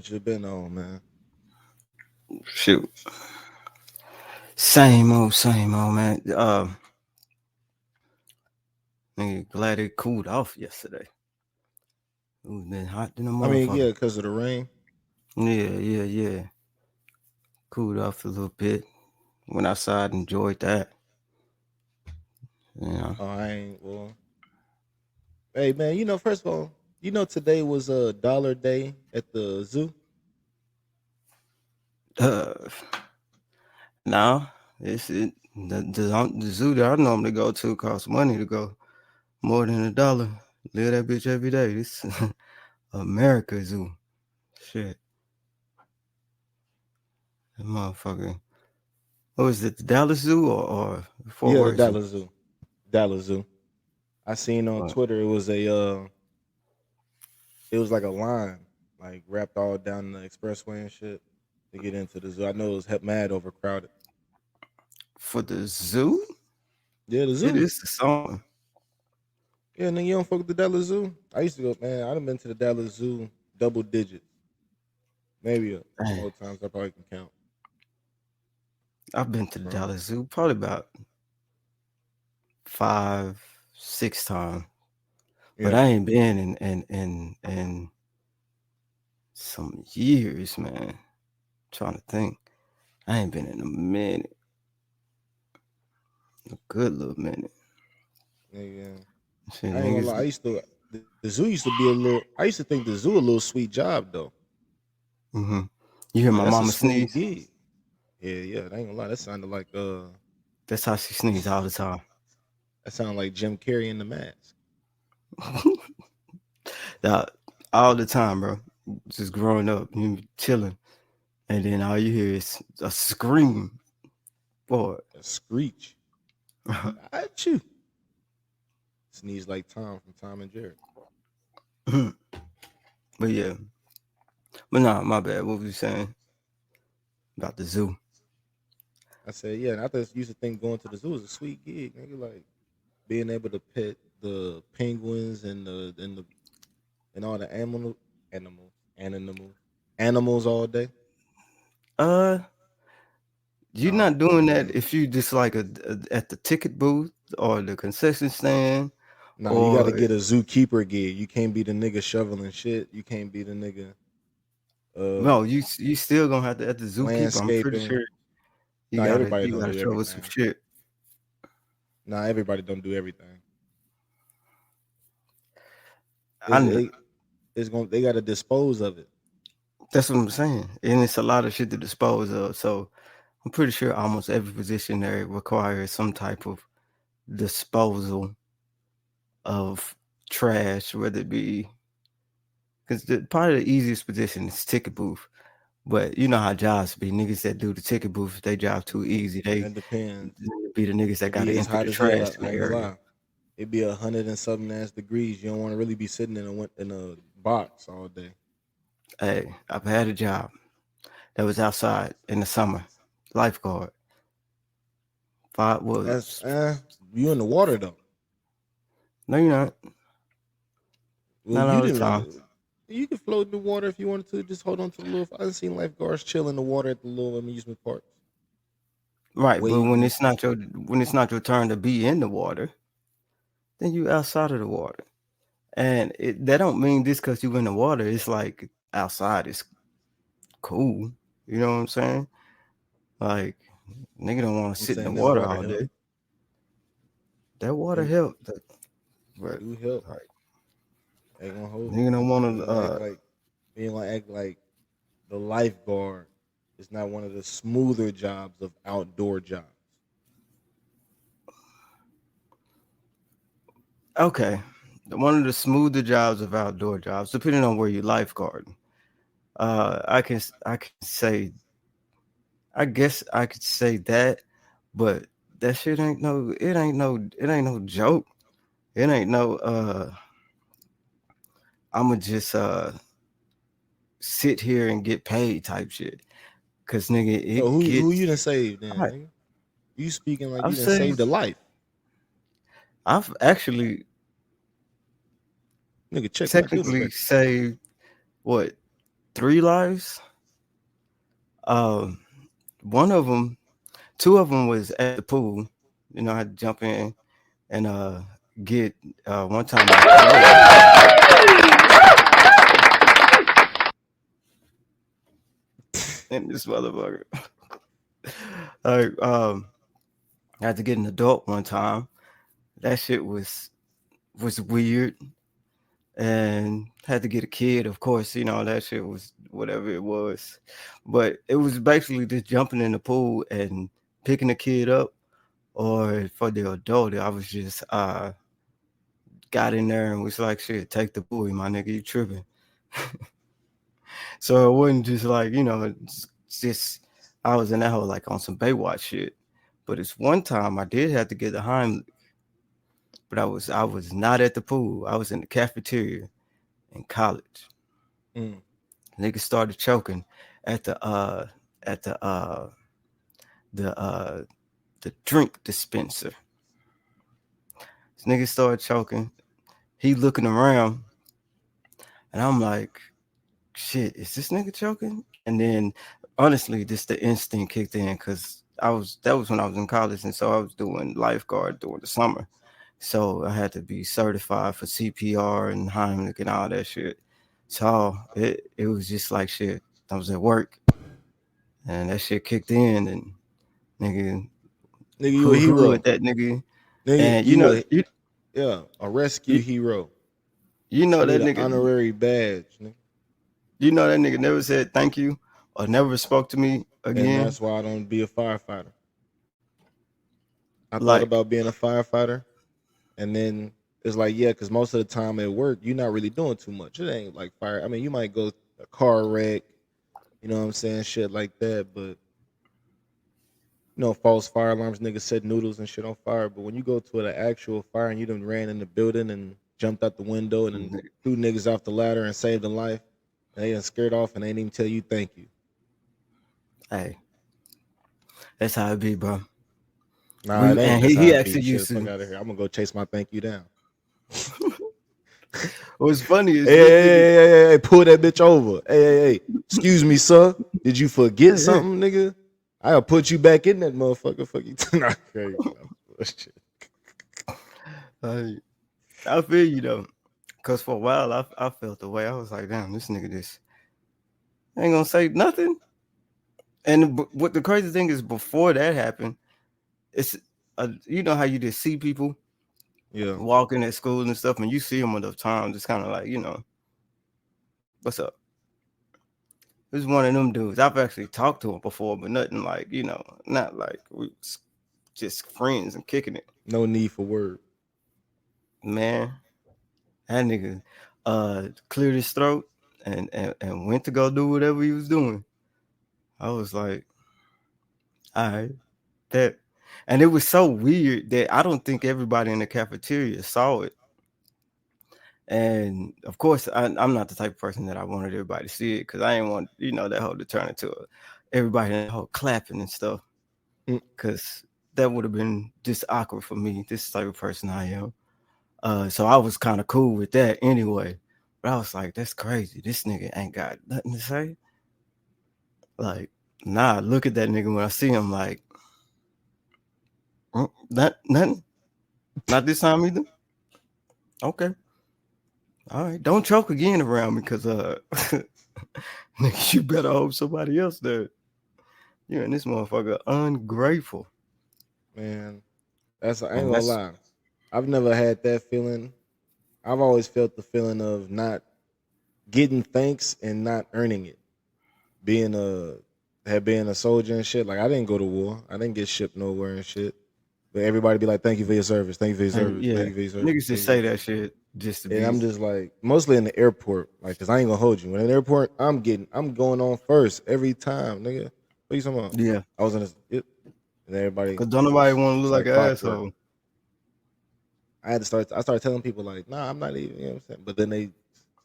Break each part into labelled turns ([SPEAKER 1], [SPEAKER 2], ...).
[SPEAKER 1] what you been on, man?
[SPEAKER 2] Shoot, same old, man. Nigga, glad it cooled off yesterday. It was been hot than a
[SPEAKER 1] I mean,
[SPEAKER 2] motherfucker.
[SPEAKER 1] yeah, because of the rain.
[SPEAKER 2] Yeah. Cooled off a little bit. Went outside, enjoyed that. You know.
[SPEAKER 1] Oh, I ain't. Well, hey, man, first of all, today was a dollar day at the zoo.
[SPEAKER 2] Uh, now it's it. The zoo that I normally go to costs money to go, more than $1. Live that bitch every day. This America Zoo. Shit, that motherfucker. What was it? The Dallas Zoo or Fort
[SPEAKER 1] Yeah, the
[SPEAKER 2] Worth Zoo?
[SPEAKER 1] Dallas Zoo. Dallas Zoo. I seen on
[SPEAKER 2] Uh,
[SPEAKER 1] Twitter it was like a line like wrapped all down the expressway and shit to get into the zoo. I know it was mad overcrowded.
[SPEAKER 2] for the zoo,
[SPEAKER 1] Yeah, the
[SPEAKER 2] it
[SPEAKER 1] zoo.
[SPEAKER 2] is the song.
[SPEAKER 1] Yeah, and then you don't fuck with the Dallas Zoo. I used to go, man. I done been to the Dallas Zoo double digits, maybe
[SPEAKER 2] Dang,
[SPEAKER 1] more times I probably can count.
[SPEAKER 2] I've been to the
[SPEAKER 1] Bro.
[SPEAKER 2] Dallas Zoo probably about 5, 6 times, but
[SPEAKER 1] Yeah,
[SPEAKER 2] I ain't been in some years, man. Trying to think. I ain't been in a minute, a good little minute.
[SPEAKER 1] yeah.
[SPEAKER 2] Shit,
[SPEAKER 1] I ain't gonna
[SPEAKER 2] niggas.
[SPEAKER 1] lie. The zoo used to be a little. I used to think the zoo a little sweet job though.
[SPEAKER 2] Mm-hmm. You hear
[SPEAKER 1] Like
[SPEAKER 2] my
[SPEAKER 1] that's a
[SPEAKER 2] mama
[SPEAKER 1] smooth
[SPEAKER 2] sneeze?
[SPEAKER 1] gig. Yeah. I ain't gonna lie. That sounded like
[SPEAKER 2] That's how she sneeze all the time.
[SPEAKER 1] that sounded like Jim Carrey in The Mask.
[SPEAKER 2] Yeah, all the time, bro. Just growing up, you be chilling, and then all you hear is a scream. Boy,
[SPEAKER 1] A screech. Got you. Sneeze like Tom from Tom and Jerry.
[SPEAKER 2] but yeah, but nah, my bad. What was you saying about the zoo?
[SPEAKER 1] I said, yeah, and I just used to think going to the zoo was a sweet gig, nigga. Like being able to pet the penguins and all the animals, animals, animals all day.
[SPEAKER 2] Uh, you're
[SPEAKER 1] Nah,
[SPEAKER 2] not doing
[SPEAKER 1] you
[SPEAKER 2] that
[SPEAKER 1] ain't.
[SPEAKER 2] if you just like at the ticket booth or the concession stand,
[SPEAKER 1] Nah, you got to
[SPEAKER 2] or
[SPEAKER 1] get a zookeeper gig. You can't be the nigga shoveling shit. You can't be the nigga
[SPEAKER 2] no,
[SPEAKER 1] uh
[SPEAKER 2] you still gonna have to at the zookeeper. I'm pretty
[SPEAKER 1] landscaping.
[SPEAKER 2] sure
[SPEAKER 1] Nah, everybody
[SPEAKER 2] you
[SPEAKER 1] don't
[SPEAKER 2] gotta
[SPEAKER 1] do
[SPEAKER 2] show us some
[SPEAKER 1] everything.
[SPEAKER 2] shit.
[SPEAKER 1] Nah, everybody don't do everything.
[SPEAKER 2] I
[SPEAKER 1] It's
[SPEAKER 2] know.
[SPEAKER 1] it, it's going they got to dispose of it.
[SPEAKER 2] That's what I'm saying, and it's a lot of shit to dispose of. So I'm pretty sure almost every position there requires some type of disposal of trash, whether it be because probably the easiest position is ticket booth. But you know how jobs be niggas that do the ticket booth. If they job too easy, they
[SPEAKER 1] That depends.
[SPEAKER 2] be the niggas that
[SPEAKER 1] It
[SPEAKER 2] got
[SPEAKER 1] be
[SPEAKER 2] to
[SPEAKER 1] as
[SPEAKER 2] empty
[SPEAKER 1] hot
[SPEAKER 2] the
[SPEAKER 1] as hell.
[SPEAKER 2] trash in
[SPEAKER 1] I
[SPEAKER 2] the
[SPEAKER 1] ain't gonna
[SPEAKER 2] area.
[SPEAKER 1] lie. It be 100 and something degrees. You don't want to really be sitting in a box all day.
[SPEAKER 2] Hey, I've had a job that was outside in the summer, lifeguard. Five
[SPEAKER 1] That's
[SPEAKER 2] was
[SPEAKER 1] you in the water though.
[SPEAKER 2] no, you're not.
[SPEAKER 1] Well,
[SPEAKER 2] Not
[SPEAKER 1] you
[SPEAKER 2] all the
[SPEAKER 1] didn't.
[SPEAKER 2] time.
[SPEAKER 1] You could float in the water if you wanted to. Just hold on to the little. I've seen lifeguards chill in the water at the little amusement parks,
[SPEAKER 2] Right, but
[SPEAKER 1] waving.
[SPEAKER 2] when it's not your turn to be in the water, then you outside of the water. And that don't mean just because you in the water, it's like outside is cool. You know what I'm saying? Like nigga don't want to
[SPEAKER 1] I'm
[SPEAKER 2] sit in the
[SPEAKER 1] saying that
[SPEAKER 2] water
[SPEAKER 1] water
[SPEAKER 2] all
[SPEAKER 1] help.
[SPEAKER 2] day. That water
[SPEAKER 1] It,
[SPEAKER 2] help,
[SPEAKER 1] it
[SPEAKER 2] but
[SPEAKER 1] do help.
[SPEAKER 2] like
[SPEAKER 1] Ain't gonna hold you.
[SPEAKER 2] nigga don't
[SPEAKER 1] You
[SPEAKER 2] want
[SPEAKER 1] ain't
[SPEAKER 2] to.
[SPEAKER 1] gonna act like you ain't gonna act like the lifeguard is not one of the smoother jobs of outdoor jobs.
[SPEAKER 2] Okay, one of the smoother jobs of outdoor jobs, depending on where you lifeguard. I can say I guess I could say that, but that shit it ain't no joke. It ain't no I'ma just sit here and get paid type shit. Cause nigga
[SPEAKER 1] So
[SPEAKER 2] it
[SPEAKER 1] who you
[SPEAKER 2] gets
[SPEAKER 1] done saved then,
[SPEAKER 2] I
[SPEAKER 1] nigga? You speaking like you
[SPEAKER 2] I've
[SPEAKER 1] done saved
[SPEAKER 2] saved
[SPEAKER 1] a life.
[SPEAKER 2] I've actually
[SPEAKER 1] Nigga, check my bill
[SPEAKER 2] technically
[SPEAKER 1] record.
[SPEAKER 2] saved what 3 lives. Um, one of them, two of them was at the pool. You know, I had to jump in and get one time I floated. And this motherfucker. Like, I had to get an adult one time. That shit was weird, and had to get a kid. Of course, you know that shit was whatever it was, but it was basically just jumping in the pool and picking the kid up. Or for the adult, I was just got in there and was like, "Shit, take the buoy, my nigga, you tripping." So it wasn't just like just I was in that hole like on some Baywatch shit. But it's one time I did have to get the Heimlich, but I was not at the pool. I was in the cafeteria in college.
[SPEAKER 1] Mm.
[SPEAKER 2] Niggas started choking at at the uh the uh the drink dispenser. This nigga started choking. He looking around, and I'm like, shit, is this nigga choking? And then honestly, this the instinct kicked in because that was when I was in college, and so I was doing lifeguard during the summer. So I had to be certified for CPR and Heimlich and all that shit. So it was just like shit. I was at work and that shit kicked in and nigga
[SPEAKER 1] Nigga, you a
[SPEAKER 2] who hood
[SPEAKER 1] hero.
[SPEAKER 2] that nigga.
[SPEAKER 1] Nigga,
[SPEAKER 2] And
[SPEAKER 1] you a
[SPEAKER 2] you
[SPEAKER 1] yeah, a rescue
[SPEAKER 2] you,
[SPEAKER 1] hero.
[SPEAKER 2] you know
[SPEAKER 1] You
[SPEAKER 2] that
[SPEAKER 1] need an
[SPEAKER 2] nigga
[SPEAKER 1] honorary badge, nigga.
[SPEAKER 2] you know that nigga never said thank you or never spoke to me
[SPEAKER 1] And
[SPEAKER 2] again.
[SPEAKER 1] that's why I don't be a firefighter. I thought
[SPEAKER 2] Like
[SPEAKER 1] about being a firefighter, and then it's like, yeah, because most of the time at work, you're not really doing too much. It ain't like fire. I mean, you might go a car wreck, you know what I'm saying, shit like that. But false fire alarms, niggas set noodles and shit on fire. But when you go to an actual fire and you done ran in the building and jumped out the window and then threw niggas off the ladder and saved a life, and they done scared off and they didn't even tell you thank you.
[SPEAKER 2] hey, that's how it be, bro.
[SPEAKER 1] Nah, it
[SPEAKER 2] We
[SPEAKER 1] ain't.
[SPEAKER 2] and
[SPEAKER 1] That's how
[SPEAKER 2] he
[SPEAKER 1] it be.
[SPEAKER 2] actually
[SPEAKER 1] Shit, the
[SPEAKER 2] used
[SPEAKER 1] fuck
[SPEAKER 2] to.
[SPEAKER 1] out of here. I'm gonna go chase my thank you down.
[SPEAKER 2] What's funny is
[SPEAKER 1] Hey,
[SPEAKER 2] this
[SPEAKER 1] hey,
[SPEAKER 2] nigga.
[SPEAKER 1] hey, hey, hey, hey, pull that bitch over. Hey, hey, hey. Excuse me, sir. Did you forget something, nigga? I'll put you back in that motherfucker. Fuck you. Not crazy. No, bullshit.
[SPEAKER 2] Like, I feel you though, cause for a while I felt the way. I was like, damn, this nigga just ain't gonna say nothing. And what the crazy thing is, before that happened, it's you know how you just see people
[SPEAKER 1] Yeah.
[SPEAKER 2] walking at school and stuff, and you see them enough times, it's kind of like what's up? This is one of them dudes. I've actually talked to him before, but nothing like not like we was just friends and kicking it.
[SPEAKER 1] No need for word.
[SPEAKER 2] Man, that nigga cleared his throat and went to go do whatever he was doing. I was like, all right, that. And it was so weird that I don't think everybody in the cafeteria saw it. And of course, I'm not the type of person that I wanted everybody to see it because I didn't want that whole to turn into everybody in the whole clapping and stuff
[SPEAKER 1] Mm.
[SPEAKER 2] because that would have been just awkward for me. This type of person I am. So I was kind of cool with that anyway. But I was like, that's crazy. This nigga ain't got nothing to say. Like, nah, look at that nigga when I see him. Like, nothing. Not this time either. Okay. All right. Don't choke again around me because nigga, you better hope somebody else does. You and this motherfucker ungrateful.
[SPEAKER 1] Man, I ain't
[SPEAKER 2] And
[SPEAKER 1] gonna
[SPEAKER 2] that's
[SPEAKER 1] lie. I've never had that feeling. I've always felt the feeling of not getting thanks and not earning it. Being being a soldier and shit. Like I didn't go to war. I didn't get shipped nowhere and shit. But everybody be like, "Thank you for your service. Thank you for your service.
[SPEAKER 2] yeah.
[SPEAKER 1] Thank you for your service.
[SPEAKER 2] Niggas
[SPEAKER 1] Thank
[SPEAKER 2] just
[SPEAKER 1] you for
[SPEAKER 2] say
[SPEAKER 1] your
[SPEAKER 2] that
[SPEAKER 1] service."
[SPEAKER 2] shit just to
[SPEAKER 1] And
[SPEAKER 2] be
[SPEAKER 1] I'm just like, mostly in the airport, like, cause I ain't gonna hold you. When in the airport, I'm going on first every time, nigga. What you talking about?
[SPEAKER 2] yeah.
[SPEAKER 1] I was in this, and everybody,
[SPEAKER 2] Cause don't nobody want to
[SPEAKER 1] it's
[SPEAKER 2] look like
[SPEAKER 1] like
[SPEAKER 2] an
[SPEAKER 1] clockwork.
[SPEAKER 2] asshole.
[SPEAKER 1] I started telling people like, nah, I'm not even, you know what I'm saying? But then they,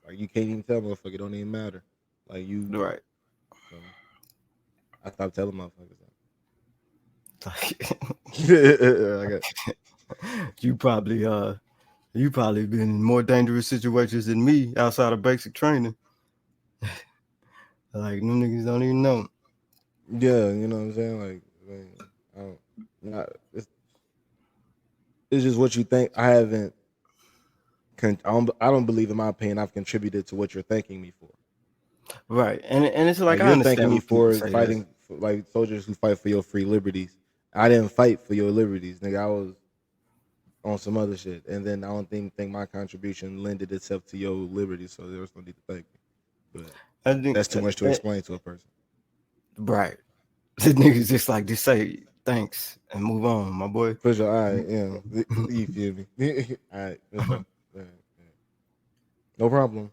[SPEAKER 1] like, you can't even tell motherfucker, it don't even matter. Like you,
[SPEAKER 2] Right.
[SPEAKER 1] so I stopped telling motherfuckers
[SPEAKER 2] Like,
[SPEAKER 1] that. I got,
[SPEAKER 2] you probably you probably been in more dangerous situations than me outside of basic training. Like them niggas don't even know.
[SPEAKER 1] Yeah, you know what I'm saying? Like I don't, not, it's just what you think. I don't believe, in my opinion, I've contributed to what you're thanking me for.
[SPEAKER 2] Right. And it's like
[SPEAKER 1] Like
[SPEAKER 2] I
[SPEAKER 1] you're thanking
[SPEAKER 2] understand
[SPEAKER 1] me
[SPEAKER 2] when people
[SPEAKER 1] for
[SPEAKER 2] say that.
[SPEAKER 1] fighting, for, like soldiers who fight for your free liberties. I didn't fight for your liberties, nigga. I was on some other shit, and then I don't think my contribution lended itself to your liberty, so there was no need to thank me. But
[SPEAKER 2] I think
[SPEAKER 1] that's too much to explain to a person.
[SPEAKER 2] right. The niggas just say thanks and move on, my boy.
[SPEAKER 1] For sure, all right, yeah, you feel me? All right, for sure. Yeah, yeah. No problem.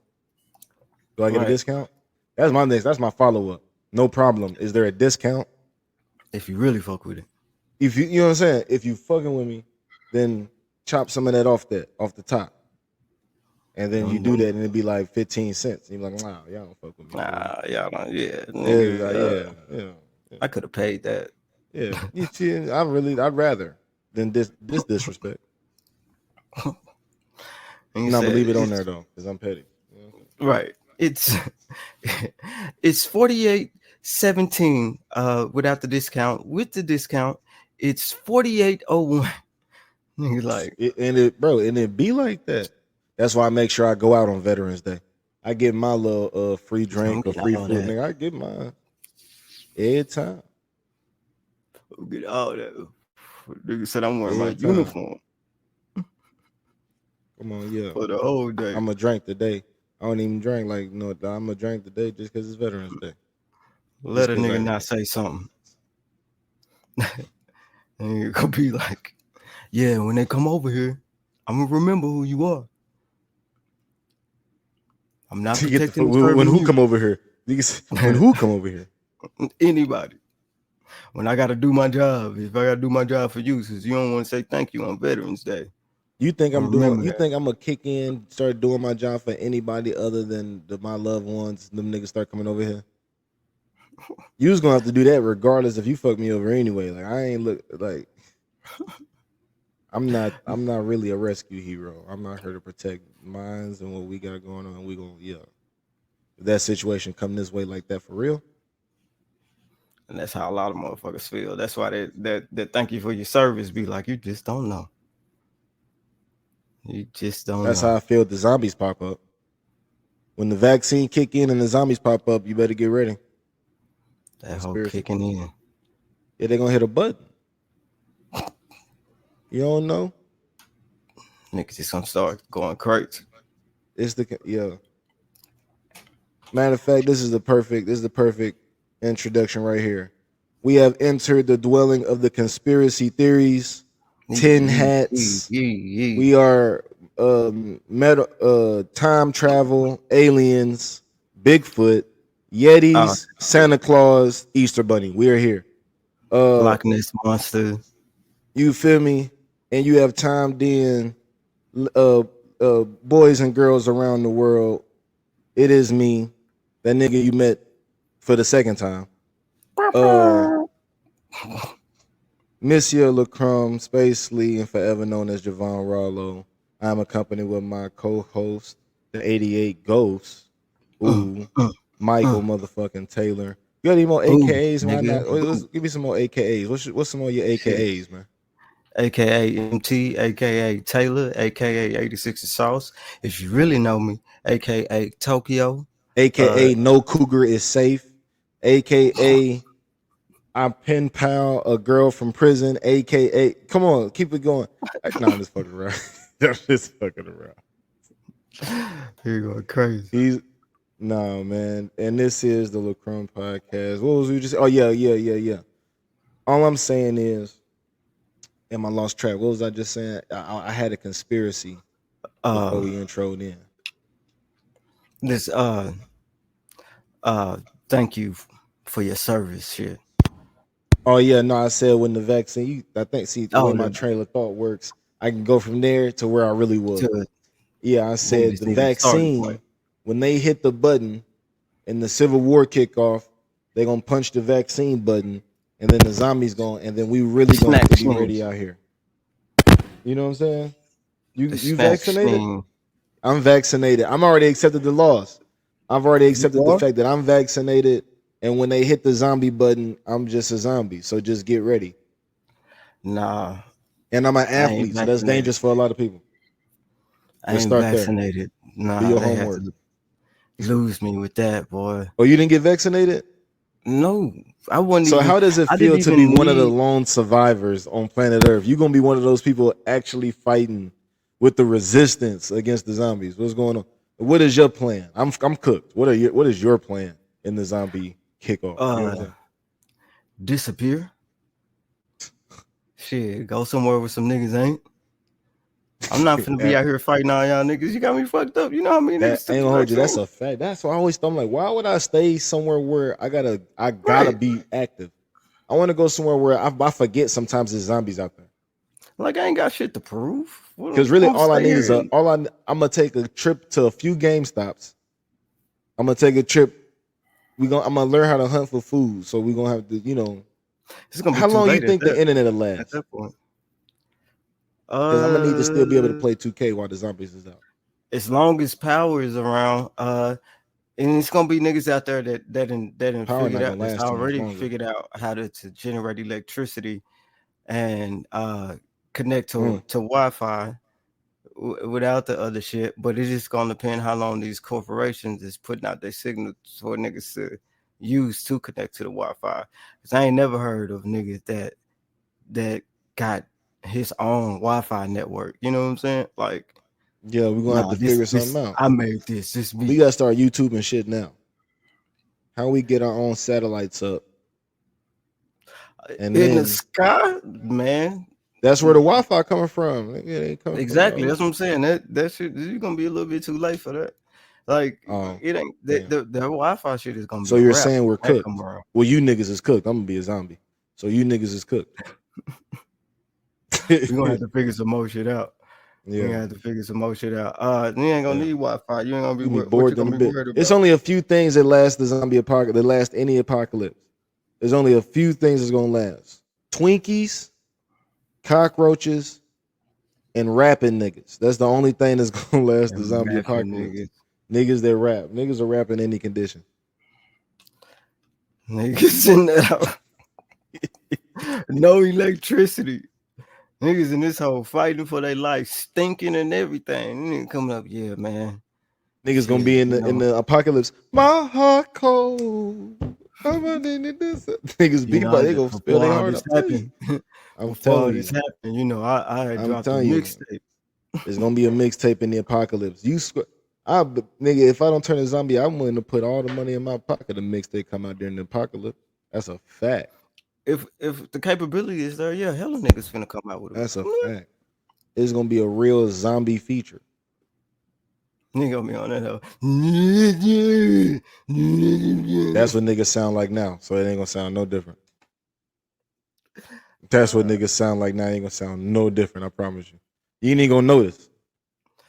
[SPEAKER 1] Do I get a
[SPEAKER 2] Right.
[SPEAKER 1] discount? That's my next. That's my follow up. No problem. Is there a discount?
[SPEAKER 2] If you really fuck with it.
[SPEAKER 1] If you know what I'm saying, if you fucking with me, then chop some of that off the top, and then you
[SPEAKER 2] Don't,
[SPEAKER 1] do
[SPEAKER 2] don't,
[SPEAKER 1] that, and it'd be like 15 cents. And you're like, wow, y'all don't fuck with me for real.
[SPEAKER 2] nah, y'all don't. Yeah,
[SPEAKER 1] Yeah,
[SPEAKER 2] nigga.
[SPEAKER 1] like, yeah, yeah, yeah,
[SPEAKER 2] I could have paid that.
[SPEAKER 1] yeah. You see, I'd rather than this disrespect.
[SPEAKER 2] And you
[SPEAKER 1] No, but
[SPEAKER 2] said
[SPEAKER 1] leave it on there
[SPEAKER 2] it's
[SPEAKER 1] though, because I'm petty. You know what I'm
[SPEAKER 2] right. It's it's 48.17 without the discount. With the discount, it's 48.01. Nigga like
[SPEAKER 1] and it be like that. That's why I make sure I go out on Veterans Day. I get my little free
[SPEAKER 2] I'm
[SPEAKER 1] drink or
[SPEAKER 2] get
[SPEAKER 1] free
[SPEAKER 2] all
[SPEAKER 1] food,
[SPEAKER 2] that.
[SPEAKER 1] nigga. I get mine every time.
[SPEAKER 2] Get all that. Nigga said I'm wearing my
[SPEAKER 1] Every time.
[SPEAKER 2] uniform
[SPEAKER 1] Come on, yeah.
[SPEAKER 2] for the whole day.
[SPEAKER 1] I'm a drink today. I don't even drink like I'm a drink today just because it's Veterans Day.
[SPEAKER 2] Let
[SPEAKER 1] Just
[SPEAKER 2] a
[SPEAKER 1] because
[SPEAKER 2] nigga
[SPEAKER 1] I
[SPEAKER 2] not say something. And you gonna be like, yeah, when they come over here, I'm gonna remember who you are. I'm not
[SPEAKER 1] to get the
[SPEAKER 2] protecting and
[SPEAKER 1] when
[SPEAKER 2] serving
[SPEAKER 1] who
[SPEAKER 2] you.
[SPEAKER 1] come over here? When who come over here?
[SPEAKER 2] Anybody. When I gotta do my job, if I gotta do my job for you, since you don't want to say thank you on Veterans Day,
[SPEAKER 1] You think
[SPEAKER 2] I
[SPEAKER 1] I'm doing?
[SPEAKER 2] remember
[SPEAKER 1] You
[SPEAKER 2] that.
[SPEAKER 1] think I'm gonna kick in, start doing my job for anybody other than my loved ones? Them niggas start coming over here. You was gonna have to do that regardless if you fuck me over anyway. Like I ain't look like I'm not. I'm not really a rescue hero. I'm not here to protect mines and what we got going on. We gonna If that situation come this way like that for real,
[SPEAKER 2] And that's how a lot of motherfuckers feel. That's why that thank you for your service be like, you just don't know. You just don't
[SPEAKER 1] that's how
[SPEAKER 2] know.
[SPEAKER 1] I feel. The zombies pop up. When the vaccine kick in and the zombies pop up, you better get ready.
[SPEAKER 2] That whole
[SPEAKER 1] Conspiracy.
[SPEAKER 2] kicking in.
[SPEAKER 1] Yeah, they're gonna hit a button. You don't know.
[SPEAKER 2] Niggas just gonna start going crazy.
[SPEAKER 1] It's the yeah. Matter of fact, this is the perfect introduction right here. We have entered the dwelling of the conspiracy theories, tin hats. We are time travel, aliens, Bigfoot,
[SPEAKER 2] Oh,
[SPEAKER 1] Yetis, Santa Claus, Easter Bunny. We are here. Uh,
[SPEAKER 2] Loch Ness monster.
[SPEAKER 1] you feel me? And you have timed in uh, boys and girls around the world. It is me, that nigga you met for the second time. Uh, Monsieur Lakrum, Space Lee, and forever known as Javon Rollo. I'm accompanied with my co-host, the 88 Ghost.
[SPEAKER 2] Uh,
[SPEAKER 1] Ooh,
[SPEAKER 2] uh,
[SPEAKER 1] Michael
[SPEAKER 2] uh.
[SPEAKER 1] motherfucking Taylor. You got any more
[SPEAKER 2] Boo,
[SPEAKER 1] AKAs? Why
[SPEAKER 2] nigga.
[SPEAKER 1] not?
[SPEAKER 2] Boo.
[SPEAKER 1] Give me some more AKAs. What's some more of your
[SPEAKER 2] Shit.
[SPEAKER 1] AKAs, man?
[SPEAKER 2] AKA MT, AKA Taylor, AKA 86 Sauce. If you really know me, AKA Tokyo.
[SPEAKER 1] AKA No Cougar is safe. AKA I pen pal a girl from prison. AKA come on, keep it going. No, I'm just fucking around. I'm just fucking around.
[SPEAKER 2] You're going crazy.
[SPEAKER 1] He's no man, and this is the Lakrum podcast. What was we just? Oh yeah. All I'm saying is, and I lost track. What was I just saying? I had a conspiracy before
[SPEAKER 2] Uh,
[SPEAKER 1] we introed in.
[SPEAKER 2] this uh, thank you for your service, shit.
[SPEAKER 1] Oh yeah, no, I said when the vaccine. I think see the way
[SPEAKER 2] Oh,
[SPEAKER 1] my
[SPEAKER 2] the
[SPEAKER 1] train of thought works, I can go from there to where I really was.
[SPEAKER 2] to
[SPEAKER 1] Yeah, I
[SPEAKER 2] where
[SPEAKER 1] said
[SPEAKER 2] this
[SPEAKER 1] the
[SPEAKER 2] even started. Point.
[SPEAKER 1] vaccine when they hit the button and the Civil War kick off, they're gonna punch the vaccine button, and then the zombies going, and then we really gonna have
[SPEAKER 2] Snack
[SPEAKER 1] to be
[SPEAKER 2] machine.
[SPEAKER 1] ready out here. You know what I'm saying?
[SPEAKER 2] The
[SPEAKER 1] You
[SPEAKER 2] snack
[SPEAKER 1] vaccinated?
[SPEAKER 2] machine.
[SPEAKER 1] I'm vaccinated. I'm already accepted the laws. I've already
[SPEAKER 2] You
[SPEAKER 1] accepted the
[SPEAKER 2] are?
[SPEAKER 1] fact that I'm vaccinated, and when they hit the zombie button, I'm just a zombie. So just get ready.
[SPEAKER 2] Nah,
[SPEAKER 1] And I'm an
[SPEAKER 2] I ain't
[SPEAKER 1] athlete, so that's
[SPEAKER 2] vaccinated.
[SPEAKER 1] dangerous for a lot of people.
[SPEAKER 2] I
[SPEAKER 1] Let's
[SPEAKER 2] ain't
[SPEAKER 1] start there.
[SPEAKER 2] vaccinated.
[SPEAKER 1] Do
[SPEAKER 2] Nah,
[SPEAKER 1] your
[SPEAKER 2] they have
[SPEAKER 1] homework.
[SPEAKER 2] to lose me with that, boy.
[SPEAKER 1] Oh, you didn't get vaccinated?
[SPEAKER 2] No, I wouldn't
[SPEAKER 1] So
[SPEAKER 2] even.
[SPEAKER 1] how does it
[SPEAKER 2] I didn't
[SPEAKER 1] feel to be
[SPEAKER 2] even
[SPEAKER 1] one of the
[SPEAKER 2] need.
[SPEAKER 1] lone survivors on planet Earth? You're gonna be one of those people actually fighting with the resistance against the zombies. What's going on? What is your plan? I'm cooked. What is your plan in the zombie kickoff? You know what I'm
[SPEAKER 2] Uh,
[SPEAKER 1] saying?
[SPEAKER 2] disappear. Shit, go somewhere where some niggas ain't. I'm not finna be
[SPEAKER 1] That
[SPEAKER 2] out here fighting all y'all niggas. You got me fucked up. You know how many niggas
[SPEAKER 1] I
[SPEAKER 2] took
[SPEAKER 1] ain't
[SPEAKER 2] the
[SPEAKER 1] gonna hold you. That's
[SPEAKER 2] vaccine?
[SPEAKER 1] a fact. That's why I always thought I'm like, why would I stay somewhere where I gotta
[SPEAKER 2] Right.
[SPEAKER 1] be active? I want to go somewhere where I forget sometimes there's zombies out there.
[SPEAKER 2] Like I ain't got shit to prove.
[SPEAKER 1] Because
[SPEAKER 2] What,
[SPEAKER 1] really,
[SPEAKER 2] I'm
[SPEAKER 1] all I
[SPEAKER 2] stay
[SPEAKER 1] need is
[SPEAKER 2] here.
[SPEAKER 1] I'm gonna take a trip to a few Game Stops. I'm gonna take a trip. I'm gonna learn how to hunt for food. So we're gonna have to,
[SPEAKER 2] It's gonna be
[SPEAKER 1] how
[SPEAKER 2] too
[SPEAKER 1] long you
[SPEAKER 2] late
[SPEAKER 1] think the internet will
[SPEAKER 2] at
[SPEAKER 1] last?
[SPEAKER 2] that point.
[SPEAKER 1] Because I'm gonna need to still be able to
[SPEAKER 2] Uh,
[SPEAKER 1] play 2K while the zombies is out.
[SPEAKER 2] as long as power is around, and it's gonna be niggas out there that
[SPEAKER 1] Power
[SPEAKER 2] figured
[SPEAKER 1] not
[SPEAKER 2] out
[SPEAKER 1] gonna
[SPEAKER 2] that's
[SPEAKER 1] last too much
[SPEAKER 2] already
[SPEAKER 1] longer.
[SPEAKER 2] figured out how to generate electricity and connect
[SPEAKER 1] Mm.
[SPEAKER 2] to Wi-Fi without the other shit. But it's just gonna depend how long these corporations is putting out their signals for niggas to use to connect to the Wi-Fi. Cause I ain't never heard of niggas that got his own Wi-Fi network. You know what I'm saying? Like,
[SPEAKER 1] Yeah, we're gonna have
[SPEAKER 2] nah,
[SPEAKER 1] to figure
[SPEAKER 2] this
[SPEAKER 1] something out.
[SPEAKER 2] I made this. This
[SPEAKER 1] We
[SPEAKER 2] me.
[SPEAKER 1] gotta start YouTube and shit now. How we get our own satellites up, and
[SPEAKER 2] In the
[SPEAKER 1] then
[SPEAKER 2] sky, man.
[SPEAKER 1] that's where the Wi-Fi coming from. It ain't coming from
[SPEAKER 2] Exactly.
[SPEAKER 1] all
[SPEAKER 2] That's
[SPEAKER 1] this.
[SPEAKER 2] what I'm saying. That shit you're gonna be a little bit too late for that. Like
[SPEAKER 1] Oh,
[SPEAKER 2] it ain't
[SPEAKER 1] damn.
[SPEAKER 2] the Wi-Fi shit is gonna
[SPEAKER 1] So
[SPEAKER 2] be a
[SPEAKER 1] you're
[SPEAKER 2] wrap
[SPEAKER 1] saying
[SPEAKER 2] when
[SPEAKER 1] we're
[SPEAKER 2] that come
[SPEAKER 1] cooked?
[SPEAKER 2] around.
[SPEAKER 1] Well, you niggas is cooked. I'm gonna be a zombie. So you niggas is cooked.
[SPEAKER 2] We're gonna have to figure some more shit out. We
[SPEAKER 1] Yeah,
[SPEAKER 2] gonna have to figure some more shit out. You ain't gonna
[SPEAKER 1] yeah.
[SPEAKER 2] need Wi-Fi. You ain't gonna be
[SPEAKER 1] You be
[SPEAKER 2] what you
[SPEAKER 1] bored than
[SPEAKER 2] gonna
[SPEAKER 1] a
[SPEAKER 2] be
[SPEAKER 1] bit.
[SPEAKER 2] worried
[SPEAKER 1] It's
[SPEAKER 2] about.
[SPEAKER 1] only a few things that last the zombie apocalypse. That last any apocalypse. There's only a few things that's gonna last: Twinkies, cockroaches, and rapping niggas. That's the only thing that's gonna last the
[SPEAKER 2] And
[SPEAKER 1] zombie
[SPEAKER 2] rapping
[SPEAKER 1] apocalypse.
[SPEAKER 2] niggas.
[SPEAKER 1] Niggas that rap. Niggas will rap in any condition.
[SPEAKER 2] Niggas in the no electricity. Niggas in this hole fighting for their life, stinking and everything. Nigga coming up, yeah, man.
[SPEAKER 1] Niggas gonna
[SPEAKER 2] Shit,
[SPEAKER 1] be
[SPEAKER 2] you
[SPEAKER 1] in
[SPEAKER 2] know,
[SPEAKER 1] the apocalypse. My heart cold. I'm running this. Niggas
[SPEAKER 2] you
[SPEAKER 1] be
[SPEAKER 2] know,
[SPEAKER 1] but they gonna spill
[SPEAKER 2] before
[SPEAKER 1] their
[SPEAKER 2] all
[SPEAKER 1] heart.
[SPEAKER 2] this
[SPEAKER 1] I'm telling you.
[SPEAKER 2] happened,
[SPEAKER 1] I'm
[SPEAKER 2] before all
[SPEAKER 1] telling
[SPEAKER 2] this
[SPEAKER 1] you.
[SPEAKER 2] happened, you know, I had
[SPEAKER 1] I'm
[SPEAKER 2] dropped a
[SPEAKER 1] telling you.
[SPEAKER 2] mixtape.
[SPEAKER 1] There's gonna be a mixtape in the apocalypse. Nigga, if I don't turn a zombie, I'm willing to put all the money in my pocket to mixtape come out during the apocalypse. That's a fact.
[SPEAKER 2] If the capability is there, yeah, hella niggas finna come out with
[SPEAKER 1] That's a
[SPEAKER 2] it.
[SPEAKER 1] fact. It's gonna be a real zombie feature.
[SPEAKER 2] Nigga gonna be on that hell.
[SPEAKER 1] That's what niggas sound like now. So it ain't gonna sound no different. That's what
[SPEAKER 2] Uh,
[SPEAKER 1] niggas sound like now. It ain't gonna sound no different. I promise you. You ain't even gonna notice.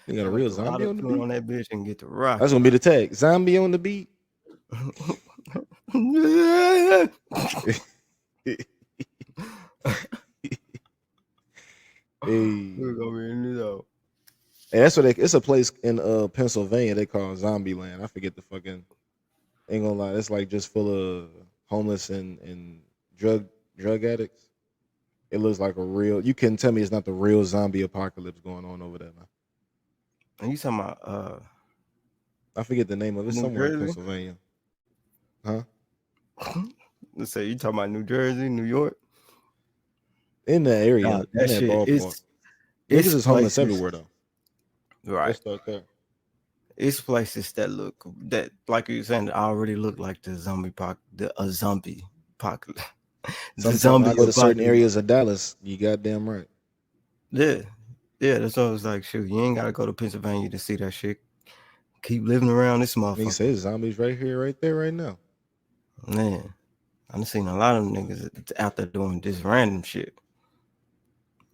[SPEAKER 1] You got a
[SPEAKER 2] I'm gonna
[SPEAKER 1] real
[SPEAKER 2] do a lot
[SPEAKER 1] zombie
[SPEAKER 2] of
[SPEAKER 1] on the
[SPEAKER 2] tune
[SPEAKER 1] beat.
[SPEAKER 2] on that bitch and get to
[SPEAKER 1] That's
[SPEAKER 2] rocking.
[SPEAKER 1] gonna be the tag. Zombie on the beat. Hey.
[SPEAKER 2] We're gonna be in this hole.
[SPEAKER 1] Hey, that's what it's a place in Pennsylvania they call Zombie Land. I forget the fucking ain't gonna lie, it's like just full of homeless and drug addicts. It looks like a real you couldn't tell me it's not the real zombie apocalypse going on over there now.
[SPEAKER 2] And you talking about
[SPEAKER 1] I forget the name of it. It's
[SPEAKER 2] New
[SPEAKER 1] somewhere in
[SPEAKER 2] Jersey?
[SPEAKER 1] Pennsylvania. Huh?
[SPEAKER 2] Let's say you talking about New Jersey, New York.
[SPEAKER 1] In that area, in
[SPEAKER 2] That
[SPEAKER 1] that
[SPEAKER 2] shit
[SPEAKER 1] ballpark.
[SPEAKER 2] it's
[SPEAKER 1] Niggas is homeless
[SPEAKER 2] places,
[SPEAKER 1] everywhere though.
[SPEAKER 2] right?
[SPEAKER 1] Let's start there.
[SPEAKER 2] It's places that look that like you saying that already look like a zombie apocalypse. The
[SPEAKER 1] Sometimes when I
[SPEAKER 2] zombie
[SPEAKER 1] go to certain
[SPEAKER 2] apocalypse.
[SPEAKER 1] areas of Dallas, you goddamn right.
[SPEAKER 2] Yeah. Yeah, that's what I was like, shoot, you ain't gotta go to Pennsylvania to see that shit. Keep living around this
[SPEAKER 1] Niggas say
[SPEAKER 2] motherfucker.
[SPEAKER 1] zombies right here, right there, right now.
[SPEAKER 2] Man, I've seen a lot of niggas out there doing this random shit.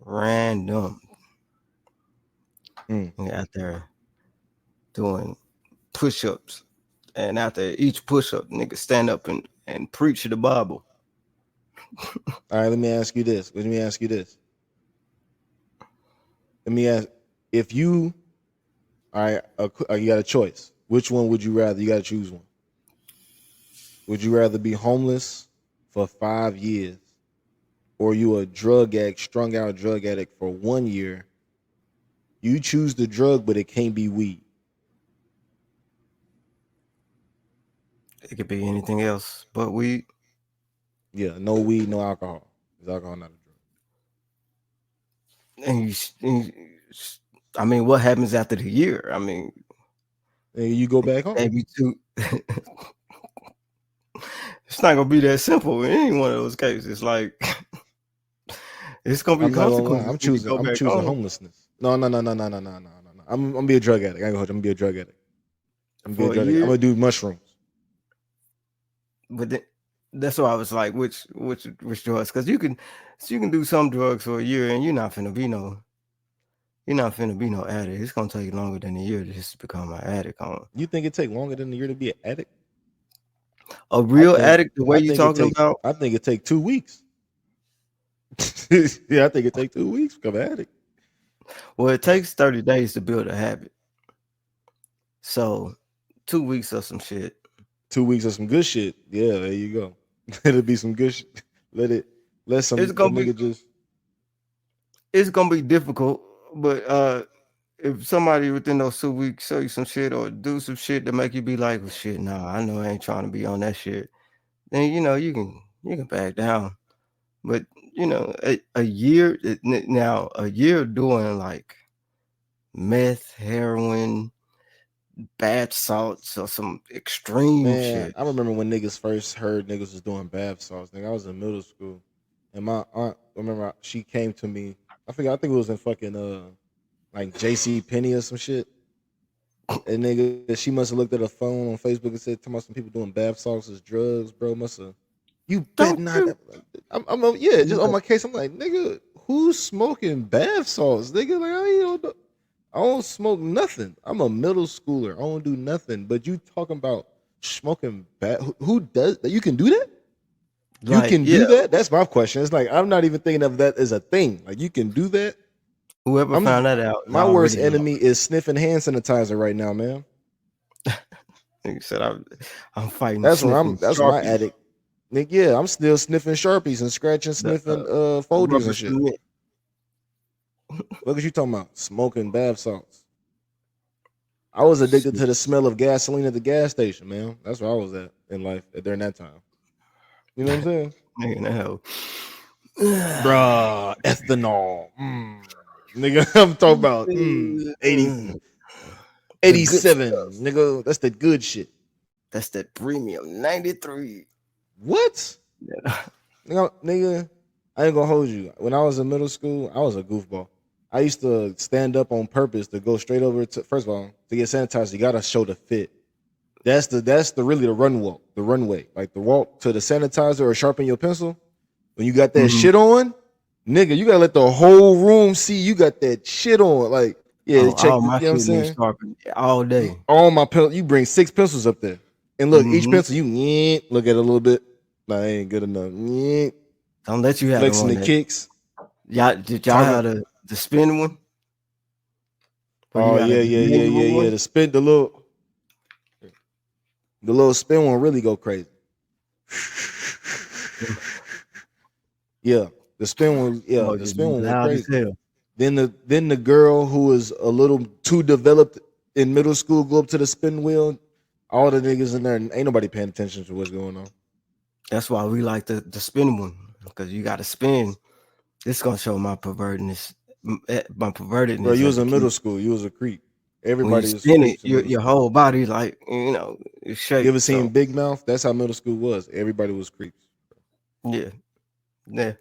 [SPEAKER 2] Random.
[SPEAKER 1] Mm.
[SPEAKER 2] Out there doing push-ups. And after each push-up, nigga stand up and preach the Bible.
[SPEAKER 1] All right, let me ask you this. Let me ask you this. Let me ask if you all right, you got a choice. Which one would you rather? You got to choose one. Would you rather be homeless for 5 years, or you a drug addict, strung out drug addict for 1 year? You choose the drug, but it can't be weed.
[SPEAKER 2] It could be anything else, but we.
[SPEAKER 1] Yeah, no weed, no alcohol. Is alcohol not a drug?
[SPEAKER 2] I mean, what happens after the year? I mean,
[SPEAKER 1] And you go back home.
[SPEAKER 2] maybe two. It's not gonna be that simple in any one of those cases. Like, it's gonna be
[SPEAKER 1] I'm not gonna lie.
[SPEAKER 2] consequences when you go
[SPEAKER 1] I'm
[SPEAKER 2] back
[SPEAKER 1] choosing
[SPEAKER 2] home.
[SPEAKER 1] homelessness. No, no, no, no, no, no, no, no, no. I'm gonna be a drug addict. I ain't gonna hold you. I'm gonna be a drug addict. I'm gonna be a
[SPEAKER 2] For a
[SPEAKER 1] drug addict. I'm
[SPEAKER 2] year.
[SPEAKER 1] gonna do mushrooms.
[SPEAKER 2] But then, that's why I was like, which drugs? Because you can do some drugs for a year, and you're not finna be no addict. It's gonna take longer than a year to just become an addict. On
[SPEAKER 1] You think it take longer than a year to be an addict?
[SPEAKER 2] a real addict, the way
[SPEAKER 1] I
[SPEAKER 2] you
[SPEAKER 1] think it
[SPEAKER 2] talking
[SPEAKER 1] take
[SPEAKER 2] about,
[SPEAKER 1] I think it take 2 weeks. Yeah, I think it take 2 weeks to become an addict.
[SPEAKER 2] well, it takes 30 days to build a habit. So 2 weeks of some shit.
[SPEAKER 1] 2 weeks of some good shit. Yeah, there you go. It'll be some good shit. Let some
[SPEAKER 2] It's
[SPEAKER 1] a
[SPEAKER 2] gonna be
[SPEAKER 1] nigga just.
[SPEAKER 2] it's gonna be difficult, but if somebody within those 2 weeks show you some shit or do some shit to make you be like, well, shit, nah, I know I ain't trying to be on that shit, then you can back down. But a year now, a year doing like meth, heroin, bath salts, or some extreme
[SPEAKER 1] Man,
[SPEAKER 2] shit.
[SPEAKER 1] I remember when niggas first heard niggas was doing bath salts. Nigga, I was in middle school, and my aunt, she came to me. I think it was in fucking like JC Penney or some shit. And nigga, she must have looked at her phone on Facebook and said, "Talking about some people doing bath salts as drugs, bro." Must have. You bet
[SPEAKER 2] Don't
[SPEAKER 1] not.
[SPEAKER 2] you?
[SPEAKER 1] Yeah, just on
[SPEAKER 2] Look,
[SPEAKER 1] my case. I'm like, nigga, who's smoking bath salts? Nigga, like I don't smoke nothing. I'm a middle schooler. I don't do nothing. But you talking about smoking bath? Who does that? You can do that? You
[SPEAKER 2] like,
[SPEAKER 1] can
[SPEAKER 2] yeah,
[SPEAKER 1] do that? That's my question. It's like I'm not even thinking of that as a thing. Like you can do that.
[SPEAKER 2] whoever
[SPEAKER 1] I'm
[SPEAKER 2] found that out is
[SPEAKER 1] My worst
[SPEAKER 2] already
[SPEAKER 1] enemy
[SPEAKER 2] lost.
[SPEAKER 1] is sniffing hand sanitizer right now, man.
[SPEAKER 2] Nigga said I'm fighting
[SPEAKER 1] That's where
[SPEAKER 2] sniffing
[SPEAKER 1] that's my
[SPEAKER 2] Sharpies,
[SPEAKER 1] addict. Nick, yeah, I'm still sniffing Sharpies and scratching,
[SPEAKER 2] the
[SPEAKER 1] sniffing folders
[SPEAKER 2] rubber
[SPEAKER 1] and shit.
[SPEAKER 2] cement.
[SPEAKER 1] What are you talking about? Smoking bath salts. I was addicted to the smell of gasoline at the gas station, man. That's where I was at in life during that time. You know what I'm saying?
[SPEAKER 2] Nigga, in the hell.
[SPEAKER 1] Bruh, ethanol. Nigga, I'm talking about 80,
[SPEAKER 2] The good
[SPEAKER 1] 87.
[SPEAKER 2] stuff.
[SPEAKER 1] Nigga, that's the good shit.
[SPEAKER 2] That's that premium 93.
[SPEAKER 1] What?
[SPEAKER 2] Yeah.
[SPEAKER 1] Nigga, I ain't gonna hold you. When I was in middle school, I was a goofball. I used to stand up on purpose to go straight over to, first of all, to get sanitized, you gotta show the fit. That's the really the runway. Like the walk to the sanitizer or sharpen your pencil. When you got that
[SPEAKER 2] Mhm.
[SPEAKER 1] shit on, nigga, you gotta let the whole room see you got that shit on. Like, yeah,
[SPEAKER 2] Oh,
[SPEAKER 1] check
[SPEAKER 2] all
[SPEAKER 1] the,
[SPEAKER 2] my
[SPEAKER 1] you know what I'm
[SPEAKER 2] shit needs
[SPEAKER 1] saying?
[SPEAKER 2] sharpened all day.
[SPEAKER 1] All my pencils, you bring 6 pencils up there. And look, each
[SPEAKER 2] Hmm.
[SPEAKER 1] pencil, look at it a little bit. Nah, I ain't good enough.
[SPEAKER 2] Don't let you have the
[SPEAKER 1] Flexing
[SPEAKER 2] one
[SPEAKER 1] the
[SPEAKER 2] that
[SPEAKER 1] kicks.
[SPEAKER 2] did y'all
[SPEAKER 1] Talking.
[SPEAKER 2] have the spin one where you
[SPEAKER 1] Oh
[SPEAKER 2] got
[SPEAKER 1] yeah,
[SPEAKER 2] the
[SPEAKER 1] yeah, yeah, yeah,
[SPEAKER 2] manual
[SPEAKER 1] yeah.
[SPEAKER 2] one?
[SPEAKER 1] The little spin one really go crazy. Yeah,
[SPEAKER 2] Oh,
[SPEAKER 1] the
[SPEAKER 2] just
[SPEAKER 1] spin
[SPEAKER 2] be
[SPEAKER 1] one went
[SPEAKER 2] loud as
[SPEAKER 1] crazy.
[SPEAKER 2] hell.
[SPEAKER 1] Then the girl who was a little too developed in middle school go up to the spin wheel. All the niggas in there, ain't nobody paying attention to what's going on.
[SPEAKER 2] That's why we like the spin one, because you got to spin. It's gonna show my pervertedness, my
[SPEAKER 1] Bro,
[SPEAKER 2] pervertedness
[SPEAKER 1] you
[SPEAKER 2] as
[SPEAKER 1] was
[SPEAKER 2] a
[SPEAKER 1] in
[SPEAKER 2] kid.
[SPEAKER 1] middle school. You was a creep.
[SPEAKER 2] When you
[SPEAKER 1] Everybody was
[SPEAKER 2] spin it,
[SPEAKER 1] creeps in middle
[SPEAKER 2] your
[SPEAKER 1] school.
[SPEAKER 2] whole body like it
[SPEAKER 1] You ever
[SPEAKER 2] shakes.
[SPEAKER 1] seen
[SPEAKER 2] So
[SPEAKER 1] Big Mouth? That's how middle school was. Everybody was creeps.
[SPEAKER 2] yeah, yeah,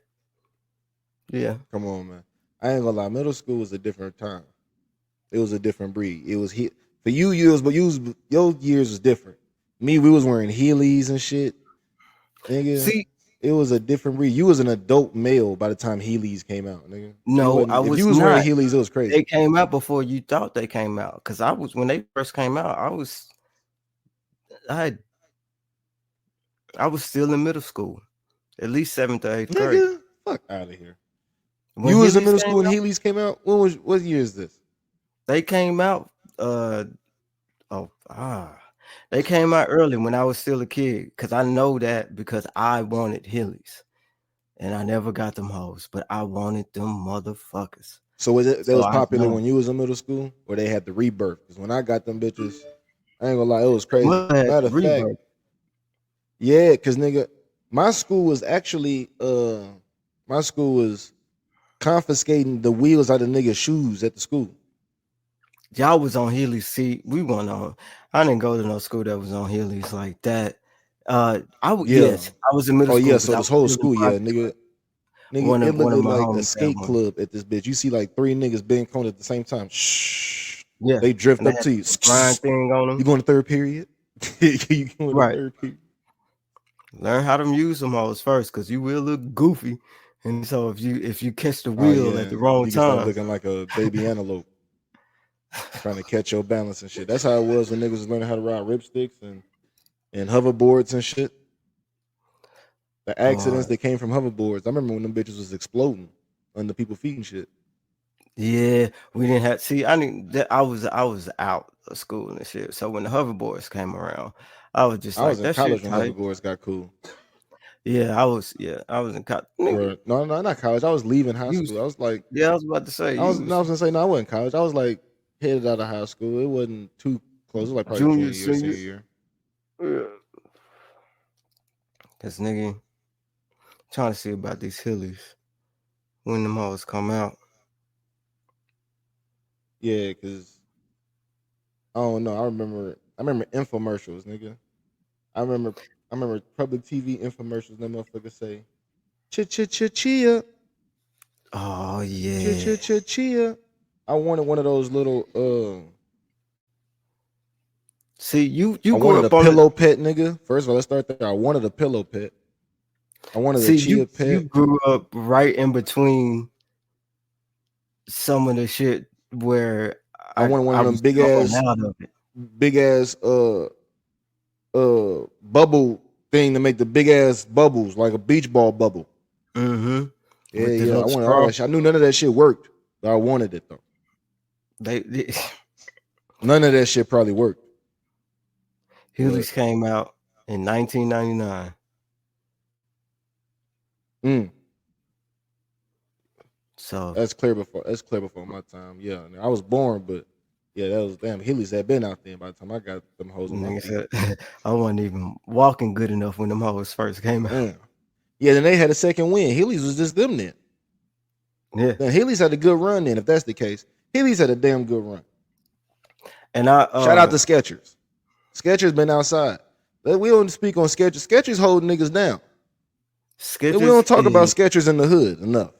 [SPEAKER 2] yeah.
[SPEAKER 1] Come on, man. I ain't gonna lie. Middle school was a different time. It was a different breed. It was for you years, but your years was different. Me, we was wearing Heelys and shit, nigga.
[SPEAKER 2] See,
[SPEAKER 1] It was a different breed. You was an adult male by the time Heelys came out, nigga. You
[SPEAKER 2] no, I
[SPEAKER 1] wasn't. If you
[SPEAKER 2] was
[SPEAKER 1] was wearing
[SPEAKER 2] not.
[SPEAKER 1] Heelys, it was crazy.
[SPEAKER 2] They came out before you thought they came out. Cause I was when they first came out. I had I was still in middle school, at least 7th or 8th grade.
[SPEAKER 1] Nigga, fuck out of here.
[SPEAKER 2] When
[SPEAKER 1] You was in
[SPEAKER 2] Heelys
[SPEAKER 1] middle
[SPEAKER 2] came
[SPEAKER 1] school and
[SPEAKER 2] out,
[SPEAKER 1] Heelys came out. What year is this?
[SPEAKER 2] they came out. Uh, oh, Ah, they came out early when I was still a kid because I know that because I wanted Hillies and I never got them hoes, but I wanted them motherfuckers.
[SPEAKER 1] So was it that
[SPEAKER 2] So
[SPEAKER 1] was
[SPEAKER 2] I
[SPEAKER 1] popular
[SPEAKER 2] know
[SPEAKER 1] when you was in middle school, or they had the rebirth? Because when I got them bitches, I ain't gonna lie, it was
[SPEAKER 2] they
[SPEAKER 1] crazy.
[SPEAKER 2] must have had
[SPEAKER 1] Matter
[SPEAKER 2] the
[SPEAKER 1] of fact,
[SPEAKER 2] rebirth.
[SPEAKER 1] yeah, cause nigga, my school was actually my school was confiscating the wheels out of niggas' shoes at the school.
[SPEAKER 2] Y'all was on Healy. See, we went on. I didn't go to no school that was on Healy's like that.
[SPEAKER 1] Yeah.
[SPEAKER 2] Yes, I was in middle
[SPEAKER 1] Oh
[SPEAKER 2] school
[SPEAKER 1] yeah,
[SPEAKER 2] because
[SPEAKER 1] so
[SPEAKER 2] I
[SPEAKER 1] this
[SPEAKER 2] was
[SPEAKER 1] whole
[SPEAKER 2] still in
[SPEAKER 1] school, yeah,
[SPEAKER 2] projects.
[SPEAKER 1] nigga. Nigga,
[SPEAKER 2] One
[SPEAKER 1] it
[SPEAKER 2] of
[SPEAKER 1] looked
[SPEAKER 2] my
[SPEAKER 1] like a
[SPEAKER 2] homies had
[SPEAKER 1] skate
[SPEAKER 2] one.
[SPEAKER 1] club at this bitch. You see like three niggas being coned at the same time. Shh.
[SPEAKER 2] Yeah,
[SPEAKER 1] They drift
[SPEAKER 2] and they
[SPEAKER 1] up
[SPEAKER 2] had
[SPEAKER 1] to you.
[SPEAKER 2] the grind thing on
[SPEAKER 1] You
[SPEAKER 2] them.
[SPEAKER 1] going to third period? You going to
[SPEAKER 2] Right.
[SPEAKER 1] third period?
[SPEAKER 2] Learn how to use them hoes first, because you will look goofy. And so if you catch the
[SPEAKER 1] Oh
[SPEAKER 2] wheel at
[SPEAKER 1] yeah.
[SPEAKER 2] the wrong
[SPEAKER 1] You can start
[SPEAKER 2] time,
[SPEAKER 1] looking like a baby antelope trying to catch your balance and shit. That's how it was when niggas was learning how to ride ripsticks and hoverboards and shit. The
[SPEAKER 2] boy,
[SPEAKER 1] accidents that came from hoverboards. I remember when them bitches was exploding under people's feet and shit.
[SPEAKER 2] yeah, we didn't have. See, I was out of school and shit. So when the hoverboards came around, I was just
[SPEAKER 1] I was
[SPEAKER 2] like,
[SPEAKER 1] in
[SPEAKER 2] that
[SPEAKER 1] college
[SPEAKER 2] shit
[SPEAKER 1] when
[SPEAKER 2] tight.
[SPEAKER 1] hoverboards got cool.
[SPEAKER 2] Yeah, I was in college. Nigga,
[SPEAKER 1] Or no, not college. I was leaving high
[SPEAKER 2] you was,
[SPEAKER 1] school. I was like,
[SPEAKER 2] yeah, I was about to say
[SPEAKER 1] I was
[SPEAKER 2] you
[SPEAKER 1] no, I
[SPEAKER 2] was
[SPEAKER 1] was gonna say no, I wasn't college. I was like headed out of high school. It wasn't too close. It was like probably
[SPEAKER 2] junior,
[SPEAKER 1] junior year,
[SPEAKER 2] senior.
[SPEAKER 1] senior year.
[SPEAKER 2] Yeah. Cause nigga, trying to see about these Hillies when them hoes come out.
[SPEAKER 1] Yeah, cause I don't know. I remember infomercials, nigga. I remember I remember public TV infomercials. That motherfucker say, chia,
[SPEAKER 2] Oh yeah.
[SPEAKER 1] chia. I wanted one of those little.
[SPEAKER 2] See, you
[SPEAKER 1] I
[SPEAKER 2] grew
[SPEAKER 1] wanted a
[SPEAKER 2] up on it.
[SPEAKER 1] pillow pet, nigga. First of all, let's start there. I wanted a pillow pet. I wanted a
[SPEAKER 2] See,
[SPEAKER 1] chia
[SPEAKER 2] you
[SPEAKER 1] pet.
[SPEAKER 2] grew up right in between some of the shit where
[SPEAKER 1] I wanted one
[SPEAKER 2] I
[SPEAKER 1] of them
[SPEAKER 2] was growing out of it.
[SPEAKER 1] big ass bubble thing to make the big ass bubbles like a beach ball bubble.
[SPEAKER 2] Mm-hmm.
[SPEAKER 1] Yeah,
[SPEAKER 2] With the
[SPEAKER 1] yeah. I
[SPEAKER 2] little
[SPEAKER 1] wanted all
[SPEAKER 2] straw.
[SPEAKER 1] that shit. I knew none of that shit worked, but I wanted it though.
[SPEAKER 2] They
[SPEAKER 1] None of that shit probably worked. But
[SPEAKER 2] Heelys came out in 1999.
[SPEAKER 1] mm,
[SPEAKER 2] So
[SPEAKER 1] that's clear before my time. Yeah, I was born, but yeah, that was damn. Heelys had been out there by the time I got them hoes on my
[SPEAKER 2] nigga
[SPEAKER 1] feet.
[SPEAKER 2] said I wasn't even walking good enough when them hoes first came out.
[SPEAKER 1] Mm. Yeah, then they had a second win. Heelys was just them then.
[SPEAKER 2] Yeah.
[SPEAKER 1] Then Heelys had a good run then, if that's the case. Heelys had a damn good run.
[SPEAKER 2] And I
[SPEAKER 1] Shout out to Skechers. Skechers been outside. We don't speak on Skechers. Skechers hold niggas down. We
[SPEAKER 2] Skechers
[SPEAKER 1] don't talk about
[SPEAKER 2] is
[SPEAKER 1] Skechers in the hood enough.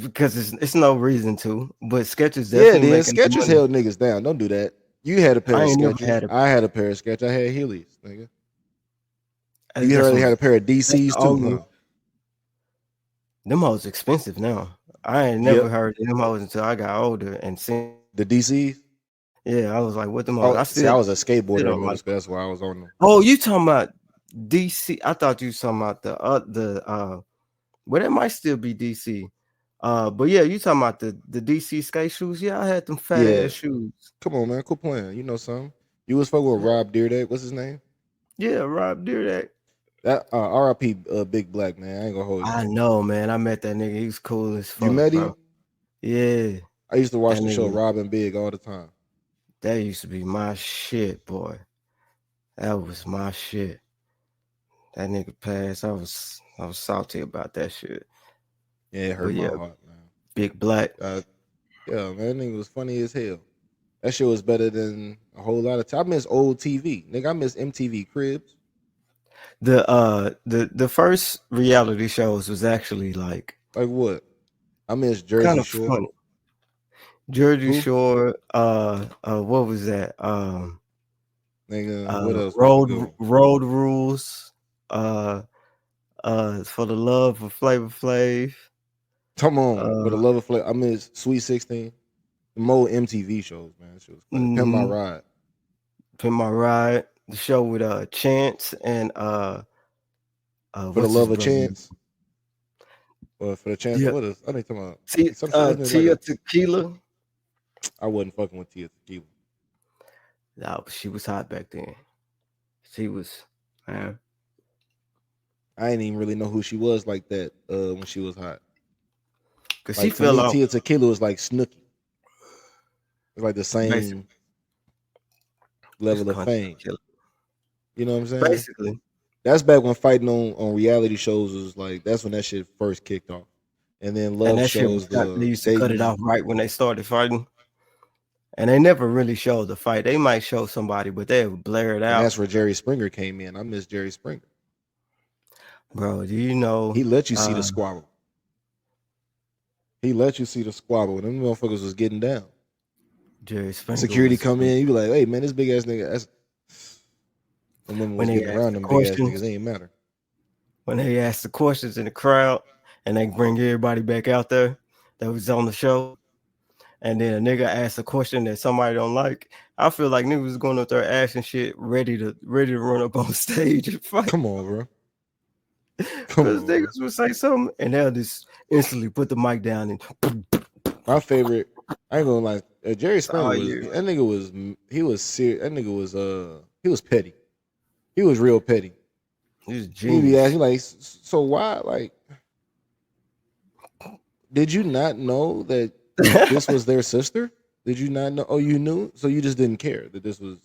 [SPEAKER 2] because it's no reason to, but Skechers
[SPEAKER 1] Yeah, it
[SPEAKER 2] definitely
[SPEAKER 1] is.
[SPEAKER 2] making their
[SPEAKER 1] Skechers
[SPEAKER 2] money.
[SPEAKER 1] held niggas down. Don't do that. You had a pair
[SPEAKER 2] I
[SPEAKER 1] of
[SPEAKER 2] ain't never
[SPEAKER 1] Skechers.
[SPEAKER 2] had a
[SPEAKER 1] I had a pair of Skechers. I had Heelys, nigga. You
[SPEAKER 2] that's
[SPEAKER 1] already
[SPEAKER 2] what
[SPEAKER 1] had a pair of
[SPEAKER 2] that's
[SPEAKER 1] DCs
[SPEAKER 2] the
[SPEAKER 1] too,
[SPEAKER 2] only
[SPEAKER 1] huh?
[SPEAKER 2] them hoes expensive now. I ain't never
[SPEAKER 1] Yep.
[SPEAKER 2] heard of them hoes until I got older and seen.
[SPEAKER 1] The DCs.
[SPEAKER 2] Yeah, I was like, what them hoes?
[SPEAKER 1] Oh,
[SPEAKER 2] I
[SPEAKER 1] see, I was a
[SPEAKER 2] still
[SPEAKER 1] skateboarder in
[SPEAKER 2] don't
[SPEAKER 1] middle
[SPEAKER 2] like
[SPEAKER 1] school.
[SPEAKER 2] them.
[SPEAKER 1] That's why I was on them.
[SPEAKER 2] Oh, you talking about DC? I thought you was talking about well, that might still be DC. But yeah, you talking about the DC skate shoes? Yeah, I had them fat
[SPEAKER 1] Yeah.
[SPEAKER 2] ass shoes.
[SPEAKER 1] Come on, man. Quit playing. You know something. You was fucking with Rob Deerdeck. What's his name?
[SPEAKER 2] Yeah, Rob Dyrdek.
[SPEAKER 1] That R.I.P. Big Black man. I ain't gonna hold you.
[SPEAKER 2] I know, man. I met that nigga. He was cool as
[SPEAKER 1] You
[SPEAKER 2] fuck,
[SPEAKER 1] met
[SPEAKER 2] bro.
[SPEAKER 1] him?
[SPEAKER 2] Yeah,
[SPEAKER 1] I used to watch
[SPEAKER 2] that
[SPEAKER 1] the show
[SPEAKER 2] nigga.
[SPEAKER 1] Robin Big all the time.
[SPEAKER 2] That used to be my shit, boy. That was my shit. That nigga passed. I was salty about that shit.
[SPEAKER 1] Yeah, it hurt
[SPEAKER 2] But
[SPEAKER 1] my
[SPEAKER 2] yeah,
[SPEAKER 1] heart, man.
[SPEAKER 2] Big Black.
[SPEAKER 1] Yeah, man, that nigga was funny as hell. That shit was better than a whole lot of time. I miss old TV. Nigga, I miss MTV Cribs.
[SPEAKER 2] The first reality shows was actually like
[SPEAKER 1] Like what? I miss
[SPEAKER 2] kind
[SPEAKER 1] Jersey
[SPEAKER 2] of
[SPEAKER 1] Shore.
[SPEAKER 2] funny. Jersey
[SPEAKER 1] Who?
[SPEAKER 2] Shore, what was that?
[SPEAKER 1] Nigga, what else was the good one?
[SPEAKER 2] Road Rules, for the love of Flavor Flav.
[SPEAKER 1] Come on. For
[SPEAKER 2] Uh,
[SPEAKER 1] the love of flavor. I miss Sweet 16. The more MTV shows, man. That shit was classic. Pimp My
[SPEAKER 2] mm-hmm.
[SPEAKER 1] Ride.
[SPEAKER 2] Pin My Ride, the show with Chance and
[SPEAKER 1] For the
[SPEAKER 2] what's his
[SPEAKER 1] love of
[SPEAKER 2] brother?
[SPEAKER 1] chance. Or for the chance of
[SPEAKER 2] Yeah,
[SPEAKER 1] what else? I think talking about
[SPEAKER 2] Tia,
[SPEAKER 1] some shit. Wasn't it like
[SPEAKER 2] Tia
[SPEAKER 1] a
[SPEAKER 2] Tequila.
[SPEAKER 1] I wasn't fucking with Tia Tequila.
[SPEAKER 2] No, she was hot back then. She was, man.
[SPEAKER 1] I didn't even really know who she was like that when she was hot.
[SPEAKER 2] Cause she
[SPEAKER 1] Like to
[SPEAKER 2] fell
[SPEAKER 1] me,
[SPEAKER 2] off
[SPEAKER 1] Tia Tequila was like Snooki. It's like the
[SPEAKER 2] basically.
[SPEAKER 1] same
[SPEAKER 2] This
[SPEAKER 1] level of
[SPEAKER 2] country
[SPEAKER 1] fame.
[SPEAKER 2] killer.
[SPEAKER 1] You know what I'm saying?
[SPEAKER 2] Basically.
[SPEAKER 1] That's back when fighting on reality shows was like that's when that shit first kicked off. And then
[SPEAKER 2] And
[SPEAKER 1] love
[SPEAKER 2] that shit was
[SPEAKER 1] shows,
[SPEAKER 2] cut. They
[SPEAKER 1] the
[SPEAKER 2] used to cut it
[SPEAKER 1] dating.
[SPEAKER 2] off right when they started fighting. And they never really showed the fight. They might show somebody, but they would blare it
[SPEAKER 1] And
[SPEAKER 2] out.
[SPEAKER 1] that's where Jerry Springer came in. I miss Jerry Springer.
[SPEAKER 2] Bro, do you know
[SPEAKER 1] He let you see the squabble. He let you see the squabble. And them motherfuckers was getting down.
[SPEAKER 2] Jerry Springer
[SPEAKER 1] Security
[SPEAKER 2] was
[SPEAKER 1] come in, you be like, hey man, this big ass nigga. That's them women
[SPEAKER 2] when
[SPEAKER 1] was
[SPEAKER 2] they
[SPEAKER 1] getting
[SPEAKER 2] asked
[SPEAKER 1] around
[SPEAKER 2] the
[SPEAKER 1] them big ass niggas.
[SPEAKER 2] questions,
[SPEAKER 1] They ain't matter.
[SPEAKER 2] when they asked the questions in the crowd and they bring everybody back out there that was on the show, and then a nigga asked a question that somebody don't like, I feel like niggas was going up there asking shit ready to run up on stage and fight.
[SPEAKER 1] Come on, bro. Come
[SPEAKER 2] Because
[SPEAKER 1] on, bro.
[SPEAKER 2] niggas would say something and they'll just instantly put the mic down and
[SPEAKER 1] My favorite, I ain't gonna lie, Jerry Springer
[SPEAKER 2] all
[SPEAKER 1] was
[SPEAKER 2] you.
[SPEAKER 1] that nigga was he was serious. That nigga was he was petty. He was real petty.
[SPEAKER 2] He's a
[SPEAKER 1] He be
[SPEAKER 2] genius.
[SPEAKER 1] asking like, so why? Like, did you not know that this was their sister? Did you not know? Oh, you knew, so you just didn't care that this was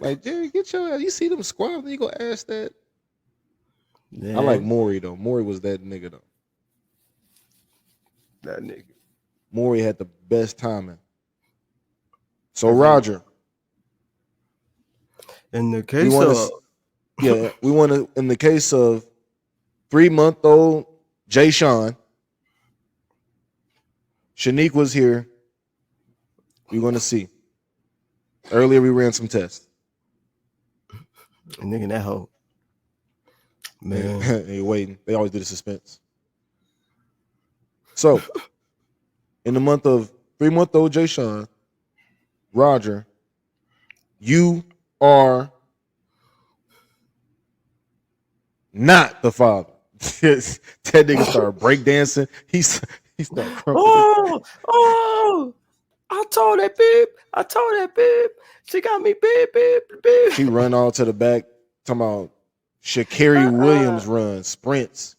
[SPEAKER 1] like Jerry. Get your ass. You see them squad, you go ask that.
[SPEAKER 2] Yeah,
[SPEAKER 1] I like Maury though. Maury was that nigga though.
[SPEAKER 2] that nigga.
[SPEAKER 1] Maury had the best timing. So Roger,
[SPEAKER 2] In the
[SPEAKER 1] we
[SPEAKER 2] case
[SPEAKER 1] want
[SPEAKER 2] of
[SPEAKER 1] to, we want to. In the case of 3-month-old Jay Sean, Shanique was here. We want to see. Earlier, we ran some tests.
[SPEAKER 2] nigga that hoe. Man.
[SPEAKER 1] They waiting. They always do the suspense. So, in the month of 3-month-old Jay Sean, Roger, you are not the father. That nigga started breakdancing. He started crumping.
[SPEAKER 2] Oh, I told that babe. She got me, babe.
[SPEAKER 1] She run all to the back. Talking about Sha'Carri Williams run sprints.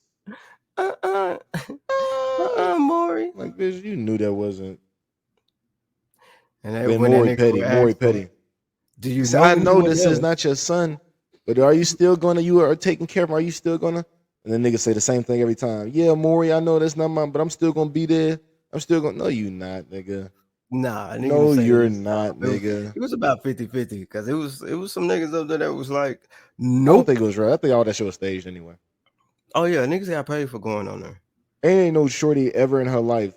[SPEAKER 2] Maury.
[SPEAKER 1] Like, bitch, you knew that wasn't.
[SPEAKER 2] And
[SPEAKER 1] And Maury petty.
[SPEAKER 2] Do you
[SPEAKER 1] Say,
[SPEAKER 2] know
[SPEAKER 1] I know
[SPEAKER 2] anyone
[SPEAKER 1] this is
[SPEAKER 2] else?
[SPEAKER 1] not your son, but are you still gonna? You are taking care of him. Are you still gonna? And the nigga say the same thing every time. Yeah, Maury, I know that's not mine, but I'm still gonna be there. I'm still gonna. No, you not, nigga.
[SPEAKER 2] Nah, nigga
[SPEAKER 1] No,
[SPEAKER 2] say
[SPEAKER 1] you're
[SPEAKER 2] this.
[SPEAKER 1] not, nigga.
[SPEAKER 2] It was about 50-50 because it was some niggas up there that was like,
[SPEAKER 1] I don't
[SPEAKER 2] nope.
[SPEAKER 1] think it was right. I think all that shit was staged anyway.
[SPEAKER 2] Oh yeah, niggas got paid for going on there.
[SPEAKER 1] Ain't no shorty ever in her life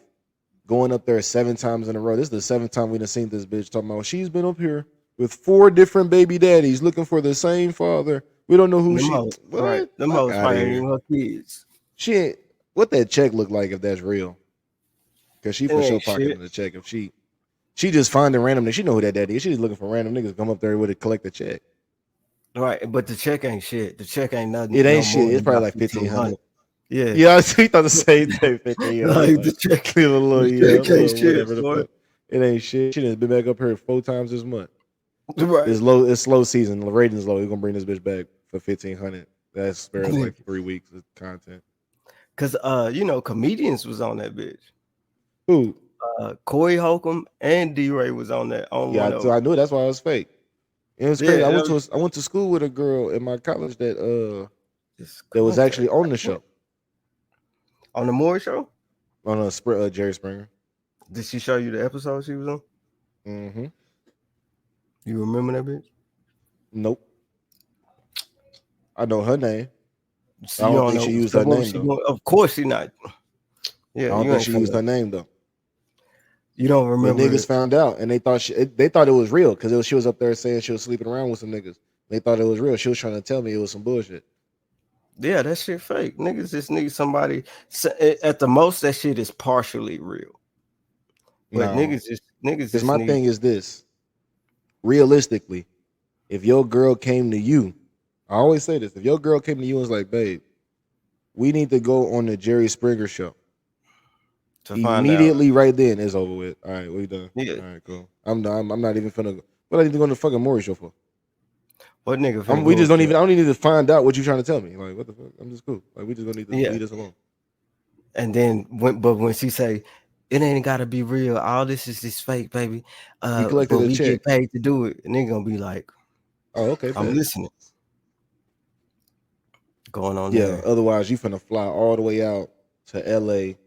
[SPEAKER 1] going up there 7 times in a row. This is the 7th time we done seen this bitch talking about she's been up here with 4 different baby daddies looking for the same father. We don't know who
[SPEAKER 2] Them
[SPEAKER 1] she.
[SPEAKER 2] hoes,
[SPEAKER 1] What?
[SPEAKER 2] right? Them
[SPEAKER 1] Fuck
[SPEAKER 2] hoes
[SPEAKER 1] outta
[SPEAKER 2] fighting
[SPEAKER 1] here.
[SPEAKER 2] even her kids.
[SPEAKER 1] She ain't. What that check look like if that's real? Because she
[SPEAKER 2] It
[SPEAKER 1] for sure
[SPEAKER 2] ain't shit.
[SPEAKER 1] pocketing the check. If she just finding random niggas. She know who that daddy is. She just looking for random niggas to come up there with it, collect the check.
[SPEAKER 2] Right, but the check ain't shit. The check ain't nothing.
[SPEAKER 1] It ain't
[SPEAKER 2] no
[SPEAKER 1] shit.
[SPEAKER 2] more
[SPEAKER 1] It's
[SPEAKER 2] than
[SPEAKER 1] probably
[SPEAKER 2] about
[SPEAKER 1] like 1,500.
[SPEAKER 2] Yeah.
[SPEAKER 1] Yeah, we thought the same thing. 1,500.
[SPEAKER 2] Like the check, the check ain't shit,
[SPEAKER 1] Whatever the
[SPEAKER 2] boy.
[SPEAKER 1] fuck. It ain't shit. She done been back up here 4 times this month.
[SPEAKER 2] Right.
[SPEAKER 1] It's slow season. The ratings low. We're gonna bring this bitch back for 1,500. That spares like 3 weeks of content.
[SPEAKER 2] Cause comedians was on that bitch.
[SPEAKER 1] Who?
[SPEAKER 2] Corey Holcomb and D-Ray was on that. On
[SPEAKER 1] Yeah,
[SPEAKER 2] one of
[SPEAKER 1] so
[SPEAKER 2] them.
[SPEAKER 1] I knew that's why it was fake. It was crazy.
[SPEAKER 2] Yeah,
[SPEAKER 1] I went to school with a girl in my college that
[SPEAKER 2] this
[SPEAKER 1] was
[SPEAKER 2] content.
[SPEAKER 1] actually on the show.
[SPEAKER 2] On the Moore show?
[SPEAKER 1] On Jerry Springer.
[SPEAKER 2] Did she show you the episode she was on?
[SPEAKER 1] Mm-hmm.
[SPEAKER 2] You remember that bitch?
[SPEAKER 1] Nope. I know her name.
[SPEAKER 2] So
[SPEAKER 1] I don't think she used her name though.
[SPEAKER 2] Of course she not. Yeah,
[SPEAKER 1] I don't
[SPEAKER 2] you
[SPEAKER 1] think
[SPEAKER 2] ain't
[SPEAKER 1] she used
[SPEAKER 2] finna-
[SPEAKER 1] her name though.
[SPEAKER 2] You don't
[SPEAKER 1] But
[SPEAKER 2] remember
[SPEAKER 1] niggas
[SPEAKER 2] it.
[SPEAKER 1] found out and they thought it was real because she was up there saying she was sleeping around with some niggas. They thought it was real. She was trying to tell me it was some bullshit.
[SPEAKER 2] Yeah, that shit fake. Niggas just need somebody. At the most, that shit is partially real. But
[SPEAKER 1] No.
[SPEAKER 2] niggas just
[SPEAKER 1] Because my thing is this. Realistically, if your girl came to you, I always say this, if your girl came to you and was like, babe, we need to go on the Jerry Springer show.
[SPEAKER 2] to find out.
[SPEAKER 1] Immediately right then it's over with. All right, we done.
[SPEAKER 2] Yeah.
[SPEAKER 1] All right, cool. I'm not even finna What I need to go to the fucking Maury show for?
[SPEAKER 2] What nigga finna
[SPEAKER 1] We
[SPEAKER 2] go
[SPEAKER 1] just
[SPEAKER 2] up
[SPEAKER 1] don't
[SPEAKER 2] there?
[SPEAKER 1] even. I don't even need to find out what you're trying to tell me. Like, what the fuck? I'm just cool. Like, we just gonna need to
[SPEAKER 2] Yeah.
[SPEAKER 1] leave us alone.
[SPEAKER 2] And then when she say, it ain't gotta be real. All this is just fake, baby.
[SPEAKER 1] He
[SPEAKER 2] But
[SPEAKER 1] collected a
[SPEAKER 2] we
[SPEAKER 1] check.
[SPEAKER 2] get paid to do it. And they gonna be like,
[SPEAKER 1] Oh, okay,
[SPEAKER 2] I'm
[SPEAKER 1] bet.
[SPEAKER 2] listening. Going on
[SPEAKER 1] Yeah.
[SPEAKER 2] there
[SPEAKER 1] Otherwise, you finna fly all the way out to L.A.,
[SPEAKER 2] for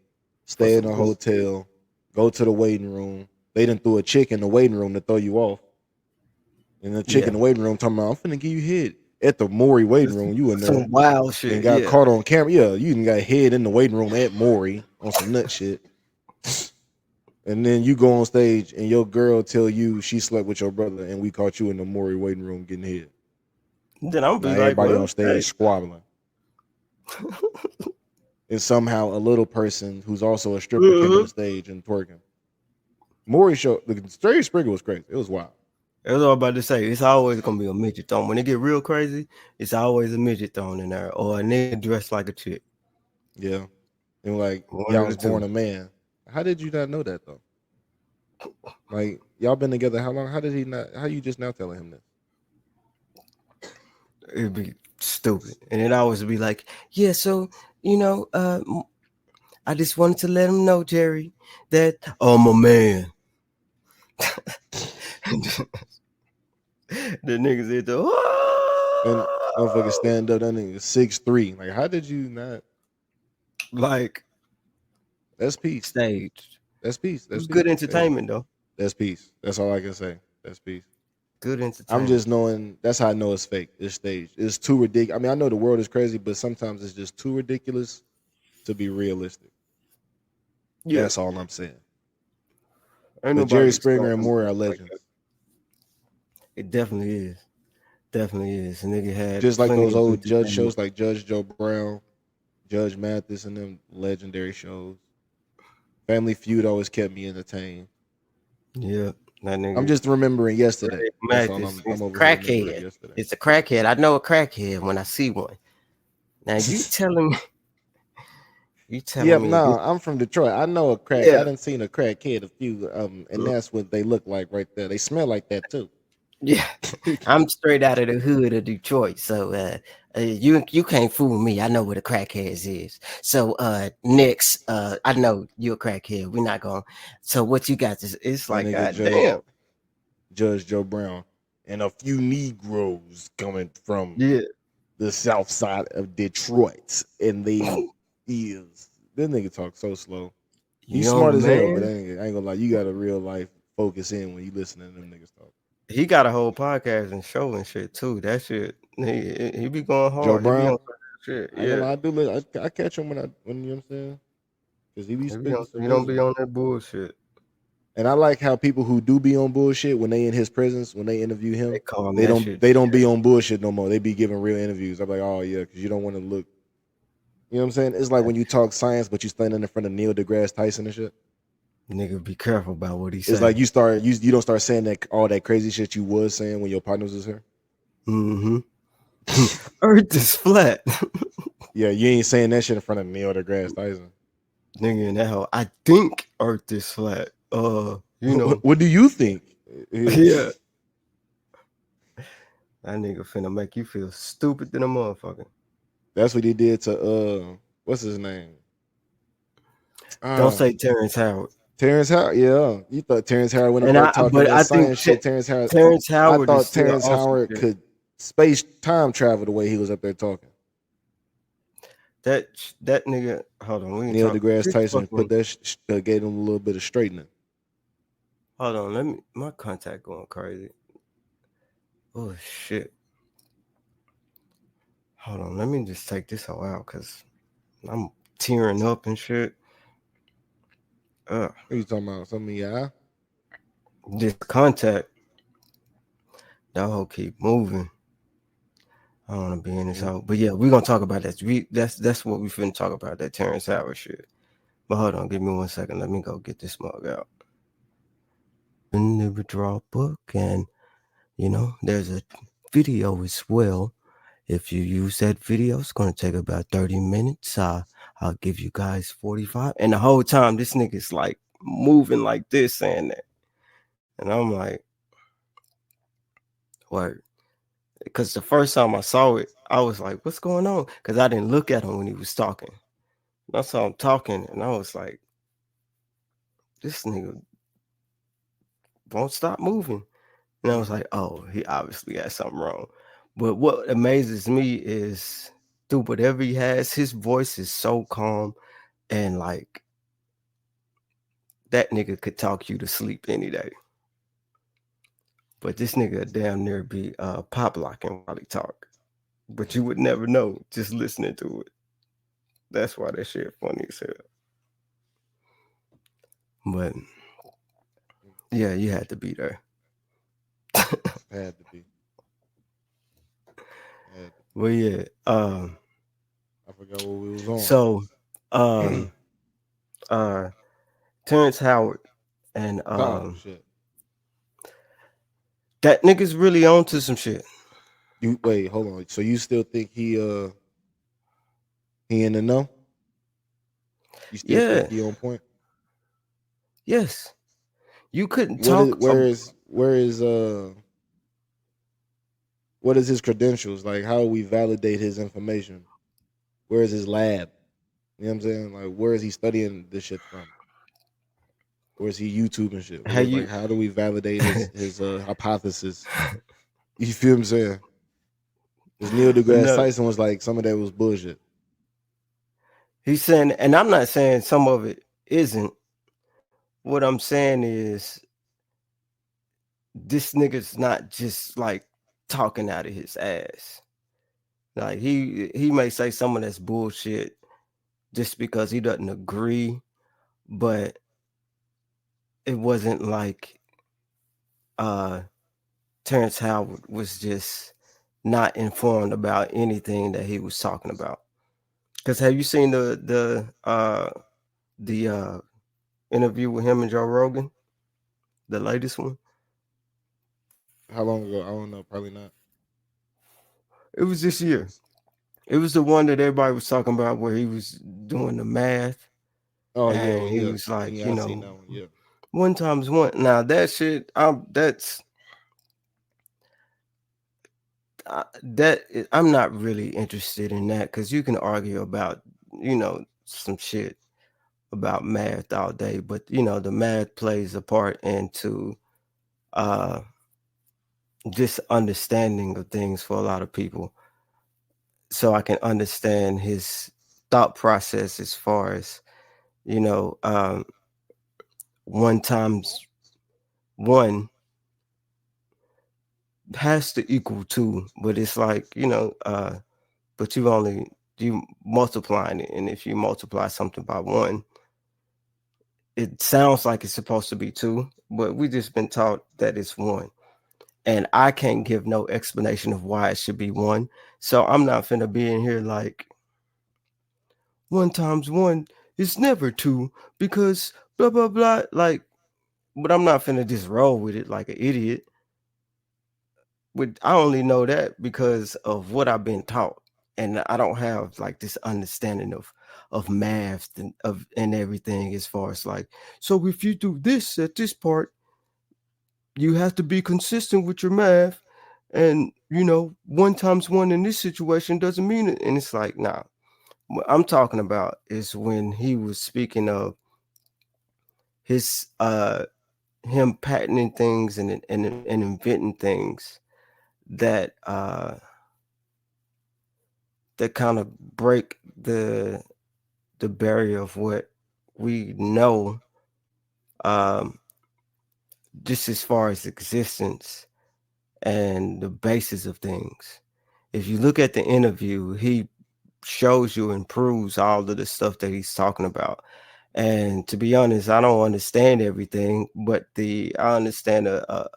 [SPEAKER 1] stay in
[SPEAKER 2] some
[SPEAKER 1] a
[SPEAKER 2] bullshit.
[SPEAKER 1] hotel, go to the waiting room. They done threw a chick in the waiting room to throw you off. And the chick in
[SPEAKER 2] Yeah.
[SPEAKER 1] the waiting room talking about, I'm finna give you head at the Maury waiting room. You in there
[SPEAKER 2] Some wild
[SPEAKER 1] and
[SPEAKER 2] shit.
[SPEAKER 1] got
[SPEAKER 2] Yeah.
[SPEAKER 1] caught on camera. Yeah, you done got head in the waiting room at Maury on some nut shit. And then you go on stage and your girl tell you she slept with your brother and we caught you in the Maury waiting room getting hit.
[SPEAKER 2] Then I'm
[SPEAKER 1] Now
[SPEAKER 2] be like,
[SPEAKER 1] everybody
[SPEAKER 2] well,
[SPEAKER 1] on stage
[SPEAKER 2] hey.
[SPEAKER 1] squabbling. And somehow a little person who's also a stripper came on
[SPEAKER 2] Mhm.
[SPEAKER 1] the stage and twerking. Maury show, the Jerry Springer was crazy. It was wild.
[SPEAKER 2] That's what I'm about to say. It's always gonna be a midget thrown. When it get real crazy, it's always a midget thrown in there or a nigga dressed like a chick.
[SPEAKER 1] Yeah. And like,
[SPEAKER 2] One
[SPEAKER 1] y'all
[SPEAKER 2] of the
[SPEAKER 1] was born
[SPEAKER 2] two.
[SPEAKER 1] a man. How did you not know that though? Like, y'all been together how long? How did he not? How you just now telling him this?
[SPEAKER 2] It'd be stupid. And it always be like, yeah, so you know, I just wanted to let him know, Jerry, that I'm a man. The niggas said the
[SPEAKER 1] And motherfucker stand up, that nigga 6'3". Like, how did you not?
[SPEAKER 2] like
[SPEAKER 1] That's peace.
[SPEAKER 2] staged.
[SPEAKER 1] That's peace.
[SPEAKER 2] It
[SPEAKER 1] That's
[SPEAKER 2] was good
[SPEAKER 1] peace. Hey,
[SPEAKER 2] entertainment though.
[SPEAKER 1] that's peace. That's all I can say. That's peace.
[SPEAKER 2] Good
[SPEAKER 1] I'm
[SPEAKER 2] entertainment.
[SPEAKER 1] just knowing. That's how I know it's fake. It's staged. It's too ridiculous. I mean, I know the world is crazy, but sometimes it's just too ridiculous to be realistic.
[SPEAKER 2] Yeah.
[SPEAKER 1] That's all I'm saying.
[SPEAKER 2] Ain't
[SPEAKER 1] But Jerry
[SPEAKER 2] nobody
[SPEAKER 1] Springer and
[SPEAKER 2] exposing
[SPEAKER 1] Maury are
[SPEAKER 2] like that.
[SPEAKER 1] legends.
[SPEAKER 2] It definitely is. Definitely is. And nigga had
[SPEAKER 1] Just like
[SPEAKER 2] plenty
[SPEAKER 1] those
[SPEAKER 2] of
[SPEAKER 1] old
[SPEAKER 2] bitches
[SPEAKER 1] judge
[SPEAKER 2] that
[SPEAKER 1] shows, like Judge Joe Brown, Judge Mathis, and them legendary shows. Family Feud always kept me entertained.
[SPEAKER 2] yeah, that
[SPEAKER 1] I'm
[SPEAKER 2] nigga
[SPEAKER 1] just remembering yesterday.
[SPEAKER 2] Greg
[SPEAKER 1] That's all.
[SPEAKER 2] Mathis
[SPEAKER 1] I'm
[SPEAKER 2] is a
[SPEAKER 1] over here remembering
[SPEAKER 2] crackhead.
[SPEAKER 1] yesterday.
[SPEAKER 2] It's a crackhead. I know a crackhead when I see one. Now you telling me
[SPEAKER 1] Yep,
[SPEAKER 2] this
[SPEAKER 1] no, I'm from Detroit. I know a crack. I
[SPEAKER 2] yeah.
[SPEAKER 1] done seen a crackhead a few, and that's what they look like right there. They smell like that too.
[SPEAKER 2] Yeah. I'm straight out of the hood of Detroit. So you can't fool me. I know what a crackhead is. So next, I know you're a crackhead. We're not going. So what you got is it's
[SPEAKER 1] My
[SPEAKER 2] like
[SPEAKER 1] nigga
[SPEAKER 2] god damn.
[SPEAKER 1] Judge Joe Brown, and a few Negroes coming from
[SPEAKER 2] Yeah.
[SPEAKER 1] the South Side of Detroit, and they is this nigga talk so slow. He's smart
[SPEAKER 2] Young
[SPEAKER 1] as hell, but
[SPEAKER 2] man.
[SPEAKER 1] I ain't gonna lie. You got to real life focus in when you listen to them niggas talk.
[SPEAKER 2] He got a whole podcast and show and shit too. That shit, he be going
[SPEAKER 1] Joe
[SPEAKER 2] hard. He be
[SPEAKER 1] Brown,
[SPEAKER 2] on some shit.
[SPEAKER 1] I ain't gonna
[SPEAKER 2] Yeah,
[SPEAKER 1] lie. I catch him when you know what I'm saying, because he be spitting some
[SPEAKER 2] he don't be
[SPEAKER 1] wisdom.
[SPEAKER 2] on that bullshit.
[SPEAKER 1] And I like how people who do be on bullshit when they in his presence, when they interview
[SPEAKER 2] They
[SPEAKER 1] him,
[SPEAKER 2] call him
[SPEAKER 1] they
[SPEAKER 2] that
[SPEAKER 1] don't
[SPEAKER 2] shit.
[SPEAKER 1] they don't be on bullshit no more. They be giving real interviews. I'm like, oh yeah, because you don't want to look. You know what I'm saying? It's like when you talk science, but you standing in front of Neil deGrasse Tyson and shit.
[SPEAKER 2] Nigga, be careful about what he
[SPEAKER 1] It's
[SPEAKER 2] say.
[SPEAKER 1] like you don't start saying that all that crazy shit you was saying when your partners was here.
[SPEAKER 2] Mm-hmm. Earth is flat.
[SPEAKER 1] Yeah, you ain't saying that shit in front of Neil deGrasse Tyson.
[SPEAKER 2] Nigga in that hole. I think Earth is flat. You know.
[SPEAKER 1] What do you think? Yeah.
[SPEAKER 2] Yeah. That nigga finna make you feel stupid than a motherfucker.
[SPEAKER 1] That's what he did to what's his name?
[SPEAKER 2] Don't
[SPEAKER 1] Uh
[SPEAKER 2] say Terrence Howard.
[SPEAKER 1] Terrence Howard. Yeah, you thought Terrence Howard went up
[SPEAKER 2] And
[SPEAKER 1] there
[SPEAKER 2] I
[SPEAKER 1] talking
[SPEAKER 2] but
[SPEAKER 1] that
[SPEAKER 2] I think
[SPEAKER 1] science shit. Terrence Howard.
[SPEAKER 2] Terrence
[SPEAKER 1] I
[SPEAKER 2] Howard is
[SPEAKER 1] thought
[SPEAKER 2] still
[SPEAKER 1] Terrence
[SPEAKER 2] awesome
[SPEAKER 1] Howard
[SPEAKER 2] shit.
[SPEAKER 1] could space time travel the way he was up there talking.
[SPEAKER 2] That nigga, hold on, we can
[SPEAKER 1] Neil
[SPEAKER 2] talk.
[SPEAKER 1] deGrasse
[SPEAKER 2] This
[SPEAKER 1] Tyson put
[SPEAKER 2] fucking,
[SPEAKER 1] that gave him a little bit of straightening.
[SPEAKER 2] hold on, let me. My contact going crazy. Oh shit. Hold on, let me just take this whole out because I'm tearing up and shit.
[SPEAKER 1] What you talking about? Something yeah?
[SPEAKER 2] This contact, that whole keep moving. I don't want to be in this hole, but yeah, we're gonna talk about that. That's what we finna talk about, that Terrence Howard shit. But hold on, give me 1 second. Let me go get this mug out. In the withdrawal book, and you know, there's a video as well. If you use that video, it's gonna take about 30 minutes. I'll give you guys 45. And the whole time, this nigga's like moving like this, saying that, and I'm like, Word. Because the first time I saw it, I was like, "What's going on?" Because I didn't look at him when he was talking. I saw him talking, and I was like, "This nigga won't stop moving." And I was
[SPEAKER 1] Mm-hmm.
[SPEAKER 2] like, "Oh, he obviously has something wrong." But what amazes me is through whatever he has, his voice is so calm and like that nigga could talk you to sleep any day. But this nigga damn near be pop locking while he talk. But you would never know just listening to it. That's why that shit funny as hell. But yeah, you had to be there.
[SPEAKER 1] Had to be. Had to
[SPEAKER 2] Well, yeah.
[SPEAKER 1] I forgot what we was on.
[SPEAKER 2] So, um, uh, Terrence Howard and
[SPEAKER 1] Oh shit.
[SPEAKER 2] that nigga's really on to some shit.
[SPEAKER 1] You wait, hold on. So you still think he in the know? You still think
[SPEAKER 2] Yeah.
[SPEAKER 1] he on point?
[SPEAKER 2] Yes. You couldn't
[SPEAKER 1] What is
[SPEAKER 2] talk.
[SPEAKER 1] what is his credentials? Like how do we validate his information? Where is his lab? You know what I'm saying? Like where is he studying this shit from? Where is he YouTube and shit?
[SPEAKER 2] How
[SPEAKER 1] Where
[SPEAKER 2] you?
[SPEAKER 1] like how do we validate his hypothesis? You feel what I'm saying? Because Neil deGrasse
[SPEAKER 2] No,
[SPEAKER 1] Tyson was like some of that was bullshit.
[SPEAKER 2] he's saying, and I'm not saying some of it isn't. What I'm saying is this nigga's not just like talking out of his ass. Like he may say some of that's bullshit just because he doesn't agree, but it wasn't like uh Terrence Howard was just not informed about anything that he was talking about. Because have you seen the interview with him and Joe Rogan, the latest one?
[SPEAKER 1] How long ago? I don't know. Probably not.
[SPEAKER 2] It was this year. It was the one that everybody was talking about where he was doing the math
[SPEAKER 1] Oh yeah,
[SPEAKER 2] and he
[SPEAKER 1] yeah,
[SPEAKER 2] was like,
[SPEAKER 1] yeah. I seen that one. Yeah.
[SPEAKER 2] one times one. Now that shit, I'm not really interested in that because you can argue about some shit about math all day, but the math plays a part into uh just understanding of things for a lot of people. So I can understand his thought process as far as, you know, um, one times one has to equal two, but it's like, but you multiplying it. And if you multiply something by one, it sounds like it's supposed to be two, but we just been taught that it's one. And I can't give no explanation of why it should be one. So I'm not finna be in here like one times one is never two because blah blah blah. Like, but I'm not finna just roll with it like an idiot. But I only know that because of what I've been taught. And I don't have like this understanding of math and everything as far as like, so if you do this at this part, you have to be consistent with your math. And one times one in this situation doesn't mean it. And it's like, nah. What I'm talking about is when he was speaking of his him patenting things and inventing things that that kind of break the barrier of what we know, um, just as far as existence and the basis of things. If you look at the interview, he shows you and proves all of the stuff that he's talking about. And to be honest, I don't understand everything, but I understand a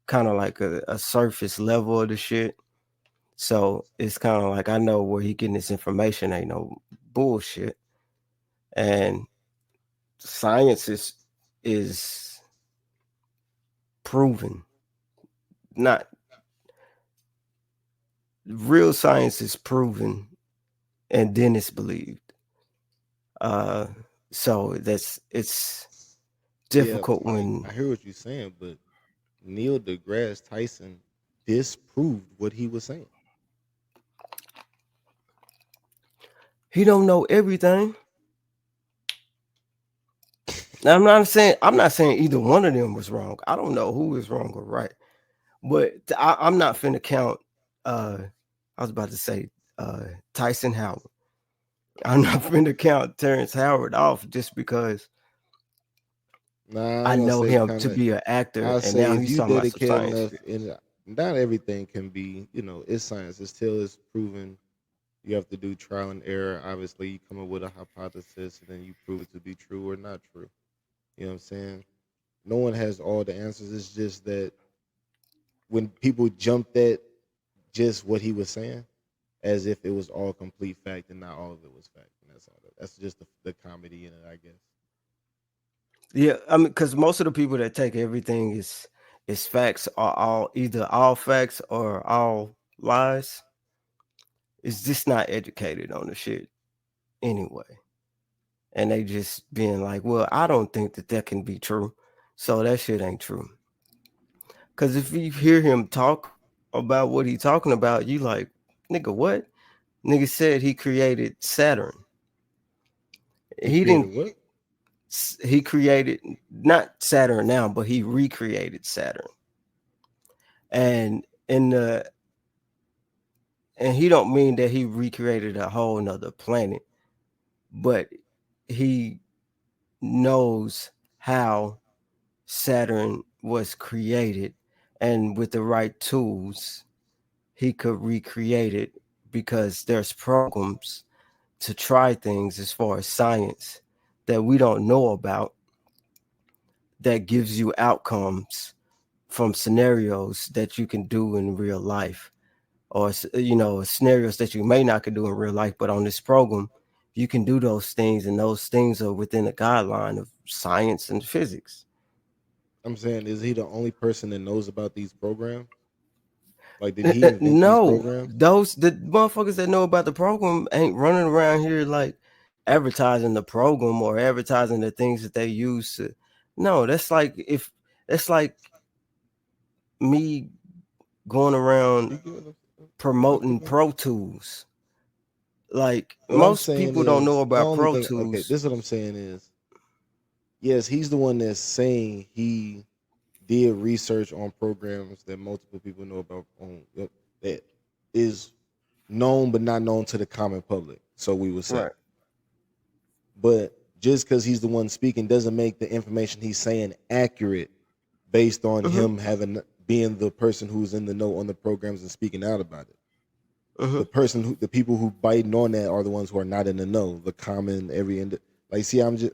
[SPEAKER 2] kind of like a surface level of the shit. So it's kind of like I know where he getting this information ain't no bullshit. And science is proven. Not real science is proven and then it's believed. Uh so it's
[SPEAKER 1] Yeah,
[SPEAKER 2] difficult
[SPEAKER 1] like
[SPEAKER 2] when
[SPEAKER 1] I hear what you're saying, but Neil deGrasse Tyson disproved what he was saying.
[SPEAKER 2] He don't know everything. Now, I'm not saying either one of them was wrong. I don't know who is wrong or right. But I'm not finna count I was about to say Tyson Howard. I'm not finna count Terrence Howard off just because
[SPEAKER 1] Nah, I
[SPEAKER 2] I
[SPEAKER 1] ain't gonna
[SPEAKER 2] know
[SPEAKER 1] say
[SPEAKER 2] him
[SPEAKER 1] kind
[SPEAKER 2] to
[SPEAKER 1] of.
[SPEAKER 2] be an actor
[SPEAKER 1] I'll
[SPEAKER 2] and
[SPEAKER 1] say
[SPEAKER 2] now
[SPEAKER 1] if
[SPEAKER 2] he's
[SPEAKER 1] you
[SPEAKER 2] talking about some
[SPEAKER 1] dedicate
[SPEAKER 2] science
[SPEAKER 1] enough,
[SPEAKER 2] shit.
[SPEAKER 1] and not everything can be, it's science. It's still is proven. You have to do trial and error. Obviously, you come up with a hypothesis and then you prove it to be true or not true. You know what I'm saying? No one has all the answers. It's just that when people jumped at just what he was saying, as if it was all complete fact and not all of it was fact, and that's all. That's just the comedy in it, I guess.
[SPEAKER 2] Yeah, I mean, because most of the people that take everything is facts are all either all facts or all lies. It's just not educated on the shit anyway, and they just being like, "Well, I don't think that can be true, so that shit ain't true." Because if you hear him talk about what he talking about, you like, nigga, what? Nigga said he created Saturn.
[SPEAKER 1] He
[SPEAKER 2] He
[SPEAKER 1] created
[SPEAKER 2] didn't.
[SPEAKER 1] what?
[SPEAKER 2] He created not Saturn now, but he recreated Saturn, and in the and he don't mean that he recreated a whole nother planet, but he knows how Saturn was created, and with the right tools, he could recreate it because there's programs to try things as far as science that we don't know about that gives you outcomes from scenarios that you can do in real life or scenarios that you may not can do in real life, but on this program you can do those things, and those things are within a guideline of science and physics.
[SPEAKER 1] I'm saying, is he the only person that knows about these programs? Like, did he invent these
[SPEAKER 2] No,
[SPEAKER 1] programs?
[SPEAKER 2] those the motherfuckers that know about the program ain't running around here like advertising the program or advertising the things that they use to. No, that's like me going around
[SPEAKER 1] You get what I'm
[SPEAKER 2] promoting
[SPEAKER 1] saying?
[SPEAKER 2] Pro Tools. Like
[SPEAKER 1] What I'm
[SPEAKER 2] most
[SPEAKER 1] saying
[SPEAKER 2] people don't know
[SPEAKER 1] is the
[SPEAKER 2] about
[SPEAKER 1] only
[SPEAKER 2] Pro
[SPEAKER 1] thing. Okay,
[SPEAKER 2] Tools.
[SPEAKER 1] this is what I'm saying is, yes, he's the one that's saying he did research on programs that multiple people know about that is known but not known to the common public. So we would say,
[SPEAKER 2] Right.
[SPEAKER 1] but just because he's the one speaking doesn't make the information he's saying accurate based on
[SPEAKER 2] Hmm.
[SPEAKER 1] him having being the person who's in the know on the programs and speaking out about it.
[SPEAKER 2] Hmm.
[SPEAKER 1] The people who biting on that are the ones who are not in the know, the common every end. Like, see, I'm just,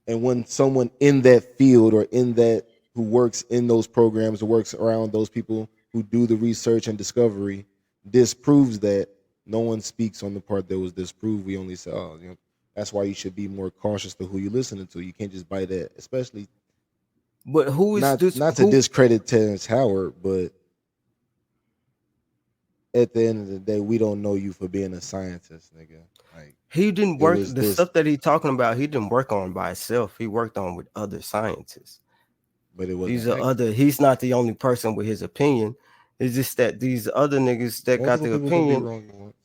[SPEAKER 1] and when someone in that field or in that who works in those programs or works around those people who do the research and discovery disproves that, no one speaks on the part that was disproved. We only say, oh, that's why you should be more cautious to who you're listening to. You can't just buy that, especially
[SPEAKER 2] But who is this?
[SPEAKER 1] not to
[SPEAKER 2] Who
[SPEAKER 1] discredit Terrence Howard, but at the end of the day, we don't know you for being a scientist, nigga. Like,
[SPEAKER 2] he didn't
[SPEAKER 1] it
[SPEAKER 2] work
[SPEAKER 1] was
[SPEAKER 2] the
[SPEAKER 1] this,
[SPEAKER 2] stuff that he talking about. He didn't work on by himself. He worked on with other scientists.
[SPEAKER 1] but it wasn't
[SPEAKER 2] These are other.
[SPEAKER 1] accurate.
[SPEAKER 2] He's not the only person with his opinion. It's just that these other niggas that got
[SPEAKER 1] Multiple
[SPEAKER 2] the
[SPEAKER 1] people can be
[SPEAKER 2] opinion.
[SPEAKER 1] wrong at once.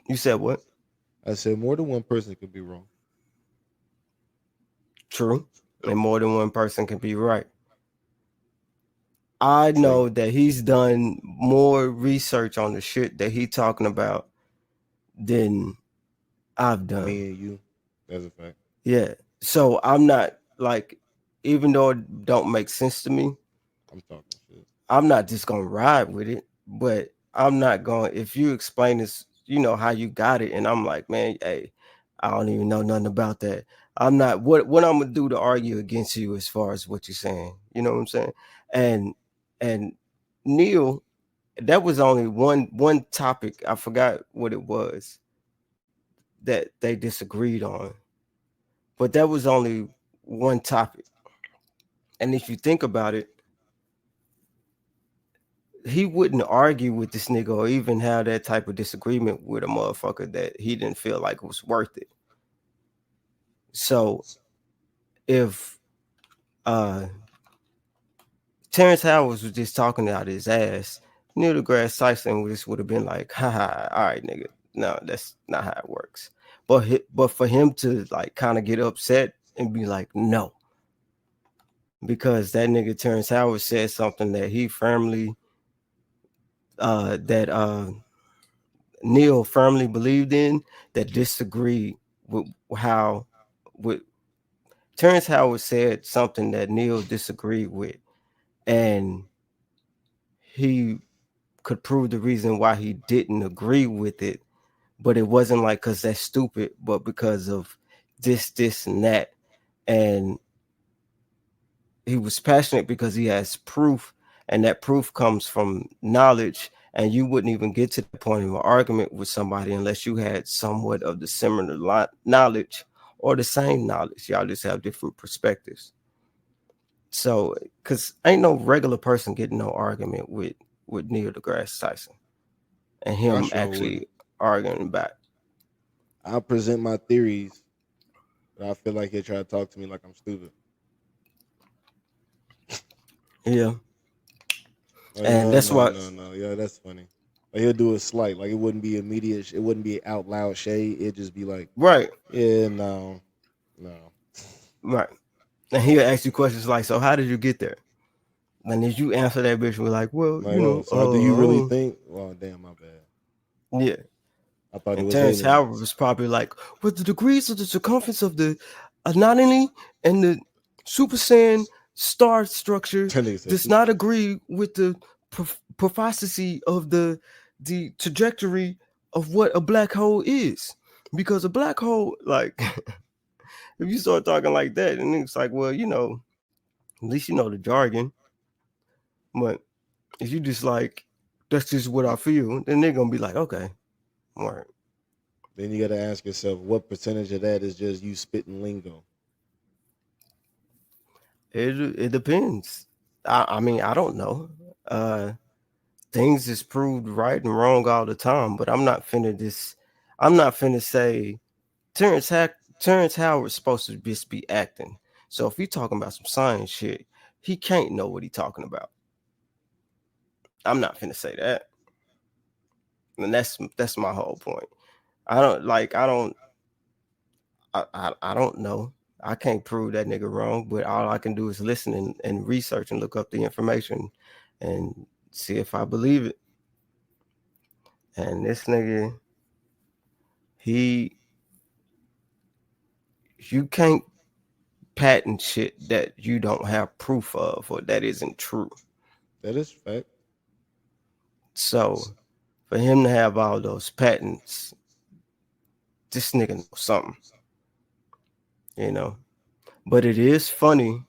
[SPEAKER 2] You said what?
[SPEAKER 1] I said more than one person could be wrong.
[SPEAKER 2] True. And more than one person can be right. I
[SPEAKER 1] True.
[SPEAKER 2] know that he's done more research on the shit that he talking about than I've done.
[SPEAKER 1] Me and you. That's a fact.
[SPEAKER 2] Yeah. So I'm not like, even though it don't make sense to me,
[SPEAKER 1] I'm talking shit.
[SPEAKER 2] I'm not just gonna ride with it, but I'm not going if you explain this, how you got it, and I'm like, man, hey, I don't even know nothing about that. I'm not what I'm gonna do to argue against you as far as what you're saying. You know what I'm saying? And and Neil, that was only one topic. I forgot what it was that they disagreed on, but that was only one topic. And if you think about it, he wouldn't argue with this nigga or even have that type of disagreement with a motherfucker that he didn't feel like was worth it. So if uh Terrence Howard was just talking out his ass. Neil deGrasse Tyson just would have been like, haha, all right, nigga. No, that's not how it works. But for him to like kind of get upset and be like, no, because that nigga Terrence Howard said something that he firmly that Neil firmly believed in that disagreed with how with Terrence Howard said something that Neil disagreed with, and he could prove the reason why he didn't agree with it, but it wasn't like because that's stupid, but because of this, and that. And he was passionate because he has proof, and that proof comes from knowledge. And you wouldn't even get to the point of an argument with somebody unless you had somewhat of the similar knowledge or the same knowledge. Y'all just have different perspectives. So, because ain't no regular person getting no argument with Neil deGrasse Tyson and
[SPEAKER 1] I
[SPEAKER 2] him
[SPEAKER 1] sure wouldn't.
[SPEAKER 2] actually arguing back.
[SPEAKER 1] I present my theories, but I feel like they try to talk to me like I'm stupid.
[SPEAKER 2] Yeah,
[SPEAKER 1] Like,
[SPEAKER 2] and
[SPEAKER 1] no,
[SPEAKER 2] that's
[SPEAKER 1] no,
[SPEAKER 2] what.
[SPEAKER 1] no, no. Yeah, that's funny. Like, he'll do a slight. Like, it wouldn't be immediate. It wouldn't be out loud shade. It'd just be like,
[SPEAKER 2] Right,
[SPEAKER 1] yeah, no, no.
[SPEAKER 2] right. And he'll ask you questions like, "So how did you get there?" And as you answer that bitch, we're like, "Well,
[SPEAKER 1] Like, oh, so do you really think? Well, damn, my bad.
[SPEAKER 2] yeah."
[SPEAKER 1] I thought it
[SPEAKER 2] And
[SPEAKER 1] was
[SPEAKER 2] Terrence Howard
[SPEAKER 1] aliens.
[SPEAKER 2] was probably like, "With the degrees of the circumference of the anomaly and the Super Saiyan star structure
[SPEAKER 1] That nigga said
[SPEAKER 2] does
[SPEAKER 1] super
[SPEAKER 2] not
[SPEAKER 1] saiyan.
[SPEAKER 2] agree with the prophecy of the trajectory of what a black hole is, because a black hole, like, if you start talking like that, and it's like, well, at least you know the jargon. But if you just like, that's just what I feel, then they're gonna be like, okay, all right.
[SPEAKER 1] Then you got to ask yourself, what percentage of that is just you spitting lingo?
[SPEAKER 2] It depends. I mean, I don't know. Uh, things is proved right and wrong all the time, but I'm not finna say Terrence Howard's supposed to just be acting. So if he talking about some science shit, he can't know what he talking about. I'm not finna say that, and that's my whole point. I don't know. I can't prove that nigga wrong, but all I can do is listen and research and look up the information and see if I believe it. And this nigga, he, you can't patent shit that you don't have proof of or that isn't true.
[SPEAKER 1] That is fact.
[SPEAKER 2] So for him to have all those patents, this nigga knows something, you know. But it is funny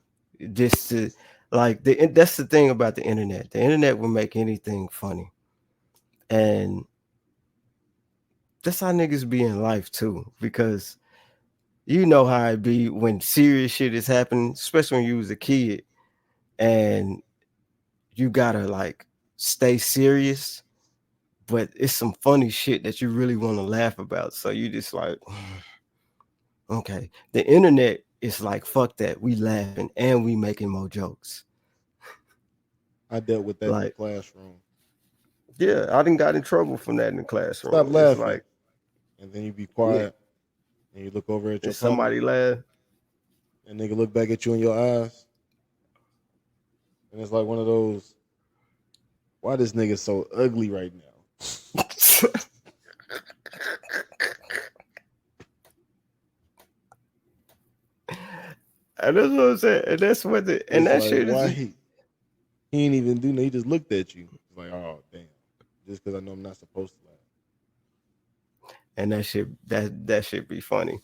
[SPEAKER 2] just to like that's the thing about the internet. The internet will make anything funny. And that's how niggas be in life too, because you know how it be when serious shit is happening, especially when you was a kid and you gotta like stay serious, but it's some funny shit that you really want to laugh about. So you just like, okay, the internet is like, fuck that. We laughing and we making more jokes.
[SPEAKER 1] I dealt with that in the
[SPEAKER 2] Like,
[SPEAKER 1] classroom.
[SPEAKER 2] yeah, I didn't got in trouble from that in the
[SPEAKER 1] Stop
[SPEAKER 2] classroom. It's
[SPEAKER 1] laughing,
[SPEAKER 2] like,
[SPEAKER 1] and then you be
[SPEAKER 2] yeah,
[SPEAKER 1] quiet, and you look over at your
[SPEAKER 2] and
[SPEAKER 1] partner,
[SPEAKER 2] somebody laugh.
[SPEAKER 1] and nigga look back at you in your eyes, and it's like one of those. Why this nigga so ugly right now?
[SPEAKER 2] And that's what I'm saying. And that's what and
[SPEAKER 1] It's
[SPEAKER 2] that
[SPEAKER 1] like
[SPEAKER 2] shit
[SPEAKER 1] why
[SPEAKER 2] is,
[SPEAKER 1] he ain't even do nothing. He just looked at you. It's like, oh damn, just because I know I'm not supposed to laugh.
[SPEAKER 2] and that shit be funny.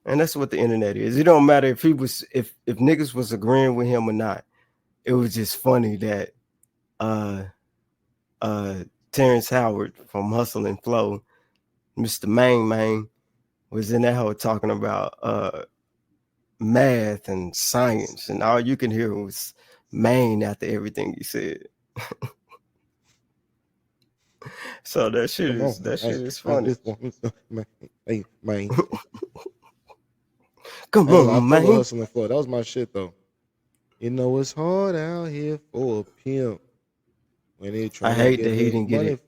[SPEAKER 2] And that's what the internet is. It don't matter if he was if niggas was agreeing with him or not. It was just funny that uh uh Terrence Howard from Hustle and Flow, Mr. Man, was in that hole talking about math and science, and all you can hear was Maine after everything he said. So
[SPEAKER 1] Come on,
[SPEAKER 2] that shit
[SPEAKER 1] hey,
[SPEAKER 2] is
[SPEAKER 1] I
[SPEAKER 2] funny.
[SPEAKER 1] just want to, man, hey, man.
[SPEAKER 2] Come
[SPEAKER 1] I ain't gonna lie, I
[SPEAKER 2] on,
[SPEAKER 1] follow
[SPEAKER 2] man.
[SPEAKER 1] Hustle and Flow. That was my shit though. You know it's hard out here for a pimp when they
[SPEAKER 2] I
[SPEAKER 1] trying to
[SPEAKER 2] hate
[SPEAKER 1] get
[SPEAKER 2] that he
[SPEAKER 1] his
[SPEAKER 2] didn't get
[SPEAKER 1] money.
[SPEAKER 2] it.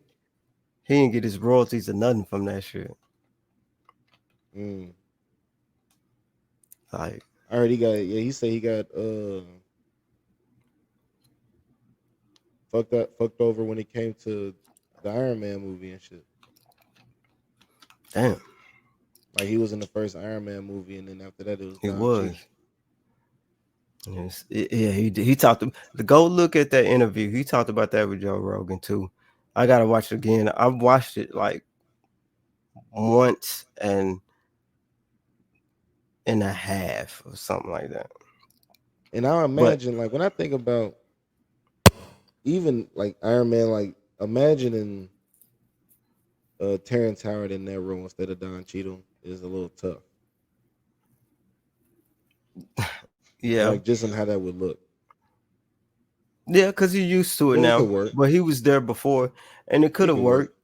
[SPEAKER 2] He didn't get his royalties or nothing from that shit.
[SPEAKER 1] Mm.
[SPEAKER 2] Like,
[SPEAKER 1] I heard he got. Yeah, he said he got fucked over when it came to the Iron Man movie and shit.
[SPEAKER 2] damn,
[SPEAKER 1] Like he was in the first Iron Man movie, and then after that it was
[SPEAKER 2] he
[SPEAKER 1] Don
[SPEAKER 2] was.
[SPEAKER 1] Cheadle.
[SPEAKER 2] Yes. Yeah, he talked to go look at that interview. He talked about that with Joe Rogan too. I gotta watch it again. I've watched it like once and a half or something like that.
[SPEAKER 1] And I
[SPEAKER 2] But
[SPEAKER 1] imagine, like when I think about even like Iron Man, like imagining Terrence Howard in that role instead of Don Cheadle is a little tough.
[SPEAKER 2] yeah,
[SPEAKER 1] Like just on how that would look.
[SPEAKER 2] yeah, because he's used to it
[SPEAKER 1] But it could
[SPEAKER 2] now.
[SPEAKER 1] work.
[SPEAKER 2] But he was there before, and it could
[SPEAKER 1] It
[SPEAKER 2] have
[SPEAKER 1] could work
[SPEAKER 2] worked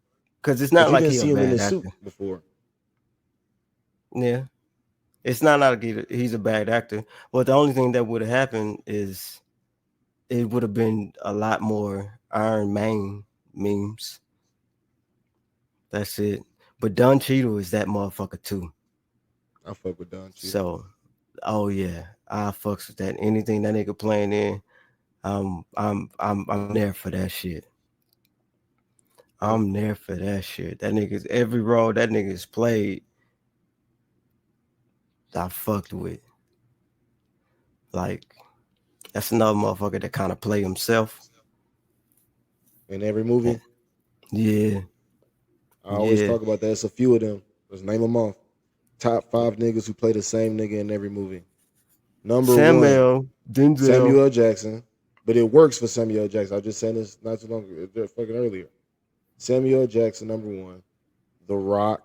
[SPEAKER 2] because it's
[SPEAKER 1] because
[SPEAKER 2] not
[SPEAKER 1] you
[SPEAKER 2] like
[SPEAKER 1] didn't
[SPEAKER 2] he a
[SPEAKER 1] see him in
[SPEAKER 2] bad
[SPEAKER 1] the suit
[SPEAKER 2] actor.
[SPEAKER 1] before.
[SPEAKER 2] Yeah, it's not like he's a bad actor. But the only thing that would have happened is it would have been a lot more Iron Man memes. That's it. But Don Cheadle is that motherfucker too.
[SPEAKER 1] I fuck with Don Cheadle.
[SPEAKER 2] So, oh yeah, I fucks with that. Anything that nigga playing in, I'm there for that shit.
[SPEAKER 1] Yeah.
[SPEAKER 2] I'm there for that shit. That nigga's every role that nigga's played, I fucked with. Like that's another motherfucker that kind of play himself.
[SPEAKER 1] In every
[SPEAKER 2] And,
[SPEAKER 1] movie,
[SPEAKER 2] yeah,
[SPEAKER 1] I always
[SPEAKER 2] yeah.
[SPEAKER 1] talk about that. It's a few of them. Let's name them off. Top five niggas who play the same nigga in every movie. Number one,
[SPEAKER 2] Samuel, Denzel.
[SPEAKER 1] Samuel L. Jackson. But it works for Samuel L. Jackson. I was just saying this not too long ago, just fucking earlier. Samuel L. Jackson, number one. The Rock.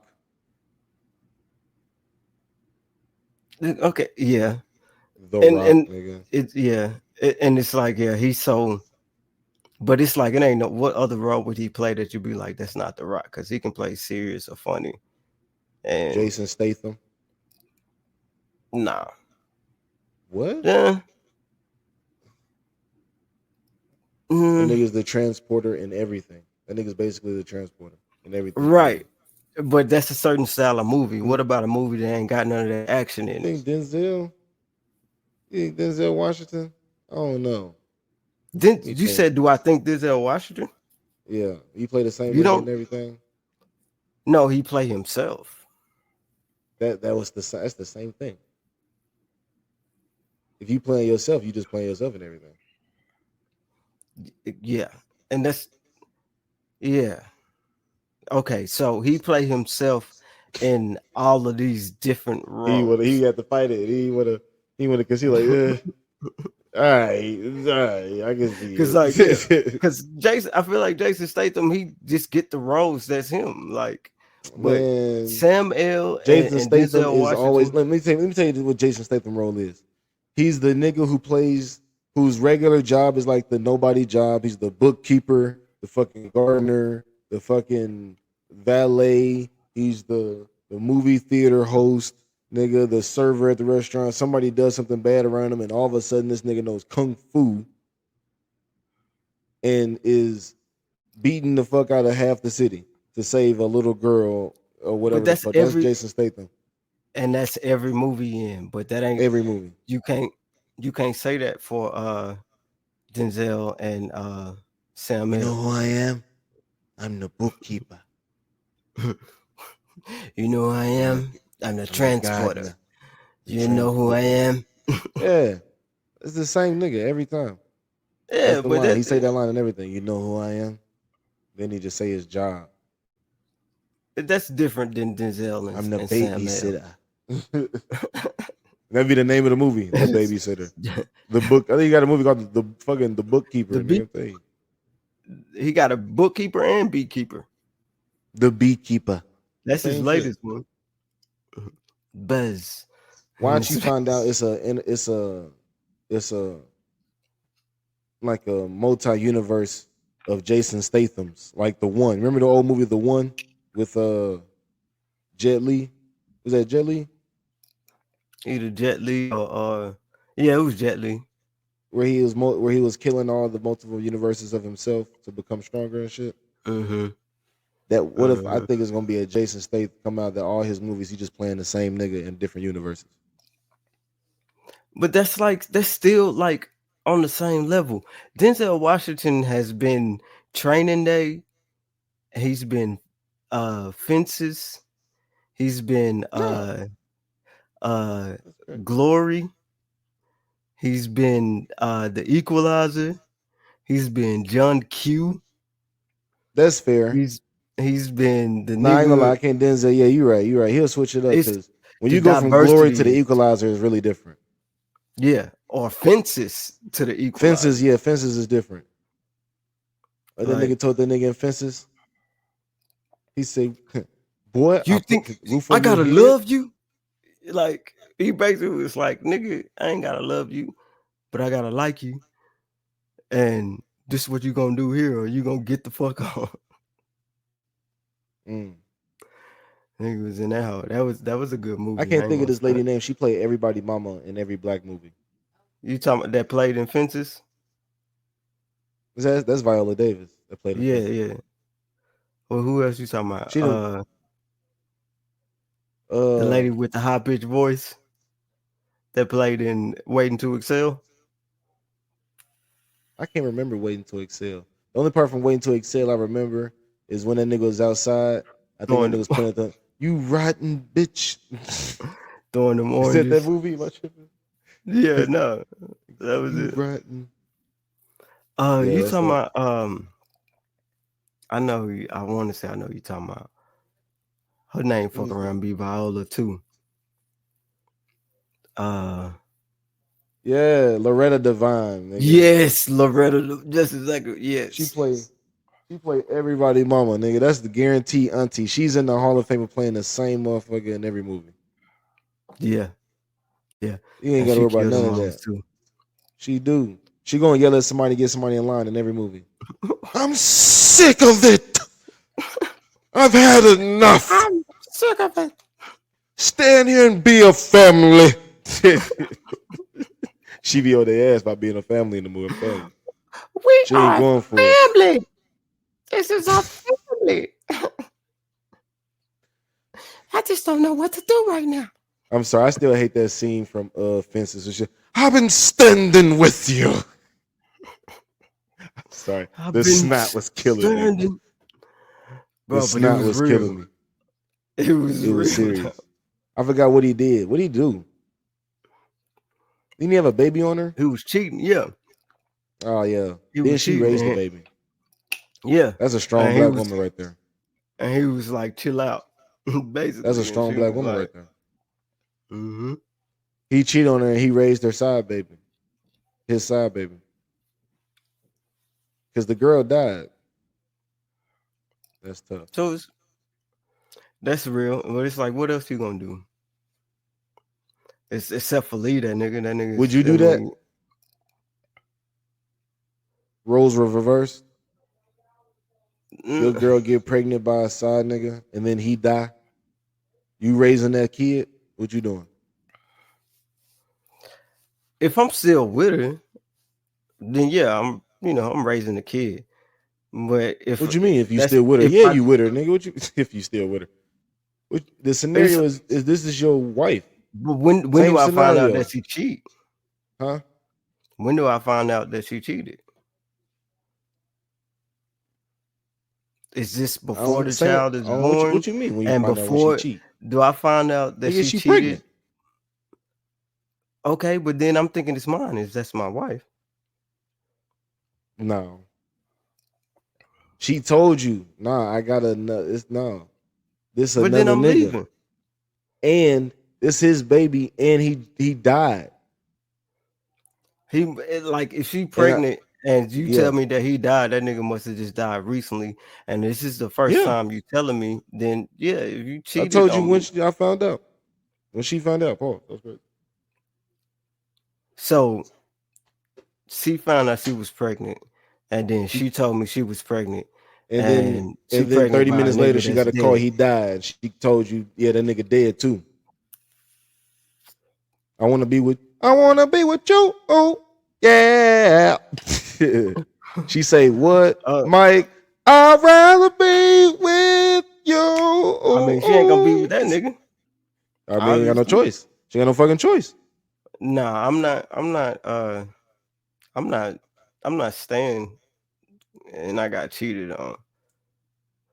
[SPEAKER 2] Okay, yeah,
[SPEAKER 1] The Rock,
[SPEAKER 2] and
[SPEAKER 1] nigga.
[SPEAKER 2] it's yeah, and it's like yeah, he's so. But it's like it ain't no what other role would he play that you be like that's not the Rock because he can play serious or funny and
[SPEAKER 1] Jason Statham.
[SPEAKER 2] nah,
[SPEAKER 1] What?
[SPEAKER 2] yeah,
[SPEAKER 1] That
[SPEAKER 2] mm,
[SPEAKER 1] nigga's the transporter in everything. That nigga's basically the transporter in everything he
[SPEAKER 2] right.
[SPEAKER 1] do.
[SPEAKER 2] But that's a certain style of movie.
[SPEAKER 1] Who
[SPEAKER 2] What about a movie that ain't got none of that action
[SPEAKER 1] you
[SPEAKER 2] in it?
[SPEAKER 1] think Denzel? You think Denzel Washington? I don't know.
[SPEAKER 2] Then
[SPEAKER 1] Let me
[SPEAKER 2] you
[SPEAKER 1] think.
[SPEAKER 2] said, do I think Denzel Washington?
[SPEAKER 1] Yeah. You play the same
[SPEAKER 2] You
[SPEAKER 1] nigga and
[SPEAKER 2] don't
[SPEAKER 1] everything.
[SPEAKER 2] know he play himself.
[SPEAKER 1] That was that's the same thing. If you playing yourself, you just playing yourself and everything.
[SPEAKER 2] Yeah, and that's yeah. Okay, so he play himself in all of these different
[SPEAKER 1] He
[SPEAKER 2] roles.
[SPEAKER 1] had to fight it. He would have cause he like, all right, I can see
[SPEAKER 2] Cause like yeah,
[SPEAKER 1] it.
[SPEAKER 2] cause Jason, I feel like Jason Statham, he just get the roles that's him. Like, but
[SPEAKER 1] Man,
[SPEAKER 2] Sam L
[SPEAKER 1] Jason
[SPEAKER 2] and
[SPEAKER 1] Statham
[SPEAKER 2] Denzel
[SPEAKER 1] is always.
[SPEAKER 2] Washington,
[SPEAKER 1] Let me tell you what Jason Statham role is. He's the nigga who plays whose regular job is like the nobody job. He's the bookkeeper, the fucking gardener, the fucking valet. He's the movie theater host, nigga, the server at the restaurant. Somebody does something bad around him, and all of a sudden this nigga knows kung fu and is beating the fuck out of half the city to save a little girl or
[SPEAKER 2] but
[SPEAKER 1] whatever the
[SPEAKER 2] that's
[SPEAKER 1] fuck. That's
[SPEAKER 2] every
[SPEAKER 1] Jason Statham.
[SPEAKER 2] and that's every movie in. But that ain't
[SPEAKER 1] Every movie.
[SPEAKER 2] you can't you can't say that for Denzel and Sam
[SPEAKER 1] You know
[SPEAKER 2] L.
[SPEAKER 1] who I am? I'm the bookkeeper.
[SPEAKER 2] You know who I
[SPEAKER 1] I'm the
[SPEAKER 2] am? I'm the
[SPEAKER 1] I'm the
[SPEAKER 2] transporter.
[SPEAKER 1] gardener. The
[SPEAKER 2] You know who I
[SPEAKER 1] transporter.
[SPEAKER 2] am?
[SPEAKER 1] Yeah. It's the same nigga every time. That's
[SPEAKER 2] Yeah,
[SPEAKER 1] the
[SPEAKER 2] but
[SPEAKER 1] line. He say that line and everything. You know who I am? Then he just say his job.
[SPEAKER 2] that's different than Denzel
[SPEAKER 1] I'm the
[SPEAKER 2] and Sam
[SPEAKER 1] babysitter. That'd be the name of the movie, The
[SPEAKER 2] L.
[SPEAKER 1] Babysitter. The book. I think you got a movie called the fucking The
[SPEAKER 2] the
[SPEAKER 1] Bookkeeper.
[SPEAKER 2] beat
[SPEAKER 1] Nigga, tell you.
[SPEAKER 2] he got a bookkeeper and beekeeper.
[SPEAKER 1] The Beekeeper.
[SPEAKER 2] That's his
[SPEAKER 1] Same shit.
[SPEAKER 2] latest one. Buzz.
[SPEAKER 1] Once you find out it's a like a multi universe of Jason Statham's, like the one. Remember the old movie The One with Jet Li? Was that Jet Li?
[SPEAKER 2] Either Jet Li or yeah, it was Jet Li.
[SPEAKER 1] where he was killing all the multiple universes of himself to become stronger and shit.
[SPEAKER 2] Mm-hmm.
[SPEAKER 1] That what if I think it's gonna be a Jason Statham come out that all his movies he just playing the same nigga in different universes.
[SPEAKER 2] But that's still like on the same level. Denzel Washington has been Training Day. He's been Fences. He's been
[SPEAKER 1] No,
[SPEAKER 2] uh
[SPEAKER 1] that's great.
[SPEAKER 2] Glory. He's been The Equalizer. He's been John Q.
[SPEAKER 1] That's fair.
[SPEAKER 2] He's he's been the
[SPEAKER 1] Nah, I ain't gonna lie.
[SPEAKER 2] nigga.
[SPEAKER 1] I can't Denzel. Yeah, you're right. You're right. He'll switch it up
[SPEAKER 2] It's
[SPEAKER 1] because when
[SPEAKER 2] the
[SPEAKER 1] you go from Glory to
[SPEAKER 2] diversity
[SPEAKER 1] the
[SPEAKER 2] is
[SPEAKER 1] Equalizer, is really different.
[SPEAKER 2] yeah, or Fences to the
[SPEAKER 1] Fences,
[SPEAKER 2] Equalizer.
[SPEAKER 1] yeah, Fences is different. Like that
[SPEAKER 2] Like
[SPEAKER 1] nigga told that nigga in Fences, he said, "Boy, I
[SPEAKER 2] you
[SPEAKER 1] put
[SPEAKER 2] think
[SPEAKER 1] the roof
[SPEAKER 2] I
[SPEAKER 1] on your
[SPEAKER 2] gotta
[SPEAKER 1] head."
[SPEAKER 2] love you? Like he basically was like, nigga, I ain't gotta love you, but I gotta like you. And this is what you gonna do here, or you gonna get the fuck on.
[SPEAKER 1] Mm.
[SPEAKER 2] Nigga was in that hoe. That was a good
[SPEAKER 1] I
[SPEAKER 2] movie. I
[SPEAKER 1] can't
[SPEAKER 2] ain't
[SPEAKER 1] think of
[SPEAKER 2] gonna
[SPEAKER 1] this lady
[SPEAKER 2] front.
[SPEAKER 1] name. She played everybody mama in every black movie.
[SPEAKER 2] You talking about that played in Fences?
[SPEAKER 1] That's Viola Davis that played in
[SPEAKER 2] Yeah,
[SPEAKER 1] Fences.
[SPEAKER 2] yeah. Well, who else you talking about?
[SPEAKER 1] She the
[SPEAKER 2] The
[SPEAKER 1] uh
[SPEAKER 2] lady with the high pitched voice that played in Waiting to Excel.
[SPEAKER 1] I can't remember Waiting to Excel. The only part from Waiting to Excel I remember is when that nigga was outside. I think that
[SPEAKER 2] Throwing
[SPEAKER 1] nigga was playing the "You rotten bitch."
[SPEAKER 2] throwing them
[SPEAKER 1] Is that
[SPEAKER 2] oranges.
[SPEAKER 1] movie? Am I tripping?
[SPEAKER 2] Yeah, no. That was
[SPEAKER 1] You
[SPEAKER 2] it.
[SPEAKER 1] rotten. Yeah,
[SPEAKER 2] You
[SPEAKER 1] that's
[SPEAKER 2] talking
[SPEAKER 1] that.
[SPEAKER 2] about I know I wanna say I know you talking about her name
[SPEAKER 1] Let
[SPEAKER 2] fuck
[SPEAKER 1] me see.
[SPEAKER 2] around be Viola too. Uh
[SPEAKER 1] Yeah, Loretta Devine, nigga.
[SPEAKER 2] yes, Loretta, just exactly.
[SPEAKER 1] She
[SPEAKER 2] Yes.
[SPEAKER 1] play she play everybody mama, nigga. That's the guarantee auntie. She's in the Hall of Fame playing the same motherfucker in every movie.
[SPEAKER 2] Yeah, yeah.
[SPEAKER 1] You ain't
[SPEAKER 2] And
[SPEAKER 1] gotta
[SPEAKER 2] she
[SPEAKER 1] worry about
[SPEAKER 2] killed
[SPEAKER 1] none
[SPEAKER 2] them
[SPEAKER 1] of
[SPEAKER 2] hoes
[SPEAKER 1] that.
[SPEAKER 2] too.
[SPEAKER 1] She do. She gonna yell at somebody, get somebody in line in every movie. I'm sick of it. I've had enough.
[SPEAKER 2] I'm sick of it.
[SPEAKER 1] Stand here and be a family. She be on their ass by being a family in the movie. I'm telling you.
[SPEAKER 2] We
[SPEAKER 1] She ain't
[SPEAKER 2] are
[SPEAKER 1] going for it.
[SPEAKER 2] family. This is our family. I just don't know what to do right now.
[SPEAKER 1] I'm sorry. I still hate that scene from Fences. It's just, I've been standing with you. I'm sorry.
[SPEAKER 2] I've
[SPEAKER 1] The
[SPEAKER 2] been
[SPEAKER 1] snot was killing me.
[SPEAKER 2] standing,
[SPEAKER 1] The
[SPEAKER 2] bro, but it
[SPEAKER 1] snot
[SPEAKER 2] was
[SPEAKER 1] was
[SPEAKER 2] real.
[SPEAKER 1] killing me.
[SPEAKER 2] It was
[SPEAKER 1] It was
[SPEAKER 2] real though.
[SPEAKER 1] serious. I forgot what he did. What did he do? Didn't he have a baby on her?
[SPEAKER 2] He was cheating. Yeah,
[SPEAKER 1] Oh yeah.
[SPEAKER 2] he
[SPEAKER 1] Then
[SPEAKER 2] was
[SPEAKER 1] she
[SPEAKER 2] cheating.
[SPEAKER 1] raised the
[SPEAKER 2] And
[SPEAKER 1] baby.
[SPEAKER 2] yeah,
[SPEAKER 1] That's a strong
[SPEAKER 2] and he
[SPEAKER 1] black
[SPEAKER 2] was
[SPEAKER 1] woman right there.
[SPEAKER 2] and he was like, chill out,
[SPEAKER 1] That's a
[SPEAKER 2] basically. And
[SPEAKER 1] strong
[SPEAKER 2] she
[SPEAKER 1] black
[SPEAKER 2] was
[SPEAKER 1] woman
[SPEAKER 2] like,
[SPEAKER 1] right there.
[SPEAKER 2] mm-hmm.
[SPEAKER 1] He cheated on her and he raised her side baby. His side baby. Because the girl died. That's tough.
[SPEAKER 2] So that's real. But it's like, what else you gonna do? It's except for Lee, that nigga. That
[SPEAKER 1] Would
[SPEAKER 2] nigga's.
[SPEAKER 1] you
[SPEAKER 2] I
[SPEAKER 1] do that?
[SPEAKER 2] mean,
[SPEAKER 1] Roles were reversed. Your
[SPEAKER 2] mm,
[SPEAKER 1] girl get pregnant by a side nigga and then he die. You raising that kid? What you doing?
[SPEAKER 2] if I'm still with her, then yeah, I'm raising a kid. But
[SPEAKER 1] What you mean if you
[SPEAKER 2] that's
[SPEAKER 1] still with her?
[SPEAKER 2] if
[SPEAKER 1] Yeah,
[SPEAKER 2] I
[SPEAKER 1] you with her, nigga. What you if you still with her? The
[SPEAKER 2] it's
[SPEAKER 1] scenario is this is your wife.
[SPEAKER 2] but when
[SPEAKER 1] Same
[SPEAKER 2] do I find out that
[SPEAKER 1] scenario.
[SPEAKER 2] she cheat?
[SPEAKER 1] Huh?
[SPEAKER 2] When do I find out that she cheated? Is this
[SPEAKER 1] I
[SPEAKER 2] before
[SPEAKER 1] don't
[SPEAKER 2] the
[SPEAKER 1] say
[SPEAKER 2] child is
[SPEAKER 1] I don't know
[SPEAKER 2] born?
[SPEAKER 1] what you mean when you
[SPEAKER 2] And
[SPEAKER 1] find out when she
[SPEAKER 2] before
[SPEAKER 1] cheat.
[SPEAKER 2] do I find out that
[SPEAKER 1] Nigga,
[SPEAKER 2] she
[SPEAKER 1] she
[SPEAKER 2] cheated?
[SPEAKER 1] pregnant.
[SPEAKER 2] Okay, but then I'm thinking it's mine, if that's my wife.
[SPEAKER 1] No. She told you, nah, I got it's no. This
[SPEAKER 2] But then
[SPEAKER 1] another
[SPEAKER 2] I'm
[SPEAKER 1] nigga.
[SPEAKER 2] leaving.
[SPEAKER 1] And it's his baby and he died.
[SPEAKER 2] Like if she
[SPEAKER 1] And I
[SPEAKER 2] pregnant and you
[SPEAKER 1] yeah.
[SPEAKER 2] tell me that he died, that nigga must have just died recently. And this is the first
[SPEAKER 1] Yeah.
[SPEAKER 2] time you telling me, then yeah, if you
[SPEAKER 1] I
[SPEAKER 2] cheated
[SPEAKER 1] told you
[SPEAKER 2] on
[SPEAKER 1] when
[SPEAKER 2] me.
[SPEAKER 1] I found out. When she found out, Paul. That's great.
[SPEAKER 2] So she found out she was pregnant, and then she told me she was pregnant, and she
[SPEAKER 1] And then
[SPEAKER 2] pregnant
[SPEAKER 1] 30
[SPEAKER 2] by a
[SPEAKER 1] minutes later
[SPEAKER 2] nigga
[SPEAKER 1] she
[SPEAKER 2] that's
[SPEAKER 1] got a call,
[SPEAKER 2] dead.
[SPEAKER 1] he died. She told you, yeah, that nigga dead too. I wanna be with you. Oh. Yeah. She say, what,
[SPEAKER 2] Uh,
[SPEAKER 1] Mike? I'd rather be with
[SPEAKER 2] I mean, she ain't gonna be with
[SPEAKER 1] you.
[SPEAKER 2] that nigga,
[SPEAKER 1] I mean, ain't got no
[SPEAKER 2] obviously.
[SPEAKER 1] choice. She got no fucking choice.
[SPEAKER 2] Nah, I'm not. I'm not. I'm not. I'm not staying. And I got cheated on.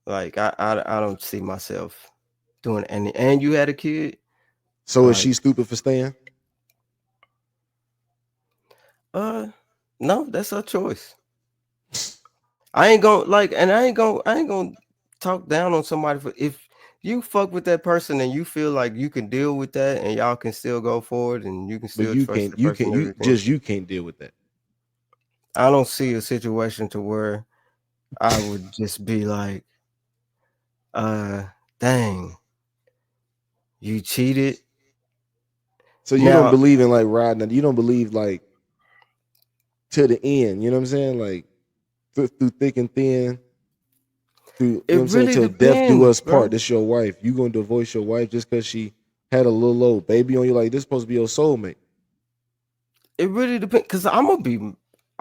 [SPEAKER 2] Like I don't see myself doing any. And you had a kid.
[SPEAKER 1] So is
[SPEAKER 2] Like
[SPEAKER 1] she stupid for staying?
[SPEAKER 2] uh, no, that's her choice. I ain't gonna like, and I ain't gonna talk down on somebody for if you fuck with that person and you feel like you can deal with that and y'all can still go forward and you can
[SPEAKER 1] But
[SPEAKER 2] still trust the person and everything.
[SPEAKER 1] you can't deal with that.
[SPEAKER 2] I don't see a situation to where I would just be like, uh, dang, you cheated.
[SPEAKER 1] So you don't
[SPEAKER 2] Now
[SPEAKER 1] believe in like riding. You don't believe like to the end. You know what I'm saying? Like through thick and thin. Through you know
[SPEAKER 2] it
[SPEAKER 1] what I'm saying?
[SPEAKER 2] really
[SPEAKER 1] Till death do
[SPEAKER 2] depends,
[SPEAKER 1] us part.
[SPEAKER 2] bro.
[SPEAKER 1] This your wife. You gonna divorce your wife just because she had a little old baby on you? Like this supposed to be your soulmate.
[SPEAKER 2] It really depends because I'm gonna be,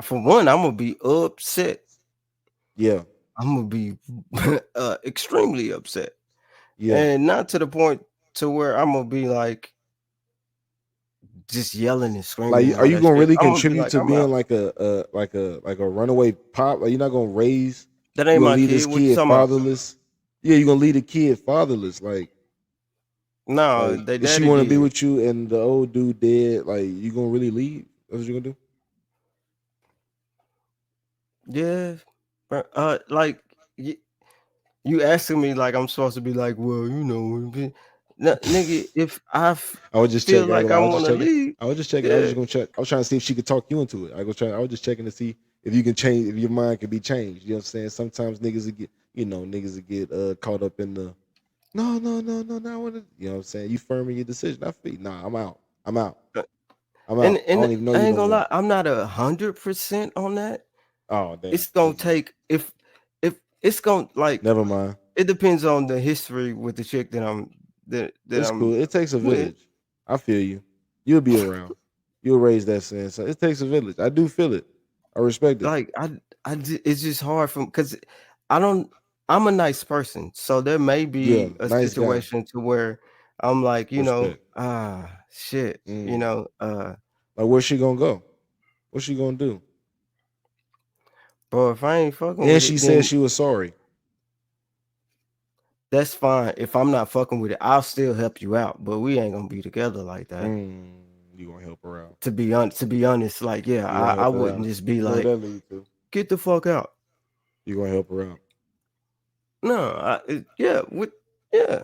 [SPEAKER 2] for one, I'm gonna be upset.
[SPEAKER 1] Yeah,
[SPEAKER 2] I'm gonna be extremely upset,
[SPEAKER 1] yeah.
[SPEAKER 2] and not to the point to where I'm gonna be like just yelling and screaming
[SPEAKER 1] Like,
[SPEAKER 2] and
[SPEAKER 1] are
[SPEAKER 2] all
[SPEAKER 1] you
[SPEAKER 2] that
[SPEAKER 1] gonna
[SPEAKER 2] shit.
[SPEAKER 1] really
[SPEAKER 2] I'm gonna be
[SPEAKER 1] contribute
[SPEAKER 2] like,
[SPEAKER 1] to
[SPEAKER 2] I'm
[SPEAKER 1] being
[SPEAKER 2] out.
[SPEAKER 1] like a runaway pop? Like, you're not gonna raise.
[SPEAKER 2] That
[SPEAKER 1] You
[SPEAKER 2] ain't
[SPEAKER 1] gonna
[SPEAKER 2] my
[SPEAKER 1] leave
[SPEAKER 2] kid.
[SPEAKER 1] this
[SPEAKER 2] What you
[SPEAKER 1] kid
[SPEAKER 2] talking about?
[SPEAKER 1] fatherless? Yeah, you gonna leave the kid fatherless.
[SPEAKER 2] No,
[SPEAKER 1] Like,
[SPEAKER 2] they
[SPEAKER 1] if she
[SPEAKER 2] daddy
[SPEAKER 1] want to be
[SPEAKER 2] did.
[SPEAKER 1] with you and the old dude dead, like, you gonna really leave? That's what you gonna do?
[SPEAKER 2] Yeah, bro. Like you asking me like I'm supposed to be like, well, nigga, if
[SPEAKER 1] I was just
[SPEAKER 2] feel
[SPEAKER 1] checking. I ain't
[SPEAKER 2] like
[SPEAKER 1] gonna
[SPEAKER 2] I
[SPEAKER 1] lie, I was
[SPEAKER 2] want
[SPEAKER 1] just
[SPEAKER 2] to
[SPEAKER 1] checking.
[SPEAKER 2] leave,
[SPEAKER 1] I was just checking. I was
[SPEAKER 2] yeah,
[SPEAKER 1] just gonna check. I was trying to see if she could talk you into it. I was just checking to see if you can change, if your mind can be changed. You know what I'm saying? Sometimes niggas will get, niggas will get caught up in the no, no, no, no, no. I want to, you know what I'm saying? You firm in your decision. I feel, nah, I'm out. I'm out.
[SPEAKER 2] Uh,
[SPEAKER 1] I'm
[SPEAKER 2] and
[SPEAKER 1] out. I
[SPEAKER 2] and
[SPEAKER 1] don't even know
[SPEAKER 2] I
[SPEAKER 1] you
[SPEAKER 2] ain't
[SPEAKER 1] no
[SPEAKER 2] gonna
[SPEAKER 1] more.
[SPEAKER 2] lie, I'm not 100% on that.
[SPEAKER 1] Oh damn.
[SPEAKER 2] It's gonna
[SPEAKER 1] Never mind.
[SPEAKER 2] take if it's gonna like
[SPEAKER 1] Never mind.
[SPEAKER 2] it depends on the history with the chick that
[SPEAKER 1] It's
[SPEAKER 2] I'm
[SPEAKER 1] cool. It takes a
[SPEAKER 2] with.
[SPEAKER 1] village. I feel you. You'll be around. You'll raise that sin. So it takes a village. I do feel it. I respect it.
[SPEAKER 2] Like it's just hard for because I don't. I'm a nice person, so there may
[SPEAKER 1] Yeah,
[SPEAKER 2] be a
[SPEAKER 1] nice guy.
[SPEAKER 2] situation to where I'm like,
[SPEAKER 1] Respect.
[SPEAKER 2] shit,
[SPEAKER 1] Mm. Like, where's she gonna go? What's she gonna do?
[SPEAKER 2] bro, if I ain't fucking
[SPEAKER 1] And
[SPEAKER 2] with
[SPEAKER 1] she
[SPEAKER 2] it,
[SPEAKER 1] said
[SPEAKER 2] then
[SPEAKER 1] she was sorry.
[SPEAKER 2] that's fine. If I'm not fucking with it, I'll still help you out, but we ain't gonna be together like that.
[SPEAKER 1] You gonna help her out.
[SPEAKER 2] To be honest, like, yeah,
[SPEAKER 1] You gonna
[SPEAKER 2] I
[SPEAKER 1] help her
[SPEAKER 2] wouldn't
[SPEAKER 1] out.
[SPEAKER 2] just be
[SPEAKER 1] You know what
[SPEAKER 2] like,
[SPEAKER 1] that lead to?
[SPEAKER 2] get the fuck out.
[SPEAKER 1] You gonna help her out.
[SPEAKER 2] No, yeah.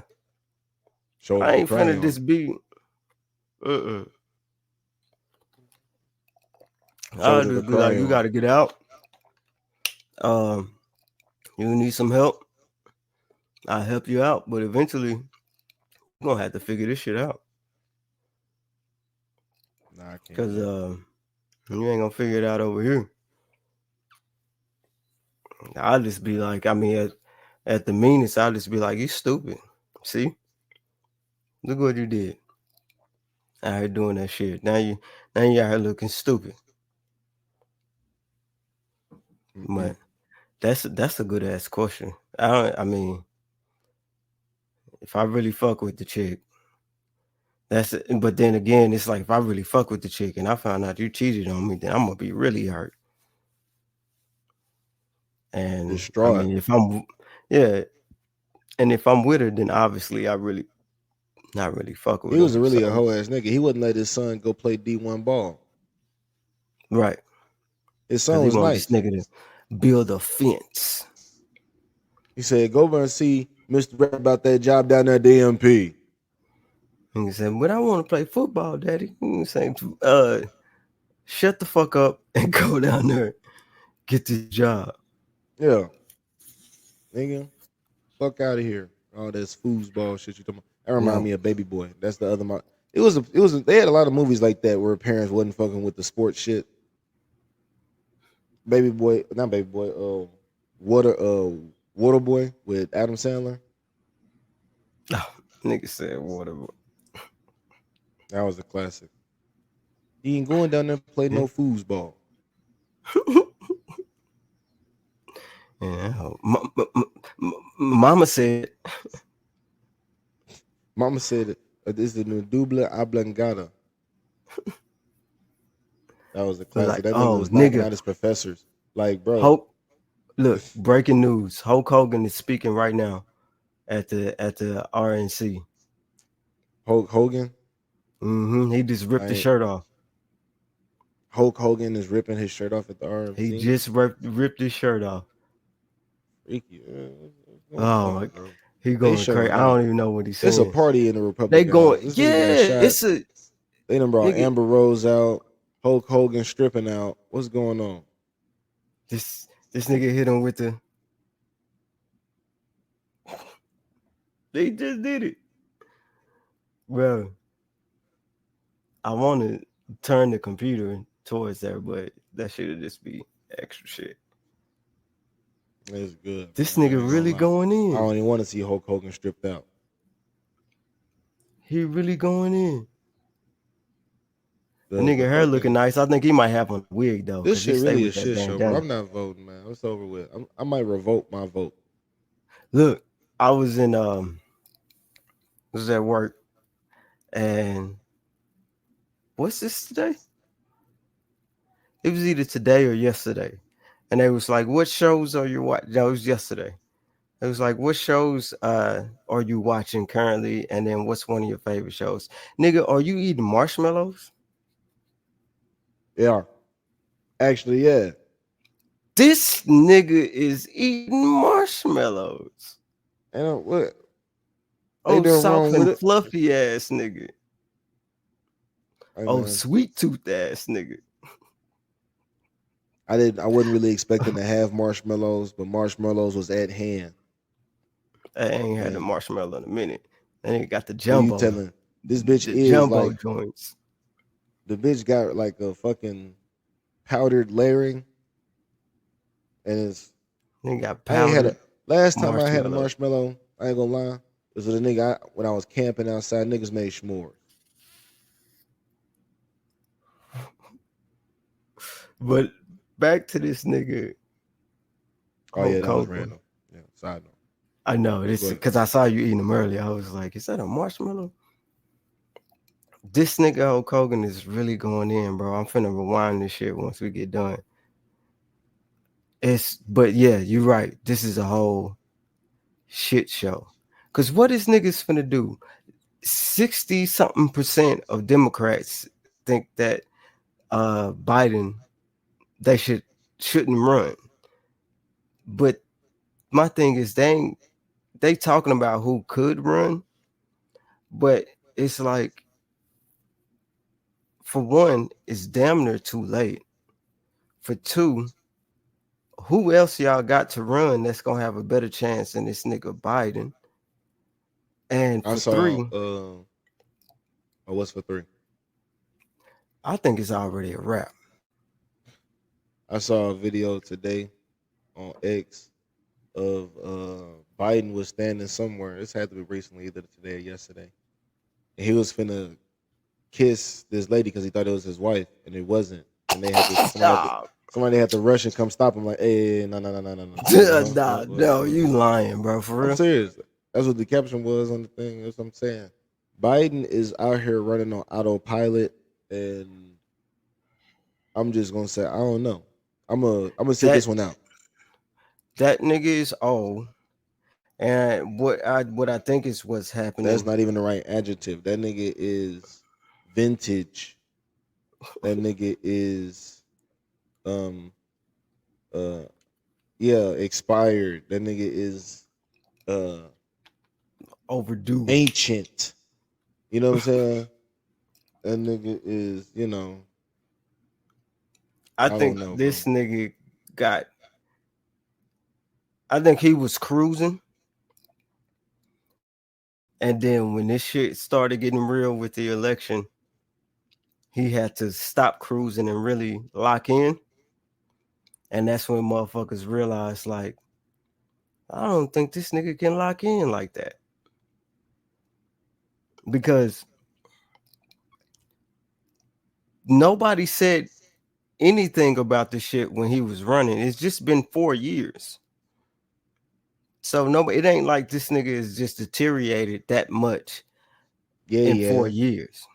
[SPEAKER 1] Shoulder
[SPEAKER 2] I
[SPEAKER 1] to
[SPEAKER 2] ain't
[SPEAKER 1] cry
[SPEAKER 2] finna
[SPEAKER 1] on.
[SPEAKER 2] just be. Uh-uh. I'll
[SPEAKER 1] Shoulder to
[SPEAKER 2] just be
[SPEAKER 1] cry
[SPEAKER 2] like, you
[SPEAKER 1] on.
[SPEAKER 2] gotta get out. Um, you need some help. I'll help you out, but eventually you're gonna have to figure this shit out.
[SPEAKER 1] Nah, I can't
[SPEAKER 2] Cause
[SPEAKER 1] yet.
[SPEAKER 2] you ain't gonna figure it out over here. I'll just be like, I mean, at the meanest, I'll just be like, you stupid. See, look what you did. Out here doing that shit. Now you out here looking stupid.
[SPEAKER 1] Mm-mm.
[SPEAKER 2] But that's a good ass question. I mean, if I really fuck with the chick, that's it. But then again, it's like if I really fuck with the chick and I found out you cheated on me, then I'm gonna be really hurt. And I
[SPEAKER 1] Distraught.
[SPEAKER 2] mean, yeah, and if I'm with her, then obviously I really not really fuck
[SPEAKER 1] He
[SPEAKER 2] with
[SPEAKER 1] was
[SPEAKER 2] her.
[SPEAKER 1] a really a
[SPEAKER 2] So
[SPEAKER 1] hoe ass nigga. He wouldn't let his son go play D1 ball.
[SPEAKER 2] right,
[SPEAKER 1] His
[SPEAKER 2] because
[SPEAKER 1] son
[SPEAKER 2] he
[SPEAKER 1] was
[SPEAKER 2] want this
[SPEAKER 1] nice.
[SPEAKER 2] nigga to build a fence.
[SPEAKER 1] He said, "Go over and see Mr. Red about that job down there at DMP."
[SPEAKER 2] And he said, "But I want to play football, Daddy." And he said, "Shut the fuck up and go down there get this job."
[SPEAKER 1] Yeah, nigga, fuck out of here. All this foosball shit you talking about. That remind
[SPEAKER 2] No,
[SPEAKER 1] me of Baby Boy. That's the other. They had a lot of movies like that where parents wasn't fucking with the sports shit. Baby Boy, not Baby Boy. Water. Water Boy with Adam Sandler.
[SPEAKER 2] nigga said whatever.
[SPEAKER 1] That was a classic. He ain't going down there and play no foosball.
[SPEAKER 2] Yeah. Mama said,
[SPEAKER 1] Mama said this is the double oblongata. That was a classic.
[SPEAKER 2] like,
[SPEAKER 1] That nigga
[SPEAKER 2] oh,
[SPEAKER 1] was knocking
[SPEAKER 2] nigga,
[SPEAKER 1] out his professors. Like, bro,
[SPEAKER 2] Hulk. Look, breaking news. Hulk Hogan is speaking right now at the RNC.
[SPEAKER 1] Hulk Hogan.
[SPEAKER 2] He just
[SPEAKER 1] I
[SPEAKER 2] ripped the
[SPEAKER 1] ain't,
[SPEAKER 2] shirt off.
[SPEAKER 1] Hulk Hogan is ripping his shirt off at the
[SPEAKER 2] He
[SPEAKER 1] RMC.
[SPEAKER 2] just ripped his shirt off.
[SPEAKER 1] Freaky. What's going
[SPEAKER 2] Oh
[SPEAKER 1] on,
[SPEAKER 2] my,
[SPEAKER 1] bro?
[SPEAKER 2] he
[SPEAKER 1] They
[SPEAKER 2] going crazy.
[SPEAKER 1] showing
[SPEAKER 2] I
[SPEAKER 1] out.
[SPEAKER 2] don't even know what he's
[SPEAKER 1] It's a
[SPEAKER 2] saying.
[SPEAKER 1] party in the
[SPEAKER 2] They
[SPEAKER 1] Republican House.
[SPEAKER 2] going,
[SPEAKER 1] This nigga got
[SPEAKER 2] yeah,
[SPEAKER 1] shot.
[SPEAKER 2] it's a
[SPEAKER 1] They done brought
[SPEAKER 2] nigga.
[SPEAKER 1] Amber Rose out. Hulk Hogan stripping out. What's going on?
[SPEAKER 2] This nigga hit him with the. They just did it. Well, I want to turn the computer towards there, but that should just be extra shit.
[SPEAKER 1] It's good,
[SPEAKER 2] This
[SPEAKER 1] man. I
[SPEAKER 2] nigga
[SPEAKER 1] ain't gonna
[SPEAKER 2] really
[SPEAKER 1] lie.
[SPEAKER 2] going
[SPEAKER 1] I
[SPEAKER 2] in.
[SPEAKER 1] don't even want to see Hulk Hogan stripped out.
[SPEAKER 2] He really going in. The
[SPEAKER 1] The
[SPEAKER 2] nigga hair looking
[SPEAKER 1] fucking
[SPEAKER 2] nice. I think he might have on a wig though,
[SPEAKER 1] this
[SPEAKER 2] cause he
[SPEAKER 1] shit
[SPEAKER 2] stay
[SPEAKER 1] really a
[SPEAKER 2] with that
[SPEAKER 1] shit show, bro.
[SPEAKER 2] bandana.
[SPEAKER 1] I'm not voting, man. It's over with. I might revoke my vote.
[SPEAKER 2] Look, I was at work, and what's this today? It was either today or yesterday, and they was like, "What shows are you watching?" No, it was yesterday. It was like, "What shows are you watching currently?" And then, "What's one of your favorite shows?" Nigga, are you eating marshmallows?
[SPEAKER 1] Yeah, actually, yeah.
[SPEAKER 2] This nigga is eating marshmallows.
[SPEAKER 1] And what they
[SPEAKER 2] Oh,
[SPEAKER 1] doing
[SPEAKER 2] soft
[SPEAKER 1] wrong with
[SPEAKER 2] and
[SPEAKER 1] it?
[SPEAKER 2] fluffy ass nigga.
[SPEAKER 1] Hey,
[SPEAKER 2] Oh,
[SPEAKER 1] man.
[SPEAKER 2] sweet tooth ass nigga.
[SPEAKER 1] I wasn't really expecting to have marshmallows, but marshmallows was at hand.
[SPEAKER 2] I ain't had a
[SPEAKER 1] And
[SPEAKER 2] marshmallow in a minute. And he got
[SPEAKER 1] who you telling? This bitch
[SPEAKER 2] the
[SPEAKER 1] is
[SPEAKER 2] jumbo
[SPEAKER 1] like
[SPEAKER 2] joints.
[SPEAKER 1] the bitch got like a fucking powdered layering, and it's
[SPEAKER 2] He got
[SPEAKER 1] I ain't had a
[SPEAKER 2] powdered
[SPEAKER 1] last time I had a
[SPEAKER 2] marshmallow.
[SPEAKER 1] marshmallow. I ain't gonna lie. It was with a nigga when I was camping outside. Niggas made s'mores.
[SPEAKER 2] But back to this nigga
[SPEAKER 1] Oh yeah,
[SPEAKER 2] Hulk
[SPEAKER 1] that was
[SPEAKER 2] Hogan.
[SPEAKER 1] random. Yeah, side note.
[SPEAKER 2] I know this
[SPEAKER 1] But
[SPEAKER 2] because I saw you eating them earlier. I was like, is that a marshmallow? This nigga Hulk Hogan is really going in, bro. I'm finna rewind this shit once we get done. But yeah, you're right. This is a whole shit show. Cause what is niggas finna do? 60 something percent of Democrats think that Biden they shouldn't run. But my thing is they talking about who could run, but it's like for one, it's damn near too late. For two, who else y'all got to run that's gonna have a better chance than this nigga Biden? And
[SPEAKER 1] I
[SPEAKER 2] for
[SPEAKER 1] saw
[SPEAKER 2] three,
[SPEAKER 1] what's for three?
[SPEAKER 2] I think it's already a wrap.
[SPEAKER 1] I saw a video today on X of Biden was standing somewhere. This had to be recently, either today or yesterday. And he was finna kiss this lady because he thought it was his wife, and it wasn't. And they had to
[SPEAKER 2] Stop.
[SPEAKER 1] somebody had to rush and come stop him. Like, hey, no, no, no, no, no, no. I'm like, huh?
[SPEAKER 2] Nah, no, you lying, bro. For
[SPEAKER 1] I'm
[SPEAKER 2] real.
[SPEAKER 1] serious. That's what the caption was on the thing. That's what I'm saying. Biden is out here running on autopilot, and I'm just gonna say I don't know. I'm gonna sit
[SPEAKER 2] That
[SPEAKER 1] this one out.
[SPEAKER 2] that nigga is old. And what I think is what's
[SPEAKER 1] That's
[SPEAKER 2] happening.
[SPEAKER 1] not even the right adjective. That nigga is vintage. That nigga is um uh yeah, expired. That nigga is uh
[SPEAKER 2] Overdue.
[SPEAKER 1] ancient. You know what I'm saying? That nigga is,
[SPEAKER 2] I
[SPEAKER 1] I don't
[SPEAKER 2] think
[SPEAKER 1] know, bro.
[SPEAKER 2] this nigga got. I think he was cruising, and then when this shit started getting real with the election, he had to stop cruising and really lock in. And that's when motherfuckers realized, like, I don't think this nigga can lock in like that. Because nobody said anything about the shit when he was running. It's just been 4 years. So nobody, it ain't like this nigga is just deteriorated that much
[SPEAKER 1] Yeah,
[SPEAKER 2] in
[SPEAKER 1] he
[SPEAKER 2] four
[SPEAKER 1] has.
[SPEAKER 2] years.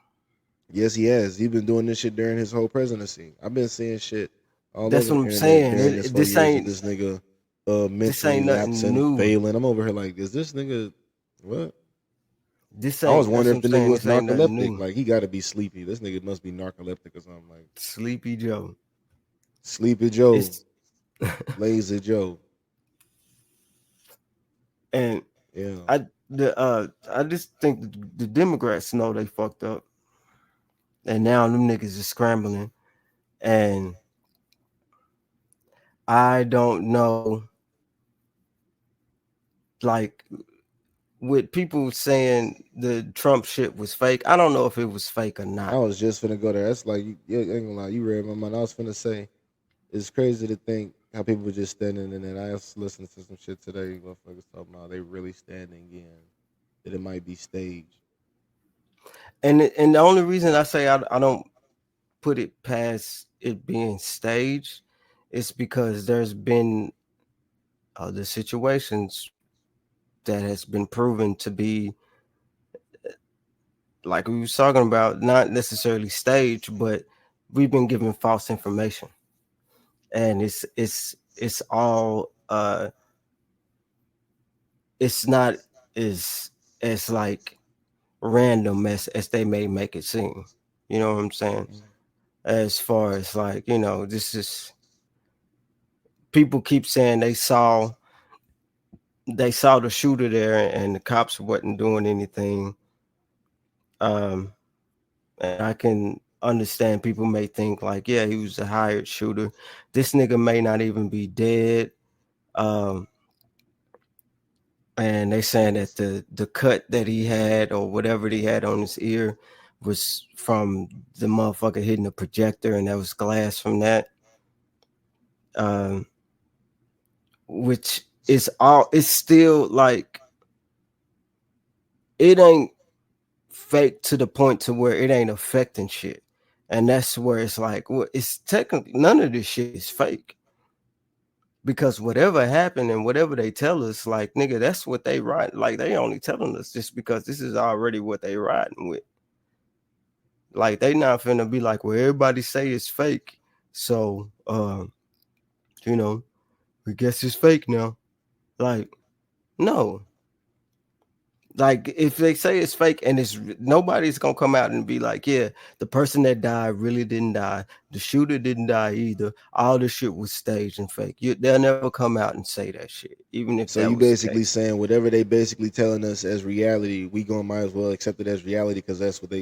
[SPEAKER 1] Yes, he has. He's been doing this shit during his whole presidency. I've been seeing shit all
[SPEAKER 2] That's
[SPEAKER 1] over
[SPEAKER 2] what
[SPEAKER 1] the
[SPEAKER 2] I'm
[SPEAKER 1] internet
[SPEAKER 2] saying.
[SPEAKER 1] during this 4 years of this nigga
[SPEAKER 2] This ain't
[SPEAKER 1] mentally
[SPEAKER 2] nothing
[SPEAKER 1] lapsing,
[SPEAKER 2] new.
[SPEAKER 1] failing. I'm over here like, is this nigga what?
[SPEAKER 2] This
[SPEAKER 1] I was
[SPEAKER 2] ain't. That's
[SPEAKER 1] wondering
[SPEAKER 2] what
[SPEAKER 1] if
[SPEAKER 2] I'm
[SPEAKER 1] the nigga
[SPEAKER 2] saying.
[SPEAKER 1] was
[SPEAKER 2] This ain't nothing
[SPEAKER 1] narcoleptic.
[SPEAKER 2] new.
[SPEAKER 1] Like he got to be sleepy. This nigga must be narcoleptic or something. Like
[SPEAKER 2] Sleepy Joe.
[SPEAKER 1] Sleepy Joe,
[SPEAKER 2] It's
[SPEAKER 1] Lazy Joe.
[SPEAKER 2] and
[SPEAKER 1] Yeah,
[SPEAKER 2] I just think the Democrats know they fucked up, and now them niggas is scrambling, and I don't know, like with people saying the Trump shit was fake. I don't know if it was fake or
[SPEAKER 1] I
[SPEAKER 2] not.
[SPEAKER 1] was just finna go there. That's like, you ain't gonna lie. You read my mind. I was finna say it's crazy to think how people were just standing in it. I was listening to some shit today. Motherfuckers talking about they really standing in that it might be staged.
[SPEAKER 2] And the only reason I say I don't put it past it being staged is because there's been other situations that has been proven to be, like we was talking about, not necessarily staged, but we've been given false information, and it's all it's not as like random as they may make it seem. You know what I'm saying?
[SPEAKER 1] Mm.
[SPEAKER 2] As far as like, this is, people keep saying they saw the shooter there and the cops wasn't doing anything. Um, and I can understand people may think like, yeah, he was a hired shooter. This nigga may not even be dead. Um, and they saying that the cut that he had or whatever he had on his ear was from the motherfucker hitting the projector, and that was glass from that. Um, which is all, it's still like, it ain't fake to the point to where it ain't affecting shit. And that's where it's like, well, it's technically none of this shit is fake, because whatever happened and whatever they tell us, like, nigga, that's what they write. Like, they only telling us just because this is already what they riding with. Like, they not finna be like, well, everybody say it's fake, so you know we guess it's fake now. Like, no. Like, if they say it's fake, and it's, nobody's gonna come out and be like, yeah, the person that died really didn't die, the shooter didn't die either, all this shit was staged and fake. They'll never come out and say that shit, even if
[SPEAKER 1] So
[SPEAKER 2] that
[SPEAKER 1] you
[SPEAKER 2] was the
[SPEAKER 1] basically
[SPEAKER 2] case.
[SPEAKER 1] saying whatever they basically telling us as reality, we gonna might as well accept it as reality because that's what the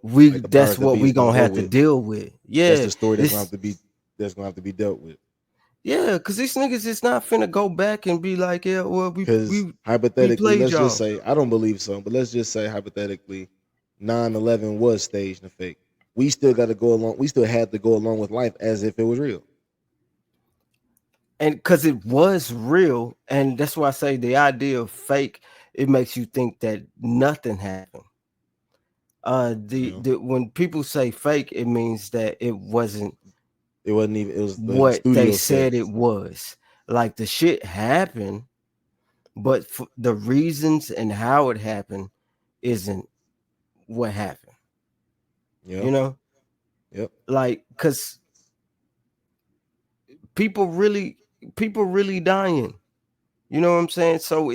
[SPEAKER 2] We
[SPEAKER 1] like the powers
[SPEAKER 2] That's
[SPEAKER 1] that
[SPEAKER 2] what
[SPEAKER 1] be
[SPEAKER 2] we
[SPEAKER 1] is gonna
[SPEAKER 2] gonna
[SPEAKER 1] go
[SPEAKER 2] have to
[SPEAKER 1] with.
[SPEAKER 2] deal with.
[SPEAKER 1] That's
[SPEAKER 2] Yeah,
[SPEAKER 1] the story
[SPEAKER 2] this
[SPEAKER 1] that's gonna have to be dealt with.
[SPEAKER 2] yeah, because these niggas is not finna go back and be like, yeah, well, we
[SPEAKER 1] Because
[SPEAKER 2] we we
[SPEAKER 1] hypothetically,
[SPEAKER 2] played
[SPEAKER 1] let's just
[SPEAKER 2] y'all.
[SPEAKER 1] say I don't believe so, but let's just say hypothetically, 9/11 was staged and fake. We still got to go along. We still had to go along with life as if it was real.
[SPEAKER 2] And because it was real, and that's why I say the idea of fake, it makes you think that nothing happened.
[SPEAKER 1] You know,
[SPEAKER 2] The when people say fake, it means that it wasn't
[SPEAKER 1] it wasn't even. It was the
[SPEAKER 2] what they
[SPEAKER 1] studio
[SPEAKER 2] said it
[SPEAKER 1] sets.
[SPEAKER 2] was. Like, the shit happened, but the reasons and how it happened isn't what happened. You
[SPEAKER 1] Yep.
[SPEAKER 2] know,
[SPEAKER 1] Yep.
[SPEAKER 2] like, because people really people really dying. You know what I'm saying? So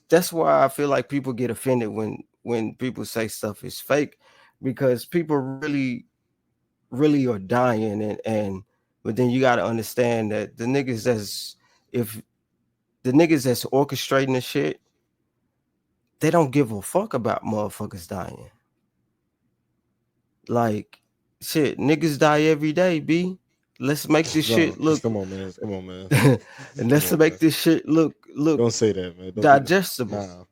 [SPEAKER 2] that's why I feel like people get offended when people say stuff is fake, because people really are dying, and but then you got to understand that if the niggas that's orchestrating the shit, they don't give a fuck about motherfuckers dying. Like, shit, niggas die every day, B. Let's make this
[SPEAKER 1] No,
[SPEAKER 2] shit look
[SPEAKER 1] come on, man. Come on, man.
[SPEAKER 2] and
[SPEAKER 1] Come
[SPEAKER 2] let's
[SPEAKER 1] on, man.
[SPEAKER 2] make this shit look
[SPEAKER 1] Don't say that, man. Don't do that.
[SPEAKER 2] digestible.
[SPEAKER 1] Nah.